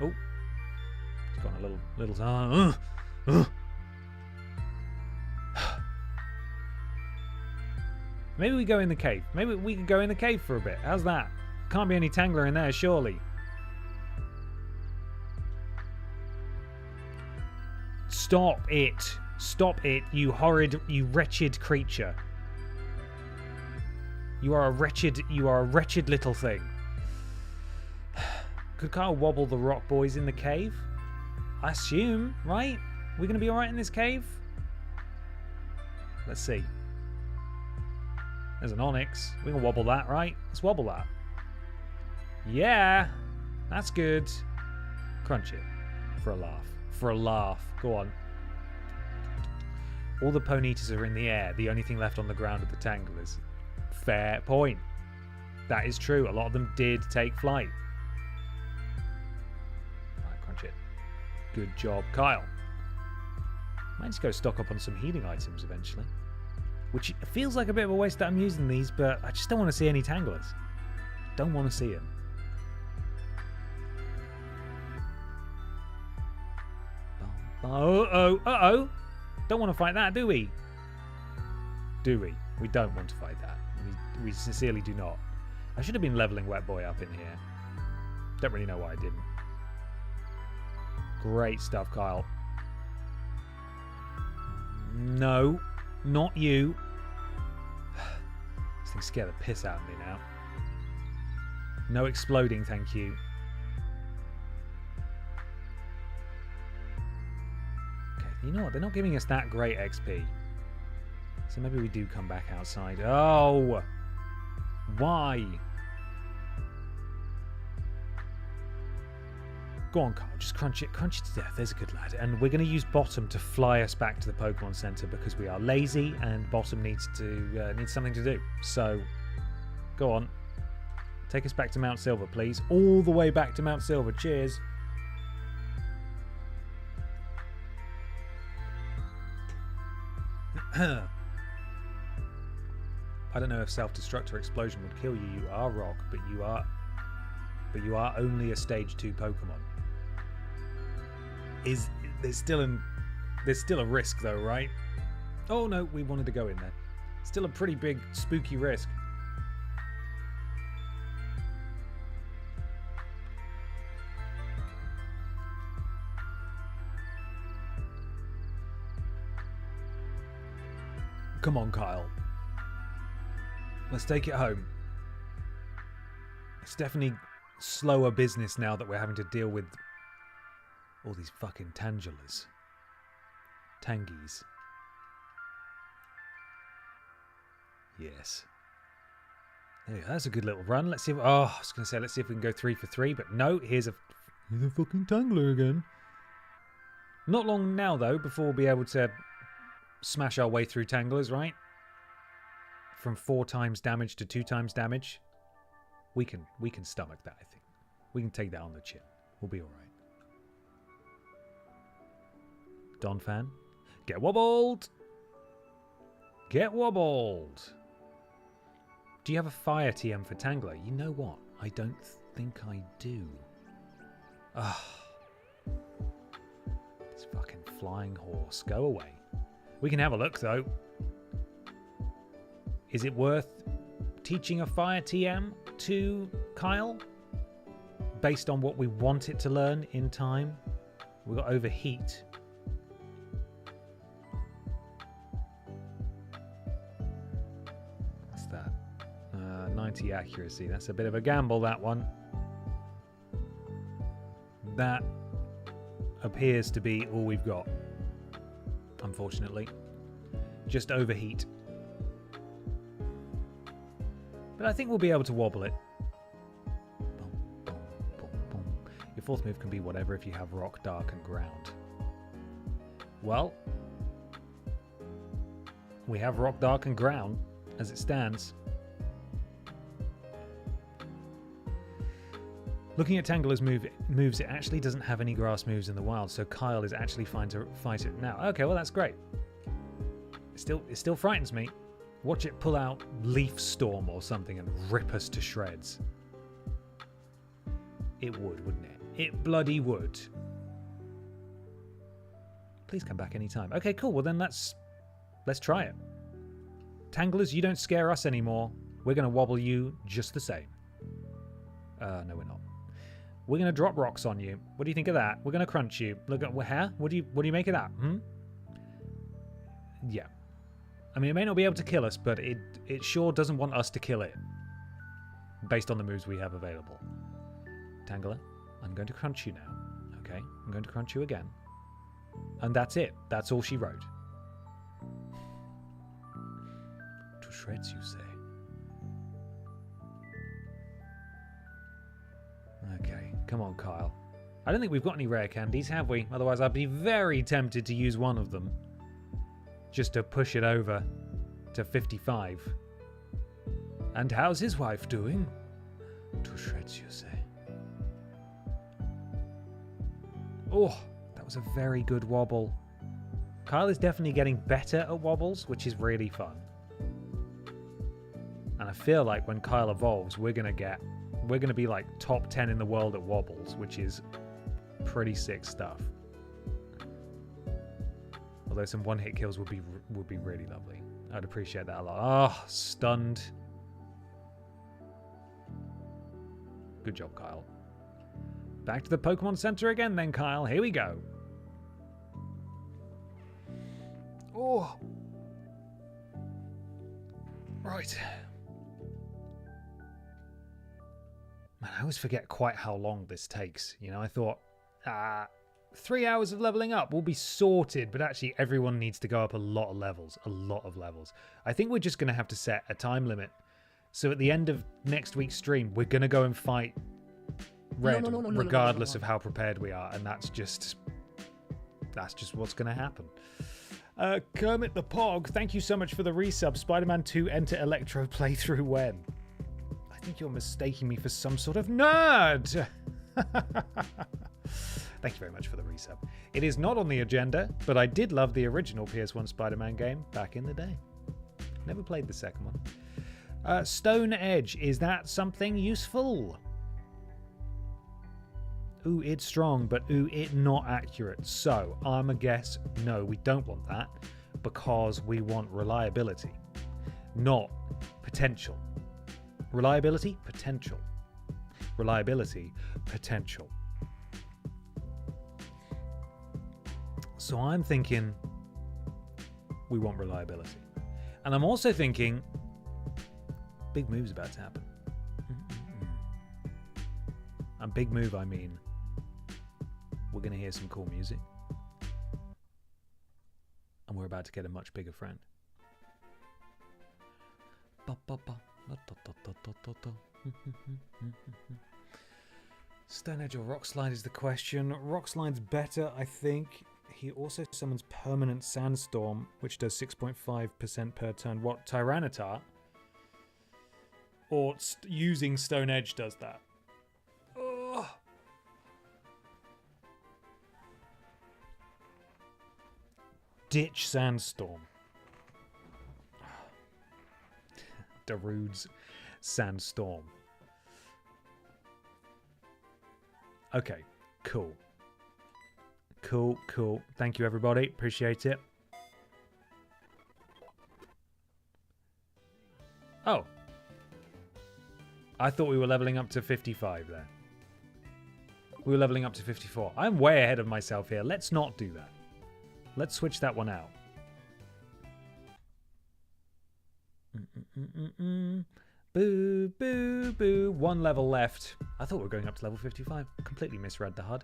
Speaker 2: Oh. He's got a little... Maybe we go in the cave. Maybe we can go in the cave for a bit. How's that? Can't be any tangler in there, surely. Stop it. Stop it, you horrid, you wretched creature. You are a wretched little thing. Could Kyle wobble the rock boys in the cave? I assume, right? We're going to be alright in this cave? Let's see. There's an onyx. We can wobble that, right? Let's wobble that. Yeah! That's good. Crunch it. For a laugh. For a laugh. Go on. All the ponitas are in the air. The only thing left on the ground are the tanglers. Fair point. That is true. A lot of them did take flight. Alright, crunch it. Good job, Kyle. Might just go stock up on some healing items eventually. Which feels like a bit of a waste that I'm using these, but I just don't want to see any tanglers. Don't want to see them. Uh-oh. Don't want to fight that, do we? Do we? We don't want to fight that. We sincerely do not. I should have been leveling Wet Boy up in here. Don't really know why I didn't. Great stuff, Kyle. No. Not you. This thing scared the piss out of me now. No exploding, thank you. Okay, you know what? They're not giving us that great XP. So maybe we do come back outside. Oh! Why? Go on, Carl. Just crunch it to death. There's a good lad. And we're going to use Bottom to fly us back to the Pokemon Center because we are lazy and Bottom needs something to do. So, go on. Take us back to Mount Silver, please. All the way back to Mount Silver. Cheers. I don't know if self-destruct or explosion would kill you. You are rock, but you are only a stage 2 Pokemon. There's still a risk though, right? Oh no, we wanted to go in there. Still a pretty big spooky risk. Come on, Kyle. Let's take it home. It's definitely slower business now that we're having to deal with all these fucking Tangulas. Tangies. Yes. There we go. That's a good little run. Let's see if... Oh, I was going to say, let's see if we can go 3 for 3, but no, here's a fucking Tangler again. Not long now, though, before we'll be able to smash our way through Tanglers, right? From 4 times damage to 2 times damage. We can stomach that, I think. We can take that on the chin. We'll be alright. Donphan, get wobbled! Get wobbled! Do you have a fire TM for Tangler? You know what? I don't think I do. Ugh. This fucking flying horse. Go away. We can have a look, though. Is it worth teaching a fire TM to Kyle? Based on what we want it to learn in time? We've got overheat. What's that? 90 accuracy. That's a bit of a gamble, that one. That appears to be all we've got. Unfortunately. Just overheat. But I think we'll be able to wobble it. Boom, boom, fourth move can be whatever if you have rock, dark, and ground. Well, we have rock, dark, and ground as it stands. Looking at Tangler's moves, it actually doesn't have any grass moves in the wild, so Kyle is actually fine to fight it now. Okay, well that's great. It still frightens me. Watch it pull out Leaf Storm or something and rip us to shreds. It would, wouldn't it? It bloody would. Please come back anytime. Okay, cool. Well then let's try it. Tanglers, you don't scare us anymore. We're going to wobble you just the same. No, we're not. We're going to drop rocks on you. What do you think of that? We're going to crunch you. Look at hair. What do you make of that? Yeah. I mean, it may not be able to kill us, but it sure doesn't want us to kill it. Based on the moves we have available. Tangler, I'm going to crunch you now. Okay? I'm going to crunch you again. And that's it. That's all she wrote. To shreds, you say? Okay, come on, Kyle. I don't think we've got any rare candies, have we? Otherwise, I'd be very tempted to use one of them. Just to push it over to 55. And how's his wife doing? To shreds, you say? Oh, that was a very good wobble. Kyle is definitely getting better at wobbles, which is really fun. And I feel like when Kyle evolves, we're gonna be like top 10 in the world at wobbles, which is pretty sick stuff. Although some one-hit kills would be really lovely. I'd appreciate that a lot. Oh, stunned. Good job, Kyle. Back to the Pokemon Center again then, Kyle. Here we go. Oh. Right. Man, I always forget quite how long this takes. You know, I thought, 3 hours of leveling up will be sorted, but actually everyone needs to go up a lot of levels. A lot of levels. I think we're just going to have to set a time limit. So at the end of next week's stream, we're going to go and fight Red, regardless of how prepared we are. And that's just what's going to happen. Kermit the Pog, thank you so much for the resub. Spider-Man 2 Enter Electro playthrough when? I think you're mistaking me for some sort of nerd. Thank you very much for the resub. It is not on the agenda, but I did love the original PS1 Spider-Man game back in the day. Never played the second one. Stone Edge, is that something useful? Ooh, it's strong, but ooh, it not accurate. So, I'm a guess, no, we don't want that because we want reliability, not potential. Reliability, potential. Reliability, potential. So I'm thinking we want reliability. And I'm also thinking big move's about to happen. And big move, I mean, we're going to hear some cool music. And we're about to get a much bigger friend. Stone Edge or Rock Slide is the question. Rock Slide's better, I think. He also summons Permanent Sandstorm, which does 6.5% per turn. What, Tyranitar? Or using Stone Edge does that? Oh. Ditch Sandstorm. Darude's Sandstorm. Okay, cool. Cool. Thank you, everybody. Appreciate it. Oh. I thought we were leveling up to 55 there. We were leveling up to 54. I'm way ahead of myself here. Let's not do that. Let's switch that one out. Boo, boo, boo. One level left. I thought we were going up to level 55. Completely misread the HUD.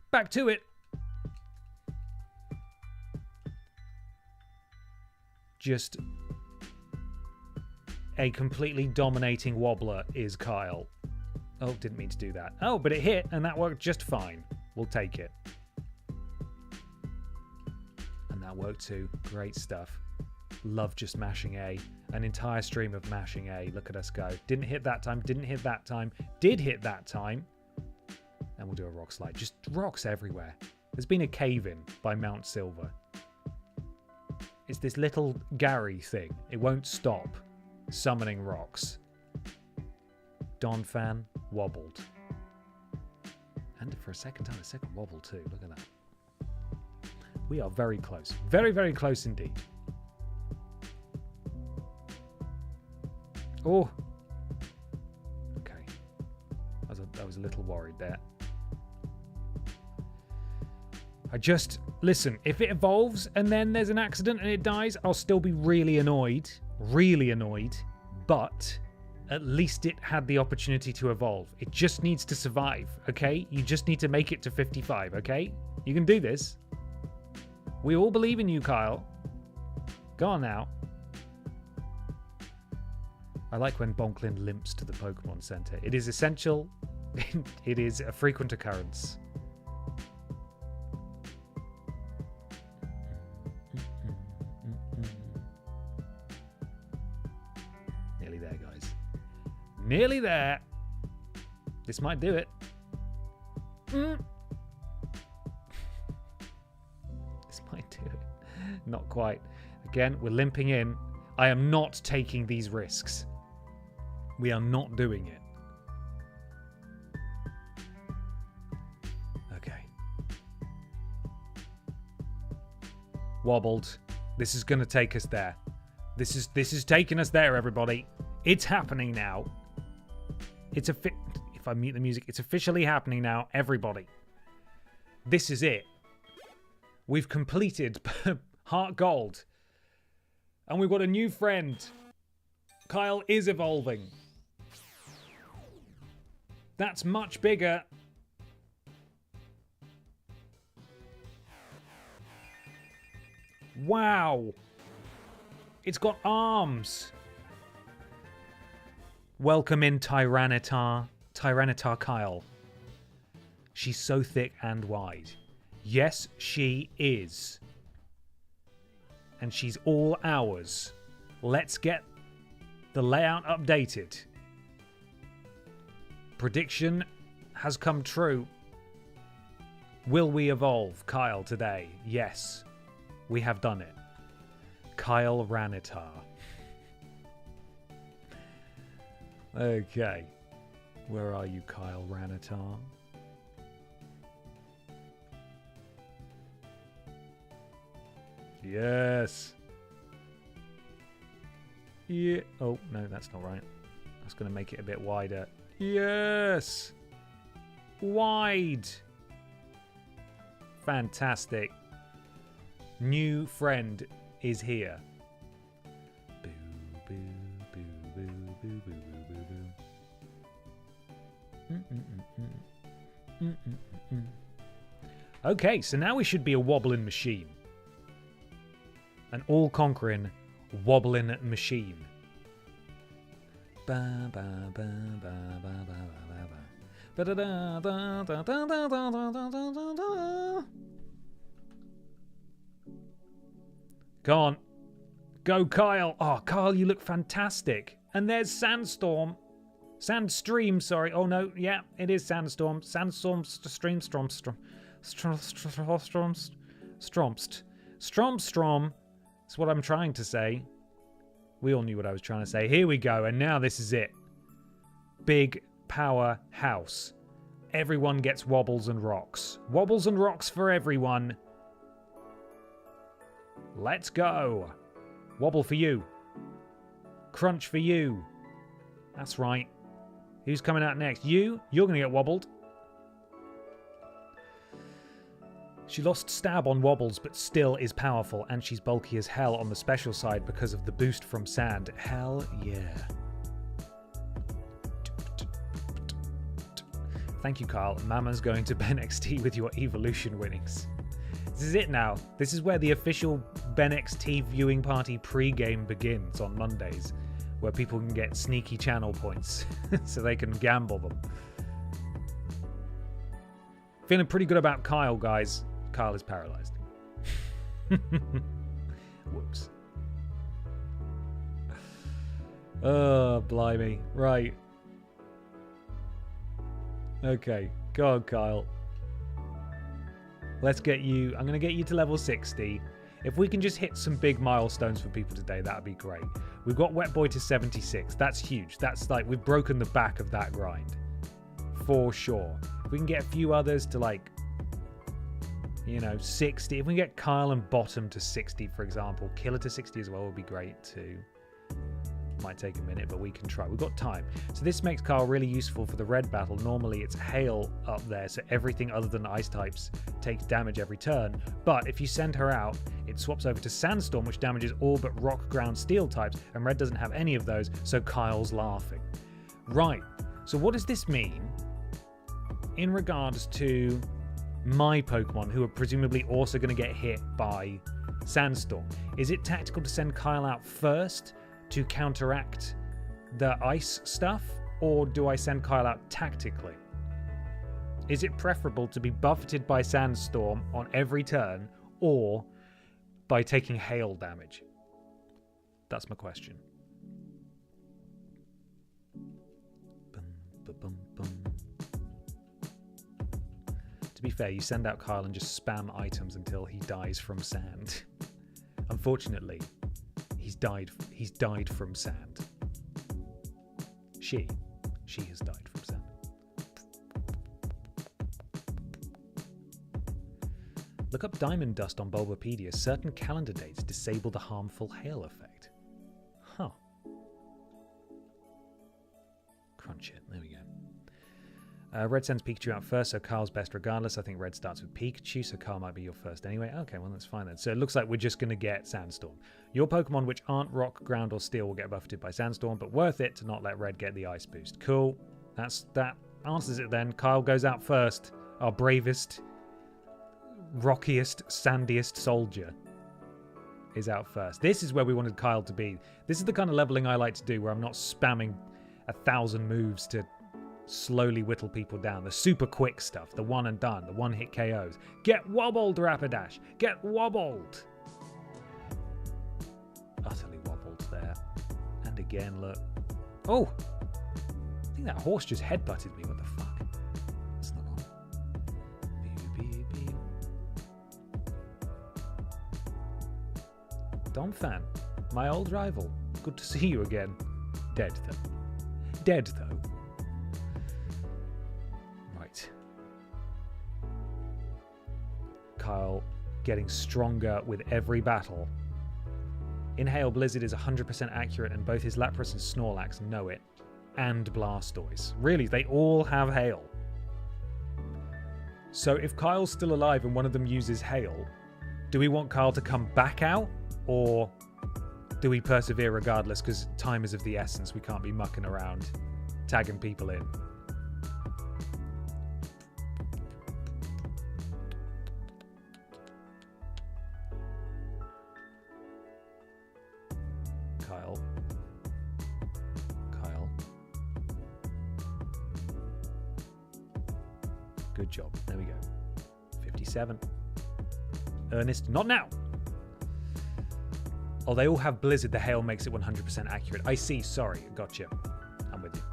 Speaker 2: Back to it. Just a completely dominating wobbler is Kyle. Oh, didn't mean to do that. Oh, but it hit, and that worked just fine. We'll take it. And that worked too. Great stuff. Love just mashing A. An entire stream of mashing A. Look at us go. Didn't hit that time. Didn't hit that time. Did hit that time. And we'll do a rock slide. Just rocks everywhere. There's been a cave-in by Mount Silver. It's this little Gary thing. It won't stop summoning rocks. Don fan wobbled. And for a second time, a second wobble too. Look at that. We are very close. Very, very close indeed. Oh. Okay. I was a little worried there. Listen, if it evolves and then there's an accident and it dies, I'll still be really annoyed. Really annoyed. But at least it had the opportunity to evolve. It just needs to survive, okay? You just need to make it to 55, okay? You can do this. We all believe in you, Kyle. Go on now. I like when Bonklin limps to the Pokemon Center. It is essential. It is a frequent occurrence. Nearly there, guys. Nearly there. This might do it. This might do it. Not quite. Again, we're limping in. I am not taking these risks. We are not doing it. Okay. Wobbled. This is going to take us there. This is taking us there, everybody. It's happening now. If I mute the music, it's officially happening now, everybody. This is it. We've completed HeartGold. And we've got a new friend. Kyle is evolving. That's much bigger. Wow. It's got arms. Welcome in, Tyranitar Kyle. She's so thick and wide. Yes, she is. And she's all ours. Let's get the layout updated. Prediction has come true. Will we evolve Kyle today? Yes, we have done it. Kyle Ranitar. Okay. Where are you, Kyle Ranitar? Yes. Yeah. Oh, no, that's not right. That's going to make it a bit wider. Yes. Wide. Fantastic. New friend is here. Boo, boo, boo, boo, boo, boo, boo, boo. Okay, so now we should be a wobbling machine. An all-conquering wobbling machine. Ba ba ba ba ba ba ba ba. Ba da da da da da da da da da da. Go on. Go, Kyle. Oh, Kyle, you look fantastic. And there's Sandstorm. Sandstream, sorry. Oh, no. Yeah, it is Sandstorm. Sandstorm, stream, Stromstrom. That's what I'm trying to say. We all knew what I was trying to say. Here we go. And now this is it. Big power house. Everyone gets wobbles and rocks. Wobbles and rocks for everyone. Let's go. Wobble for you. Crunch for you. That's right. Who's coming out next? You? You're going to get wobbled. She lost stab on wobbles, but still is powerful, and she's bulky as hell on the special side because of the boost from sand. Hell yeah. Thank you, Kyle. Mama's going to Ben XT with your evolution winnings. This is it now. This is where the official Ben XT viewing party pre-game begins on Mondays, where people can get sneaky channel points so they can gamble them. Feeling pretty good about Kyle, guys. Kyle is paralyzed. Whoops. Oh, blimey. Right. Okay. Go on, Kyle. Let's get you... I'm going to get you to level 60. If we can just hit some big milestones for people today, that would be great. We've got Wet Boy to 76. That's huge. That's like... We've broken the back of that grind. For sure. If we can get a few others to like... 60. If we can get Kyle and Bottom to 60, for example. Killer to 60 as well would be great too. Might take a minute, but we can try. We've got time. So this makes Kyle really useful for the red battle. Normally it's hail up there, so everything other than ice types takes damage every turn. But if you send her out, it swaps over to sandstorm, which damages all but rock, ground, steel types, and red doesn't have any of those, so Kyle's laughing. Right. So what does this mean in regards to my Pokemon, who are presumably also going to get hit by sandstorm? Is it tactical to send Kyle out first to counteract the ice stuff, or do I send Kyle out tactically? Is it preferable to be buffeted by sandstorm on every turn, or by taking hail damage? That's my question. To be fair, you send out Kyle and just spam items until he dies from sand. Unfortunately, he's died from sand. She has died from sand. Look up diamond dust on Bulbapedia. Certain calendar dates disable the harmful hail effect. Huh. Crunch it. There we go. Red sends Pikachu out first, so Kyle's best regardless. I think Red starts with Pikachu, so Kyle might be your first anyway. Okay, well, that's fine then. So it looks like we're just going to get Sandstorm. Your Pokemon which aren't Rock, Ground, or Steel will get buffeted by Sandstorm, but worth it to not let Red get the Ice boost. Cool. That answers it then. Kyle goes out first. Our bravest, rockiest, sandiest soldier is out first. This is where we wanted Kyle to be. This is the kind of leveling I like to do, where I'm not spamming 1,000 moves to slowly whittle people down. The super quick stuff, the one and done, the one hit KOs. Get wobbled, Rapidash! Get wobbled! Utterly wobbled there. And again, look. Oh! I think that horse just headbutted me. What the fuck? It's not on. Beep, beep, beep. Domfan, my old rival. Good to see you again. Dead, though. Dead, though. Right. Kyle getting stronger with every battle. Inhale Blizzard is 100% accurate, and both his Lapras and Snorlax know it. And Blastoise. Really, they all have Hail. So if Kyle's still alive and one of them uses Hail, do we want Kyle to come back out? Or do we persevere regardless, because time is of the essence? We can't be mucking around, tagging people in. Kyle. Good job. There we go. 57. Earnest, not now. Oh, they all have Blizzard. The Hail makes it 100% accurate. I see. Sorry. Gotcha. I'm with you.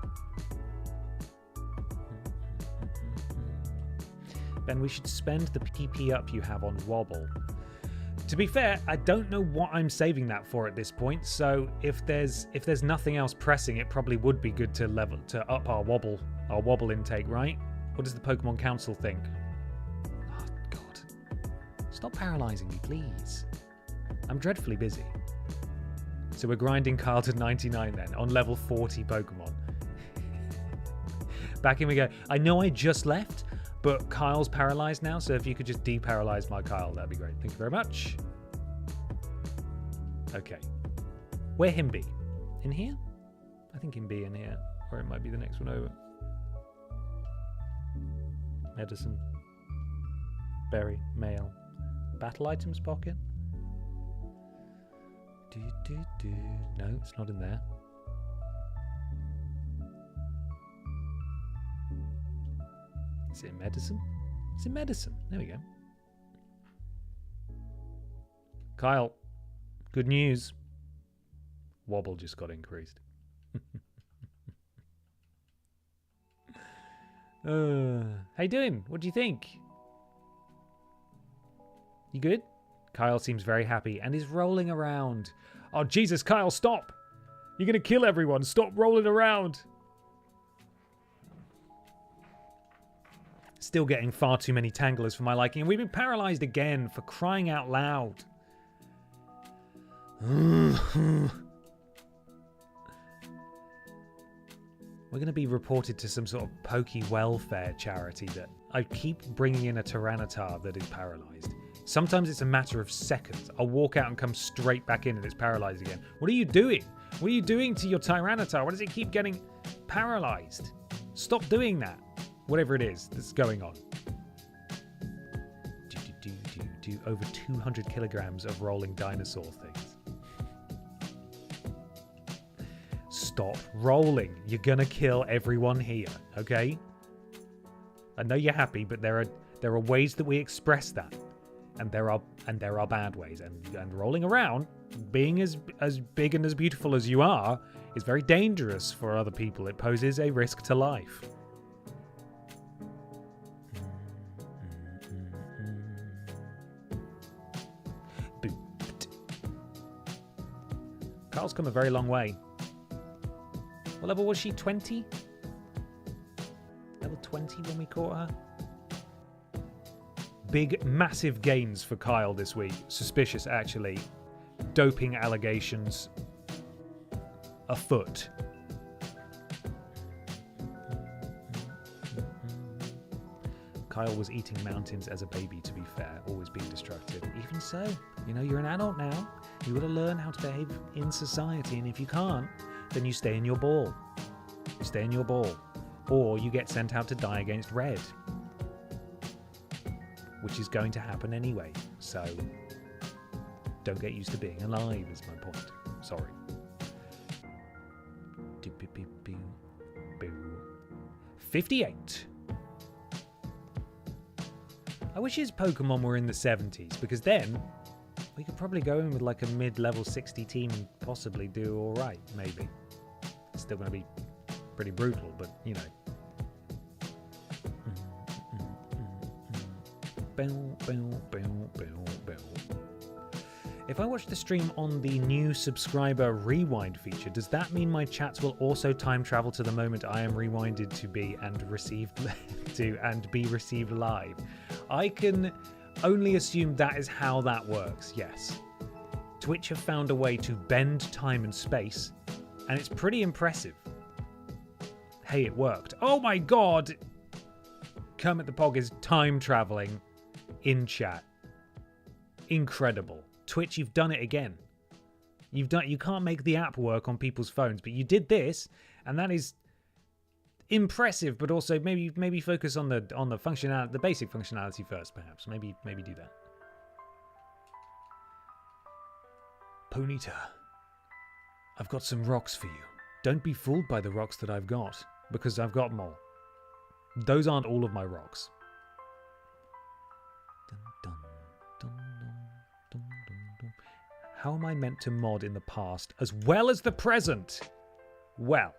Speaker 2: Ben, we should spend the PP up you have on Wobble. To be fair, I don't know what I'm saving that for at this point. So if there's nothing else pressing, it probably would be good to up our Wobble intake, right? What does the Pokemon Council think? Oh, God. Stop paralyzing me, please. I'm dreadfully busy. So we're grinding Kyle to 99 then, on level 40 Pokemon. Back in we go. I know I just left, but Kyle's paralyzed now, so if you could just de-paralyze my Kyle, that'd be great. Thank you very much. Okay. Where Himby? In here? I think Himby in here, or it might be the next one over. Medicine. Berry. Mail. Battle items pocket. No, it's not in there. Is it in medicine? It's in medicine. There we go. Kyle, good news. Wobble just got increased. How you doing? What do you think? You good? Kyle seems very happy and is rolling around. Oh, Jesus, Kyle, stop! You're going to kill everyone. Stop rolling around. Still getting far too many tanglers for my liking. And we've been paralyzed again, for crying out loud. We're going to be reported to some sort of pokey welfare charity that I keep bringing in a Tyranitar that is paralyzed. Sometimes it's a matter of seconds. I'll walk out and come straight back in and it's paralyzed again. What are you doing? What are you doing to your Tyranitar? Why does it keep getting paralyzed? Stop doing that. Whatever it is that's going on. Over 200 kilograms of rolling dinosaur things. Stop rolling. You're gonna kill everyone here, okay? I know you're happy, but there are ways that we express that. And there are bad ways. And rolling around, being as big and as beautiful as you are, is very dangerous for other people. It poses a risk to life. Carl's come a very long way. What level was she? 20? Level 20 when we caught her? Big, massive gains for Kyle this week. Suspicious, actually. Doping allegations afoot. Kyle was eating mountains as a baby, to be fair, always being destructive. Even so, you know, you're an adult now. You got to learn how to behave in society, and if you can't, then you stay in your ball. You stay in your ball. Or you get sent out to die against red. Which is going to happen anyway, so don't get used to being alive, is my point. Sorry. 58. I wish his Pokemon were in the 70s, because then we could probably go in with like a mid-level 60 team and possibly do alright, maybe. It's still going to be pretty brutal, but, you know. If I watch the stream on the new subscriber rewind feature, does that mean my chats will also time travel to the moment I am rewinded to be and received be received live? I can only assume that is how that works, yes. Twitch have found a way to bend time and space, and it's pretty impressive. Hey, it worked. Oh my god! Kermit the Pog is time traveling in chat. Incredible. Twitch, you've done it again. You can't make the app work on people's phones, but you did this, and that is impressive, but also maybe focus on the functionality, the basic functionality first, perhaps. Maybe do that. Ponyta, I've got some rocks for you. Don't be fooled by the rocks that I've got, because I've got more. Those aren't all of my rocks. How am I meant to mod in the past as well as the present? Well,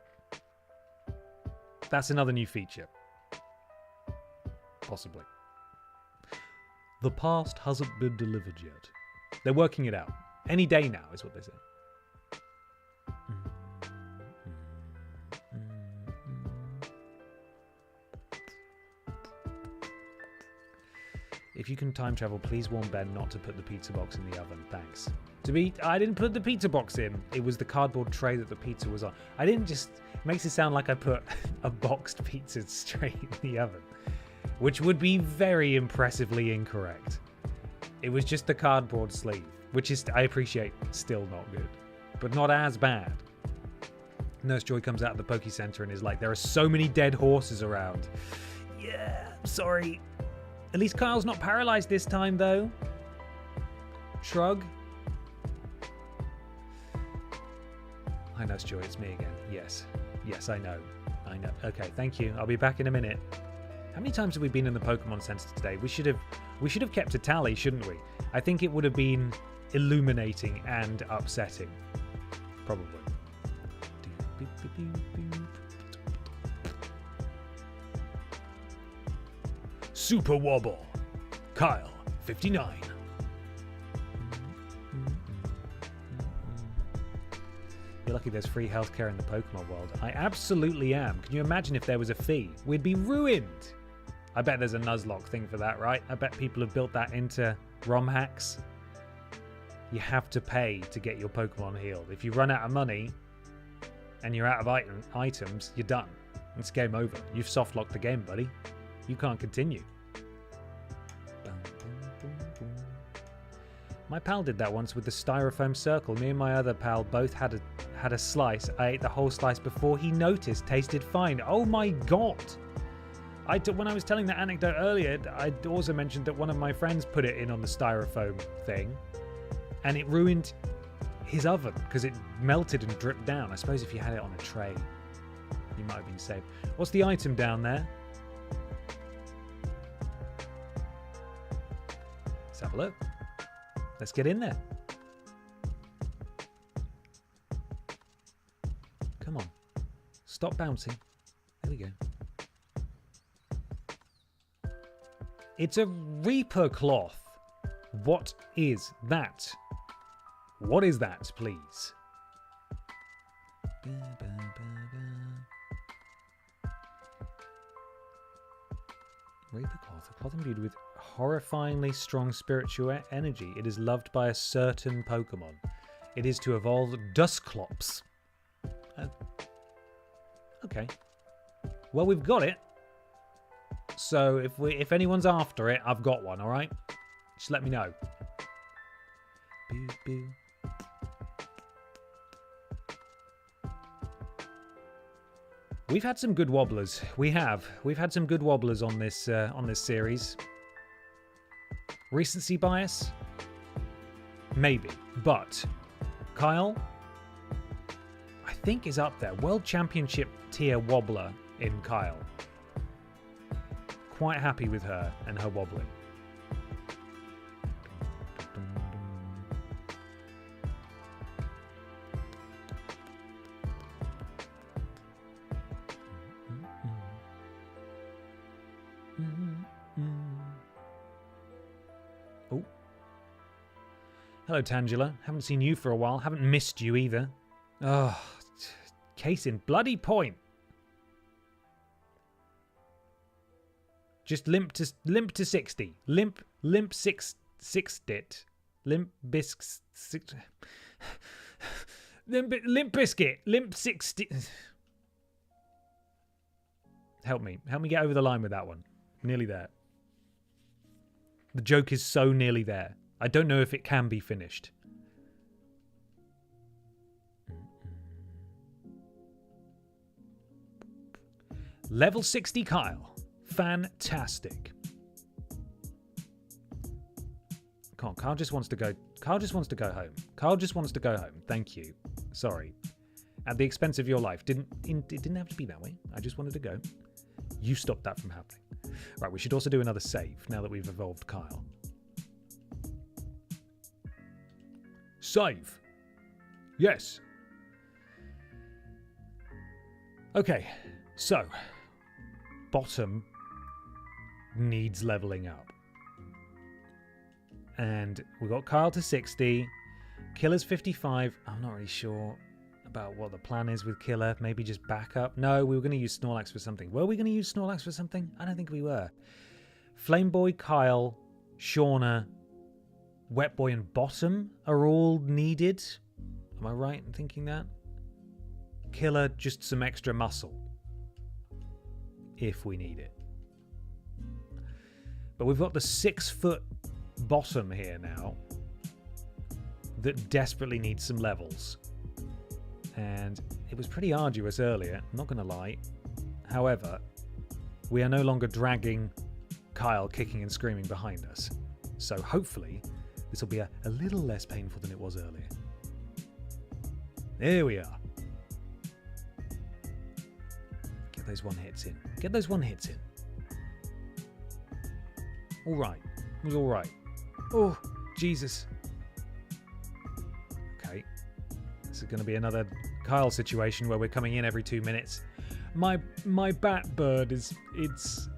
Speaker 2: that's another new feature. Possibly. The past hasn't been delivered yet. They're working it out. Any day now is what they say. If you can time travel, please warn Ben not to put the pizza box in the oven. Thanks. I didn't put the pizza box in. It was the cardboard tray that the pizza was on. I didn't just... It makes it sound like I put a boxed pizza straight in the oven, which would be very impressively incorrect. It was just the cardboard sleeve, which is, I appreciate, still not good, but not as bad. Nurse Joy comes out of the Poke Center and is like, there are so many dead horses around. Yeah, sorry. At least Kyle's not paralyzed this time, though. Shrug. Hi, Nurse Joy, it's me again. Yes. Yes, I know. Okay, thank you. I'll be back in a minute. How many times have we been in the Pokemon Center today? We should have kept a tally, shouldn't we? I think it would have been illuminating and upsetting. Probably. Super Wobble. Kyle, 59. You're lucky there's free healthcare in the Pokemon world. I absolutely am. Can you imagine if there was a fee? We'd be ruined. I bet there's a Nuzlocke thing for that, right? I bet people have built that into ROM hacks. You have to pay to get your Pokemon healed. If you run out of money and you're out of items, you're done. It's game over. You've softlocked the game, buddy. You can't continue. My pal did that once with the styrofoam circle. Me and my other pal both had a slice. I ate the whole slice before he noticed. Tasted fine. Oh my god! When I was telling that anecdote earlier, I also mentioned that one of my friends put it in on the styrofoam thing, and it ruined his oven because it melted and dripped down. I suppose if you had it on a tray, you might have been saved. What's the item down there? Let's have a look. Let's get in there. Come on. Stop bouncing. There we go. It's a Reaper cloth. What is that? What is that, please? Reaper cloth, a cloth imbued with horrifyingly strong spiritual energy. It is loved by a certain Pokemon. It is to evolve Dusclops. Okay. Well, we've got it. So if anyone's after it, I've got one. All right. Just let me know. Boo, boo. We've had some good wobblers. We've had some good wobblers on this series. Recency bias? Maybe. But Kyle, I think, is up there. World Championship tier wobbler in Kyle. Quite happy with her and her wobbling. Oh. Hello, Tangela. Haven't seen you for a while. Haven't missed you either. Oh, case in bloody point. Just limp to 60. Limp six-dit. Limp biscuit. Limp 60. Help me get over the line with that one. Nearly there. The joke is so nearly there. I don't know if it can be finished. Level 60 Kyle. Fantastic. Come on, Kyle just wants to go. Kyle just wants to go home. Kyle just wants to go home. Thank you. Sorry. At the expense of your life. It didn't have to be that way. I just wanted to go. You stopped that from happening. Right, we should also do another save now that we've evolved Kyle. Save. Yes. Okay, so bottom needs leveling up. And we got Kyle to 60. Killer's 55. I'm not really sure about what the plan is with Killer. Maybe just backup. No, we were going to use Snorlax for something. Were we going to use Snorlax for something? I don't think we were. Flameboy, Kyle, Shauna, Wetboy, and Bottom are all needed. Am I right in thinking that? Killer, just some extra muscle. If we need it. But we've got the 6-foot Bottom here now that desperately needs some levels. And it was pretty arduous earlier, I'm not going to lie. However, we are no longer dragging Kyle kicking and screaming behind us. So hopefully, this will be a little less painful than it was earlier. There we are. Get those one hits in. Get those one hits in. All right. It was all right. Oh, Jesus. Okay. This is going to be another Kyle situation where we're coming in every 2 minutes. My bat bird is it's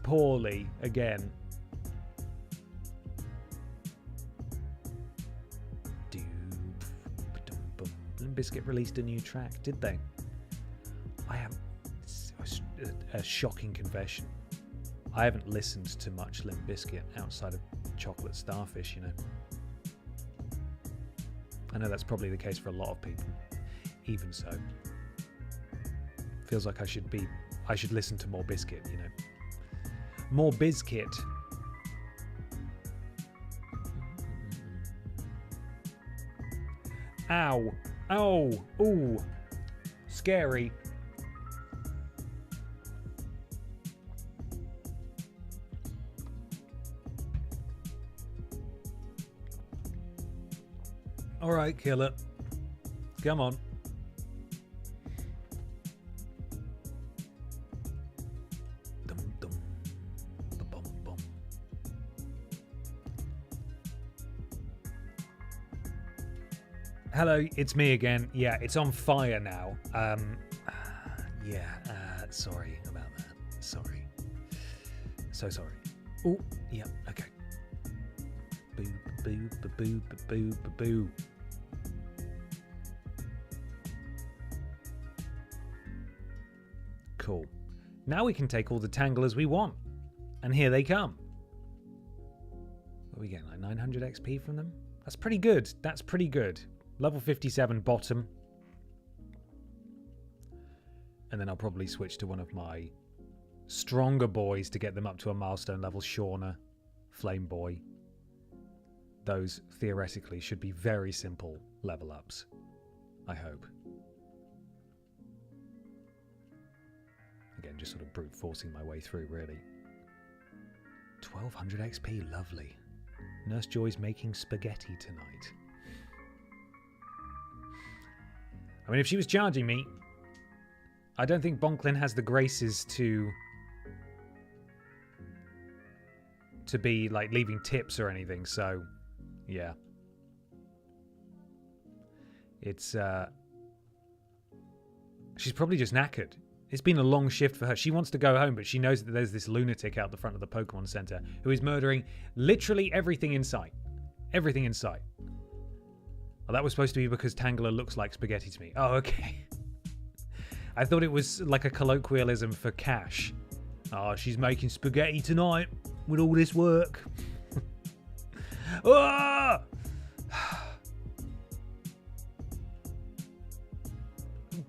Speaker 2: poorly again. Limp Bizkit released a new track, did they? I have a shocking confession. I haven't listened to much Limp Bizkit outside of Chocolate Starfish, you know. I know that's probably the case for a lot of people. Even so, feels like I should listen to more Bizkit, you know. More Bizkit. Ow. Oh. Ooh. Scary. All right, kill it. Come on. Dum, dum, ba-bum, bum. Hello, it's me again. Yeah, it's on fire now. Sorry about that. Sorry. So sorry. Oh, yeah, okay. Boo, boo, boo, boo, boo, boo. Cool. Now we can take all the tanglers we want. And here they come. What are we getting, like 900 XP from them? That's pretty good. That's pretty good. Level 57 bottom. And then I'll probably switch to one of my stronger boys to get them up to a milestone level. Shauna, Flame Boy. Those, theoretically, should be very simple level ups. I hope. Again, just sort of brute forcing my way through, really. 1200 XP, lovely. Nurse Joy's making spaghetti tonight. I mean, if she was charging me, I don't think Bonklin has the graces to be, like, leaving tips or anything, so, yeah. It's, she's probably just knackered. It's been a long shift for her. She wants to go home, but she knows that there's this lunatic out the front of the Pokemon Center who is murdering literally everything in sight. Everything in sight. Well, that was supposed to be because Tangela looks like spaghetti to me. Oh, okay. I thought it was like a colloquialism for cash. Oh, she's making spaghetti tonight with all this work. Ah!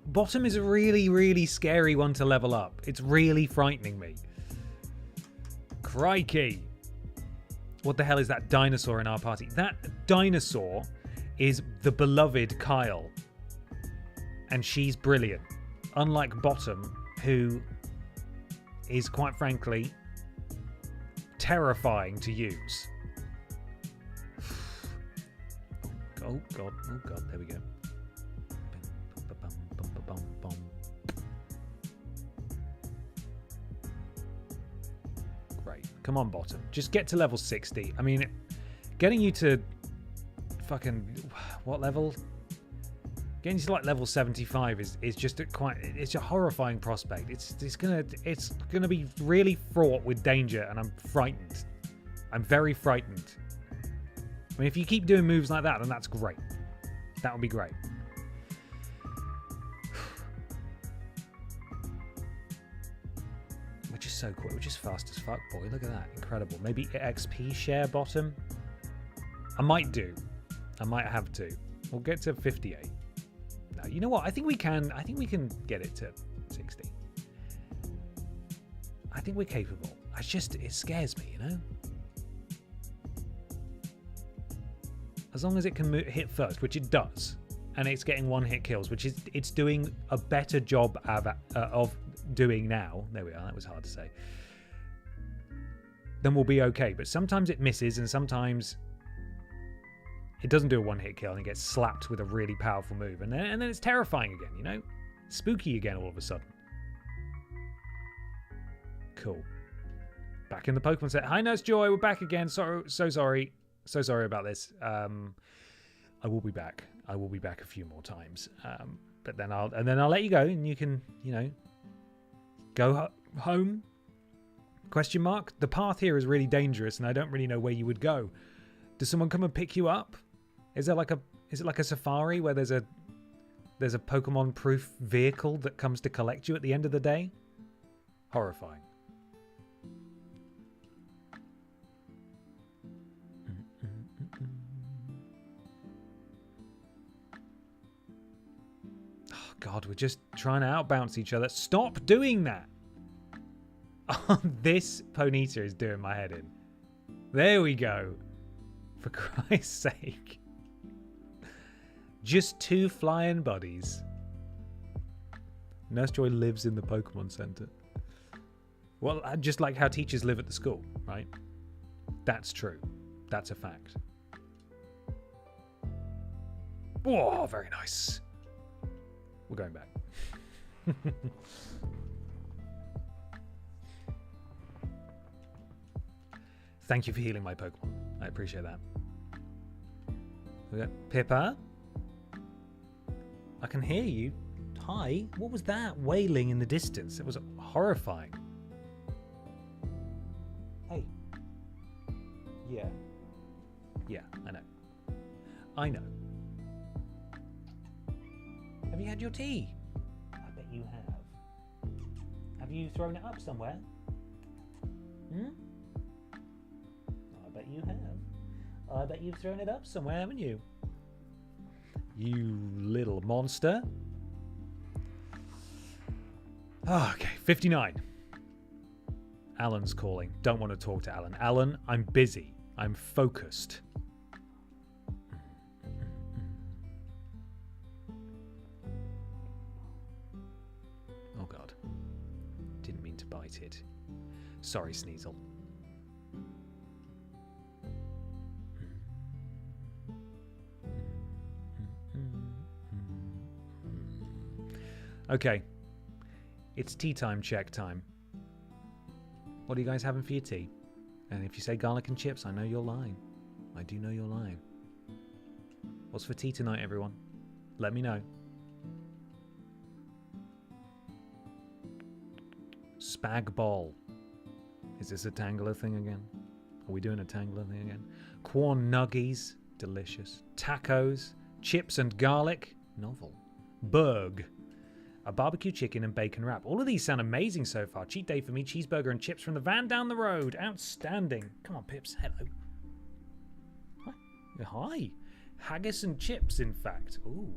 Speaker 2: Bottom is a really, really scary one to level up. It's really frightening me. Crikey. What the hell is that dinosaur in our party? That dinosaur is the beloved Kyle. And she's brilliant. Unlike Bottom, who is, quite frankly, terrifying to use. Oh, God. Oh, God. There we go. Great. Come on, Bottom. Just get to level 60. I mean, getting you to fucking... What level? Getting to like level 75 is just it's a horrifying prospect. It's gonna be really fraught with danger, and I'm frightened. I'm very frightened. I mean, if you keep doing moves like that, then that's great. That would be great. We're just so quick. We're just fast as fuck, boy. Look at that. Incredible. Maybe XP share Bottom. I might do. I might have to. We'll get to 58. No, you know what? I think we can get it to 60. I think we're capable. It scares me, you know? As long as it can hit first, which it does, and it's getting one-hit kills, which it's doing a better job of doing now. There we are. That was hard to say. Then we'll be okay. But sometimes it misses, and sometimes it doesn't do a one-hit kill, and it gets slapped with a really powerful move, and then it's terrifying again. You know, spooky again all of a sudden. Cool. Back in the Pokemon set. Hi, Nurse Joy. We're back again. So sorry. So sorry about this. I will be back. I will be back a few more times. But then I'll let you go, and you can, go home. Question mark. The path here is really dangerous, and I don't really know where you would go. Does someone come and pick you up? Is it like a safari where there's a Pokemon-proof vehicle that comes to collect you at the end of the day? Horrifying. Oh God, we're just trying to outbounce each other. Stop doing that! Oh, this Ponyta is doing my head in. There we go. For Christ's sake. Just 2 flying buddies. Nurse Joy lives in the Pokemon Center. Well, just like how teachers live at the school, right? That's true. That's a fact. Oh, very nice. We're going back. Thank you for healing my Pokemon. I appreciate that. We got Pippa. I can hear you. Hi. What was that wailing in the distance? It was horrifying. Hey. Yeah. Yeah, I know. I know. Have you had your tea? I bet you have. Have you thrown it up somewhere? I bet you have. I bet you've thrown it up somewhere, haven't you? You little monster. Oh, okay, 59. Alan's calling. Don't want to talk to Alan. Alan, I'm busy. I'm focused. Oh, God. Didn't mean to bite it. Sorry, Sneasel. Okay. It's tea time, check time. What are you guys having for your tea? And if you say garlic and chips, I know you're lying. I do know you're lying. What's for tea tonight, everyone? Let me know. Spag bol. Is this a Tangler thing again? Are we doing a Tangler thing again? Corn nuggies. Delicious. Tacos. Chips and garlic. Novel. Burg. A barbecue chicken and bacon wrap. All of these sound amazing so far. Cheat day for me. Cheeseburger and chips from the van down the road. Outstanding. Come on, Pips. Hello. Hi. Haggis and chips, in fact. Ooh.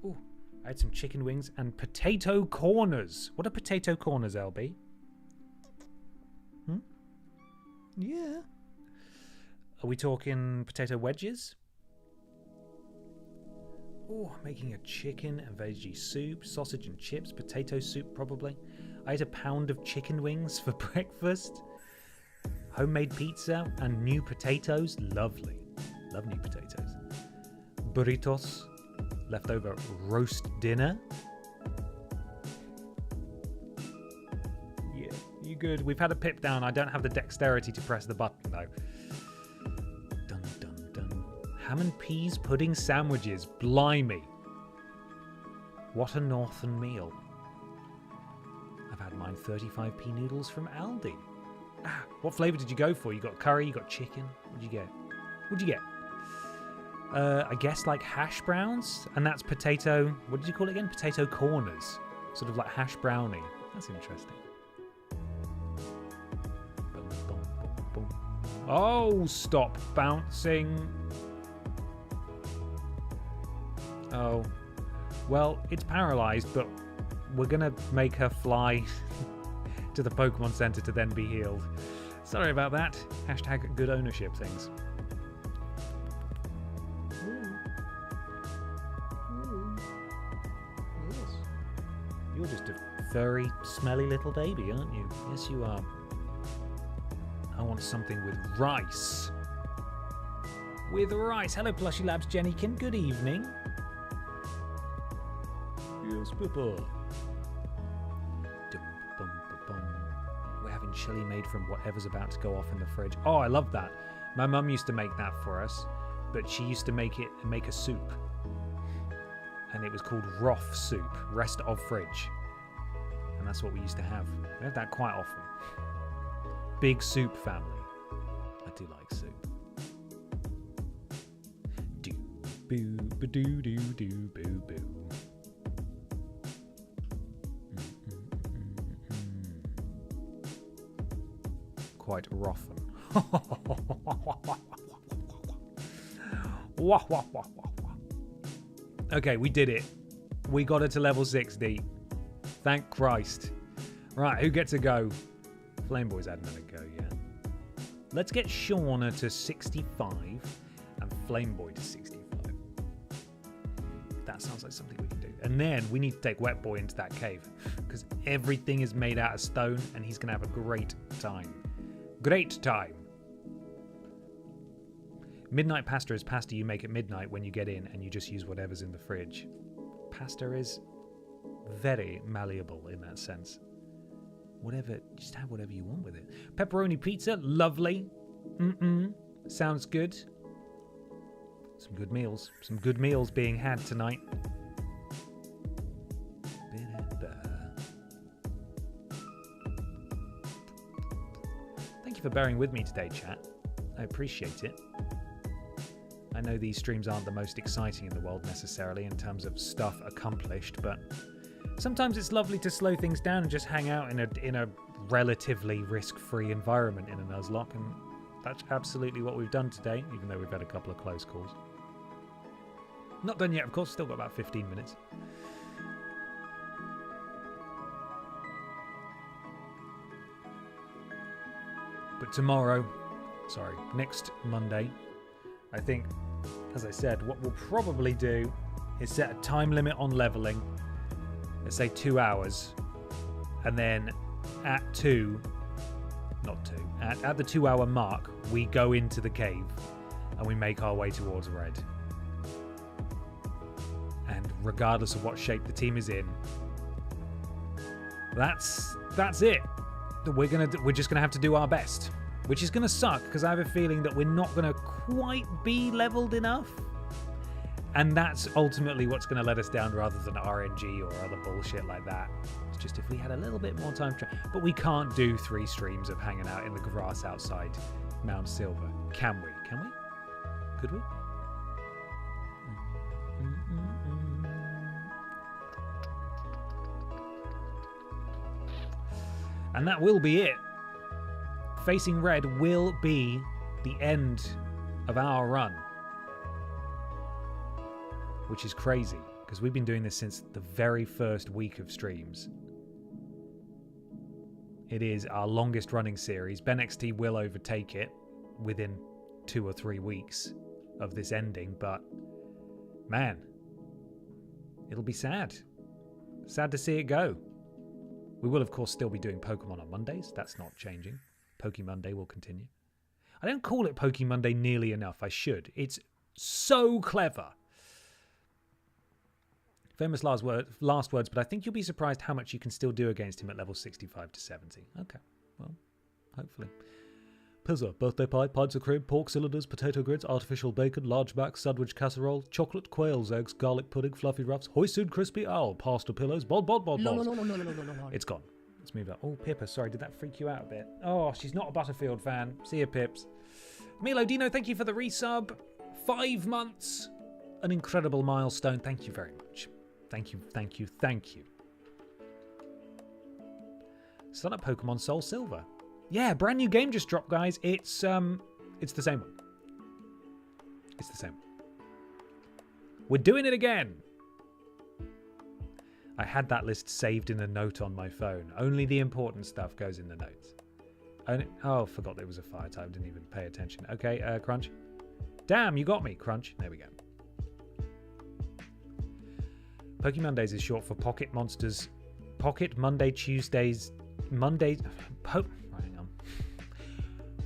Speaker 2: Ooh. I had some chicken wings and potato corners. What are potato corners, LB? Yeah. Are we talking potato wedges? Oh, making a chicken and veggie soup, sausage and chips, potato soup probably. I ate a pound of chicken wings for breakfast. Homemade pizza and new potatoes. Lovely. Love new potatoes. Burritos. Leftover roast dinner. Yeah, you good. We've had a pip down. I don't have the dexterity to press the button though. Dun dun dun. Ham and peas pudding sandwiches. Blimey. What a northern meal. I've had mine 35p noodles from Aldi. Ah, what flavour did you go for? You got curry, you got chicken. What'd you get? What'd you get? I guess like hash browns, and that's potato. What did you call it again? Potato corners, sort of like hash brownie. That's interesting. Boom, boom, boom, boom. Oh, stop bouncing! Oh, well, it's paralyzed, but we're gonna make her fly to the Pokemon Center to then be healed. Sorry about that. Hashtag good ownership things. You're just a furry, smelly little baby, aren't you? Yes, you are. I want something with rice. With rice. Hello, Plushy Labs Jennykin. Good evening. Yes, Pippa. We're having and chili made from whatever's about to go off in the fridge. Oh, I love that. My mum used to make that for us, but she used to make a soup. And it was called Roth soup, rest of fridge. And that's what we used to have. We have that quite often. Big soup family. I do like soup. Do boo ba doo doo doo boo boo. Quite often. Wah, wah, wah, wah. Okay, we did it. We got it to level 60. Thank Christ. Right, who gets a go? Flameboy's had another go, yeah. Let's get Shauna to 65 and Flameboy to 65. That sounds like something we can do. And then we need to take Wet Boy into that cave because everything is made out of stone and he's going to have a great time. Great time. Midnight pasta is pasta you make at midnight when you get in and you just use whatever's in the fridge. Pasta is very malleable in that sense. Just have whatever you want with it. Pepperoni pizza, lovely. Sounds good. Some good meals being had tonight. Thank you for bearing with me today, chat. I appreciate it. I know these streams aren't the most exciting in the world necessarily in terms of stuff accomplished, but sometimes it's lovely to slow things down and just hang out in a relatively risk-free environment in a Nuzlocke, and that's absolutely what we've done today, even though we've had a couple of close calls. Not done yet, of course, still got about 15 minutes. But next Monday, I think, as I said, what we'll probably do is set a time limit on leveling. Let's say 2 hours. And then at the 2 hour mark, we go into the cave and we make our way towards red. And regardless of what shape the team is in, that's it. We're just gonna have to do our best. Which is going to suck, because I have a feeling that we're not going to quite be leveled enough. And that's ultimately what's going to let us down rather than RNG or other bullshit like that. It's just if we had a little bit more time. But we can't do 3 streams of hanging out in the grass outside Mount Silver. Can we? Can we? Could we? And that will be it. Facing red will be the end of our run. Which is crazy, because we've been doing this since the very first week of streams. It is our longest running series. BenXT will overtake it within 2 or 3 weeks of this ending, but man, it'll be sad. Sad to see it go. We will, of course, still be doing Pokemon on Mondays. That's not changing. Pokemonday will continue. I don't call it Pokemonday nearly enough. I should. It's so clever. Famous last words, but I think you'll be surprised how much you can still do against him at level 65 to 70. Okay, well, hopefully. Pizza, birthday pie, pints of cream, pork cylinders, potato grids, artificial bacon, large back, sandwich casserole, chocolate, quail's eggs, garlic pudding, fluffy ruffs, hoisin crispy owl, pasta pillows, bod. It's gone. Let's move up. Oh, Pippa, sorry, did that freak you out a bit? Oh, she's not a Butterfield fan. See you, Pips. Milo Dino, thank you for the resub. 5 months. An incredible milestone. Thank you very much. Thank you. Start up Pokemon Soul Silver. Yeah, brand new game just dropped, guys. It's the same one. It's the same. We're doing it again. I had that list saved in a note on my phone. Only the important stuff goes in the notes. Oh, forgot there was a fire type. Didn't even pay attention. Okay, Crunch. Damn, you got me, Crunch. There we go. Pokemondays is short for Pocket Monsters. Pocket Monday, Tuesdays. Mondays. Hang on.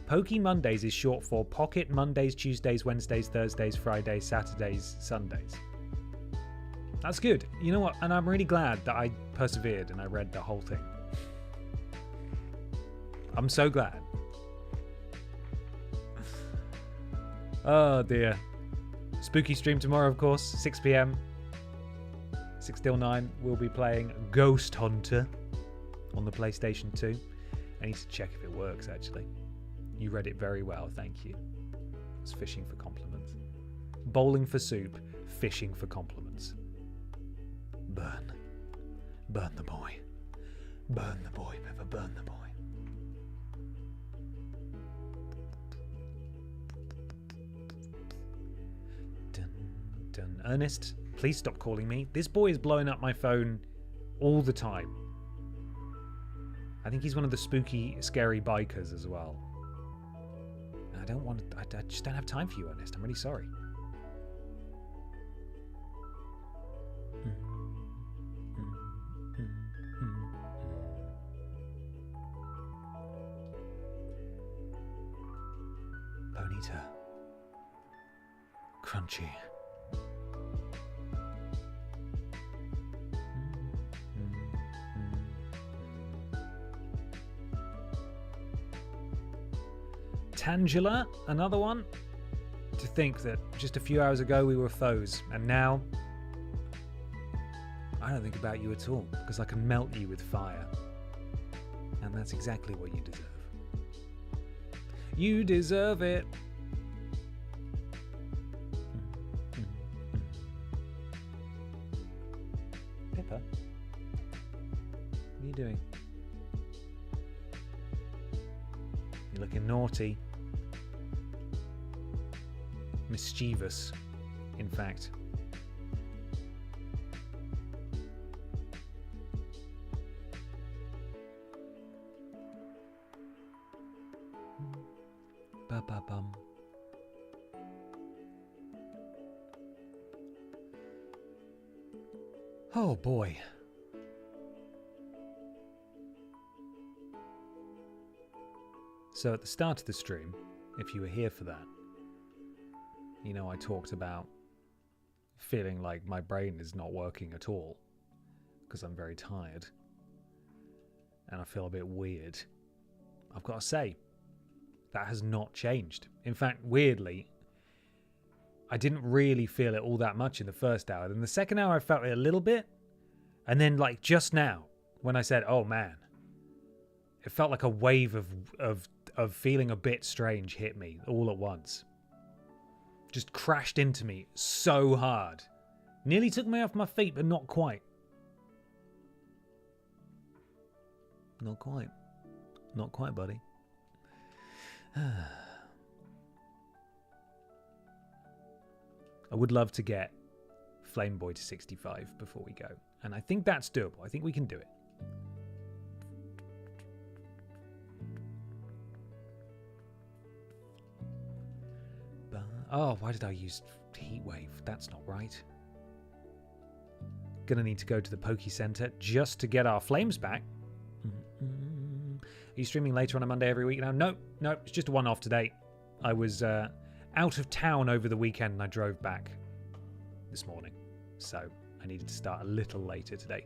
Speaker 2: Pokemondays is short for Pocket Mondays, Tuesdays, Wednesdays, Thursdays, Fridays, Saturdays, Sundays. That's good. You know what? And I'm really glad that I persevered and I read the whole thing. I'm so glad. Oh dear. Spooky stream tomorrow, of course, 6 p.m. 6 till 9. We'll be playing Ghost Hunter on the PlayStation 2. I need to check if it works, actually. You read it very well, thank you. I was fishing for compliments. Bowling for soup, fishing for compliments. Burn. Burn the boy. Burn the boy, Pepper, burn the boy. Dun, dun. Ernest, please stop calling me. This boy is blowing up my phone all the time. I think he's one of the spooky, scary bikers as well. I don't want to, I just don't have time for you, Ernest. I'm really sorry. Bonita. Crunchy. Tangela, another one. To think that just a few hours ago we were foes, and now I don't think about you at all, because I can melt you with fire. And that's exactly what you deserve. You deserve it. Pippa, what are you doing? You're looking naughty. Mischievous, in fact. Ba-ba-bum. Oh boy. So at the start of the stream, if you were here for that, you know, I talked about feeling like my brain is not working at all because I'm very tired and I feel a bit weird. I've got to say, that has not changed. In fact, weirdly, I didn't really feel it all that much in the first hour. Then the second hour I felt it a little bit. And then like just now, when I said, oh man, it felt like a wave of feeling a bit strange hit me all at once. Just crashed into me so hard. Nearly took me off my feet, but not quite. Not quite. Not quite, buddy. I would love to get Flameboy to 65 before we go. And I think that's doable. I think we can do it. Oh, why did I use Heatwave? That's not right. Gonna need to go to the Poke Center just to get our flames back. Are you streaming later on a Monday every week now? No, it's just a one-off today. I was out of town over the weekend and I drove back this morning. So I needed to start a little later today.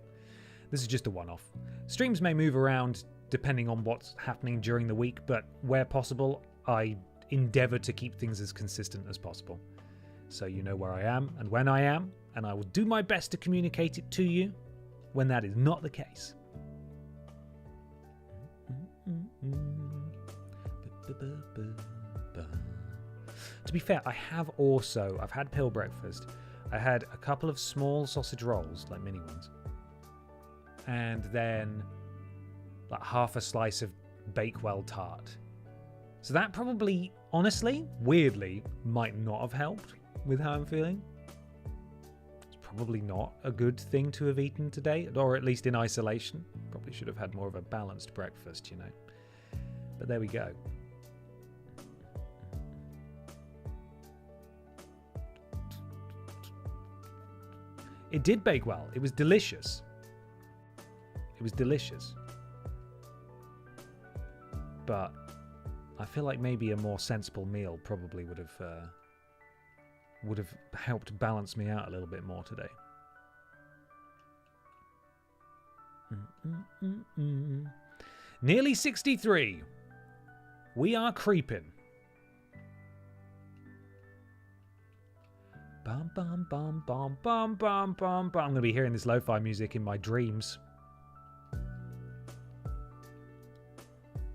Speaker 2: This is just a one-off. Streams may move around depending on what's happening during the week, but where possible, I endeavor to keep things as consistent as possible. So you know where I am and when I am, and I will do my best to communicate it to you when that is not the case. To be fair, I've had pill breakfast. I had a couple of small sausage rolls, like mini ones, and then like half a slice of Bakewell tart. So that probably, honestly, weirdly, might not have helped with how I'm feeling. It's probably not a good thing to have eaten today, or at least in isolation. Probably should have had more of a balanced breakfast, you know. But there we go. It did bake well. It was delicious. It was delicious. But I feel like maybe a more sensible meal probably would have helped balance me out a little bit more today. Nearly 63. We are creeping. Bum, bum, bum, bum, bum, bum, bum, bum. I'm going to be hearing this lo-fi music in my dreams.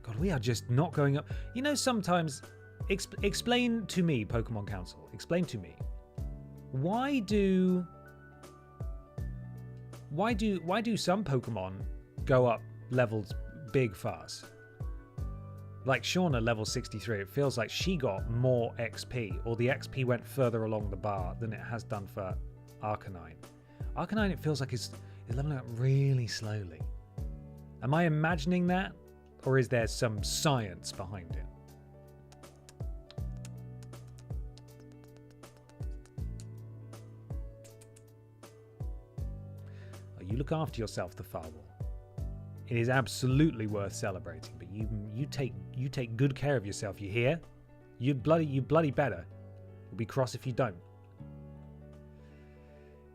Speaker 2: God, we are just not going up. You know, sometimes... explain to me, Pokemon Council. Explain to me. Why do some Pokemon go up levels big fast? Like Shauna, level 63, it feels like she got more XP, or the XP went further along the bar than it has done for Arcanine. Arcanine, it feels like it's leveling up really slowly. Am I imagining that, or is there some science behind it? You look after yourself, the Firewall. It is absolutely worth celebrating, but you take good care of yourself. You hear? You bloody better. You'll be cross if you don't.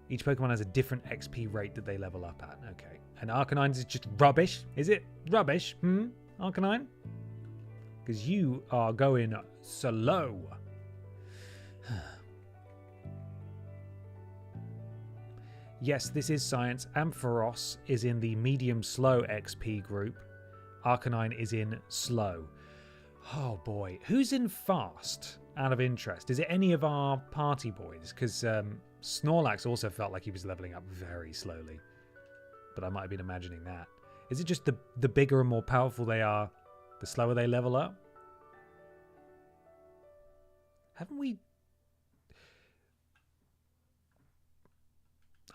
Speaker 2: Each Pokemon has a different XP rate that they level up at. Okay, and Arcanine's is just rubbish. Is it rubbish? Arcanine? Because you are going slow. Yes, this is science. Ampharos is in the medium-slow XP group. Arcanine is in slow. Oh boy. Who's in fast, out of interest? Is it any of our party boys? Because Snorlax also felt like he was leveling up very slowly. But I might have been imagining that. Is it just the bigger and more powerful they are, the slower they level up? Haven't we...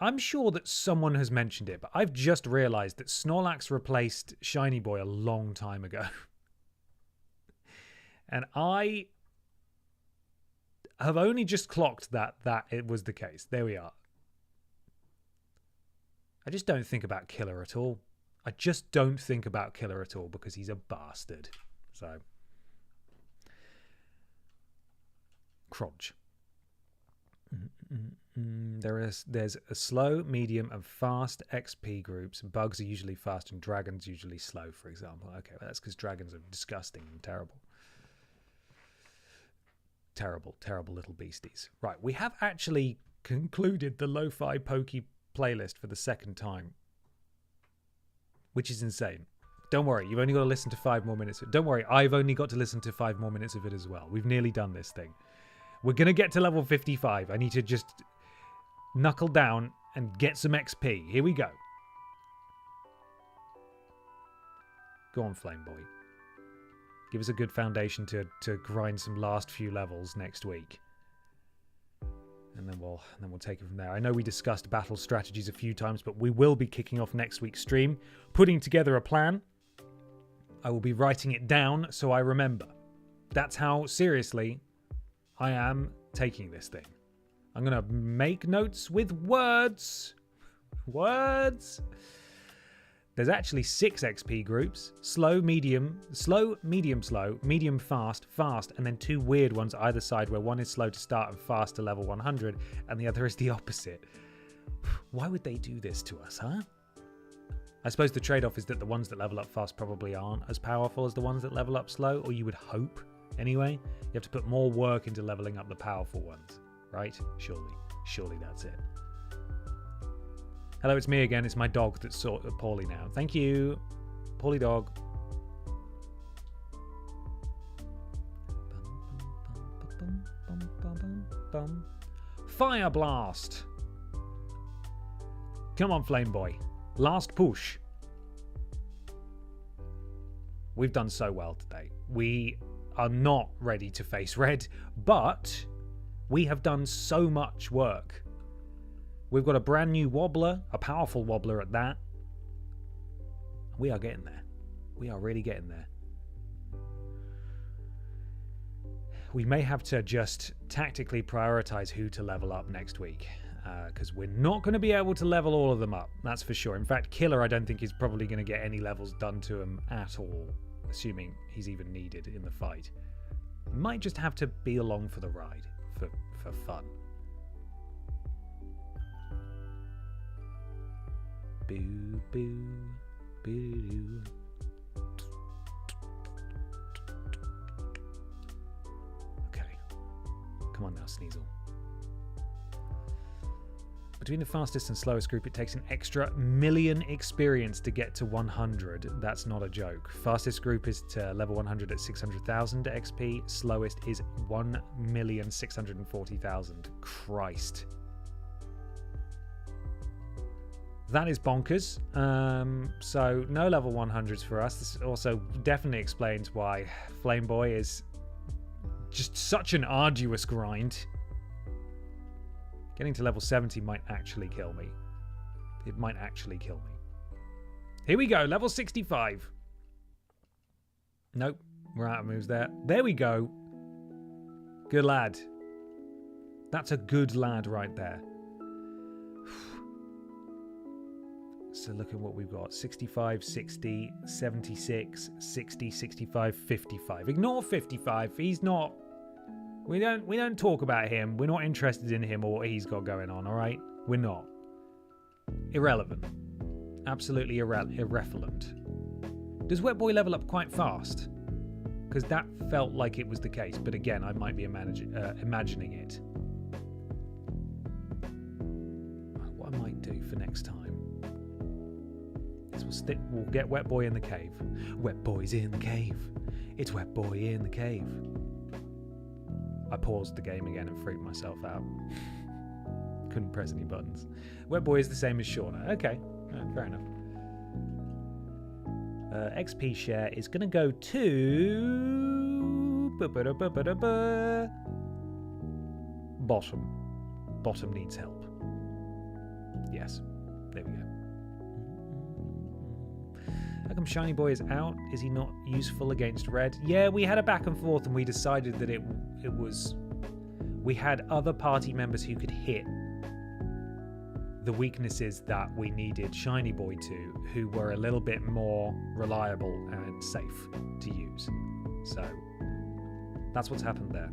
Speaker 2: I'm sure that someone has mentioned it, but I've just realised that Snorlax replaced Shiny Boy a long time ago. And I have only just clocked that it was the case. There we are. I just don't think about Killer at all. I just don't think about Killer at all because he's a bastard. So. Crunch. There's a slow, medium, and fast XP groups. Bugs are usually fast and dragons usually slow, for example. Okay, well, that's because dragons are disgusting and terrible. Terrible little beasties. Right, we have actually concluded the Lo-Fi Poke playlist for the second time, which is insane. Don't worry, you've only got to listen to 5 more minutes. Don't worry, I've only got to listen to 5 more minutes of it as well. We've nearly done this thing. We're going to get to level 55. I need to just knuckle down and get some XP. Here we go. Go on, Flame Boy. Give us a good foundation to grind some last few levels next week. And then we'll take it from there. I know we discussed battle strategies a few times, but we will be kicking off next week's stream, putting together a plan. I will be writing it down so I remember. That's how seriously I am taking this thing. I'm going to make notes with words. Words. There's actually 6 XP groups. Slow, medium, slow, medium, fast, fast, and then 2 weird ones either side where one is slow to start and fast to level 100, and the other is the opposite. Why would they do this to us, huh? I suppose the trade-off is that the ones that level up fast probably aren't as powerful as the ones that level up slow, or you would hope. Anyway, you have to put more work into leveling up the powerful ones, right? Surely that's it. Hello, it's me again. It's my dog that's sort of poorly now. Thank you, poorly dog. Fire Blast. Come on, Flame Boy. Last push. We've done so well today. We are not ready to face red, but we have done so much work. We've got a brand new wobbler, a powerful wobbler at that. We are getting there. We are really getting there. We may have to just tactically prioritize who to level up next week, because we're not going to be able to level all of them up, that's for sure. In fact, Killer, I don't think is probably going to get any levels done to him at all, assuming he's even needed in the fight. Might just have to be along for the ride, for fun. Boo, boo, boo. on now, Sneasel. Between the fastest and slowest group, it takes an extra 1,000,000 experience to get to 100. That's not a joke. Fastest group is to level 100 at 600,000 XP. Slowest is 1,640,000. Christ. That is bonkers. So no level 100s for us. This also definitely explains why Flame Boy is just such an arduous grind. Getting to level 70 might actually kill me. It might actually kill me. Here we go, level 65. Nope, we're out of moves there. There we go. Good lad. That's a good lad right there. So look at what we've got. 65, 60, 76, 60, 65, 55. Ignore 55. He's not... We don't talk about him. We're not interested in him or what he's got going on, all right? We're not. Irrelevant. Absolutely irrelevant. Does Wet Boy level up quite fast? Because that felt like it was the case, but again, I might be imagining it. What I might do for next time is we'll get Wet Boy in the cave. Wet Boy's in the cave. It's Wet Boy in the cave. I paused the game again and freaked myself out. Couldn't press any buttons. Wet Boy is the same as Shauna. Okay, fair enough. XP share is going to go to... Bottom. Bottom needs help. Yes, there we go. How come Shiny Boy is out? Is he not useful against Red? Yeah, we had a back and forth and we decided that it was... We had other party members who could hit the weaknesses that we needed Shiny Boy to, who were a little bit more reliable and safe to use. So, that's what's happened there.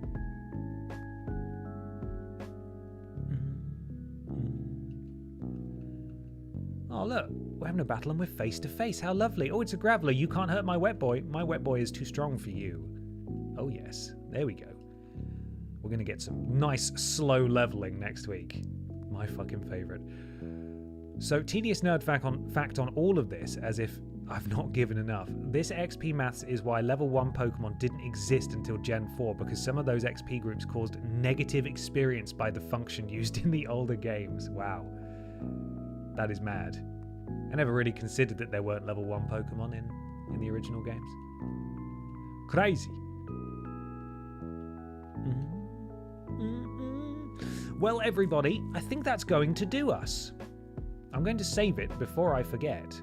Speaker 2: Oh, look. We're having a battle and we're face to face. How lovely. Oh, it's a Graveler. You can't hurt my Wet Boy. My Wet Boy is too strong for you. Oh, yes. There we go. We're going to get some nice slow leveling next week. My fucking favourite. So, tedious nerd fact on all of this, as if I've not given enough. This XP maths is why level 1 Pokemon didn't exist until Gen 4, because some of those XP groups caused negative experience by the function used in the older games. Wow. That is mad. I never really considered that there weren't level 1 Pokemon in the original games. Crazy. Well, everybody, I think that's going to do us. I'm going to save it before I forget.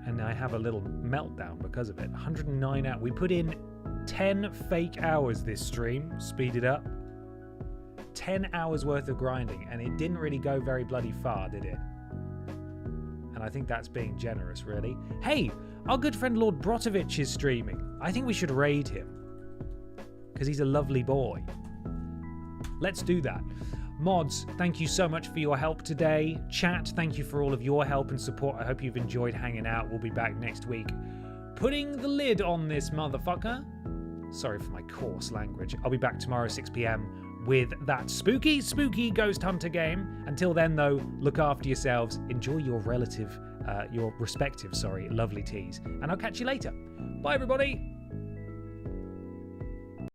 Speaker 2: And I have a little meltdown because of it. 109 hours. We put in 10 fake hours this stream. Speed it up. 10 hours worth of grinding. And it didn't really go very bloody far, did it? And I think that's being generous, really. Hey, our good friend Lord Brotovich is streaming. I think we should raid him. Because he's a lovely boy. Let's do that. Mods, thank you so much for your help today. Chat, thank you for all of your help and support. I hope you've enjoyed hanging out. We'll be back next week, putting the lid on this motherfucker. Sorry for my coarse language. I'll be back tomorrow 6 p.m. with that spooky, spooky Ghost Hunter game. Until then, though, look after yourselves. Enjoy your respective, lovely teas. And I'll catch you later. Bye, everybody.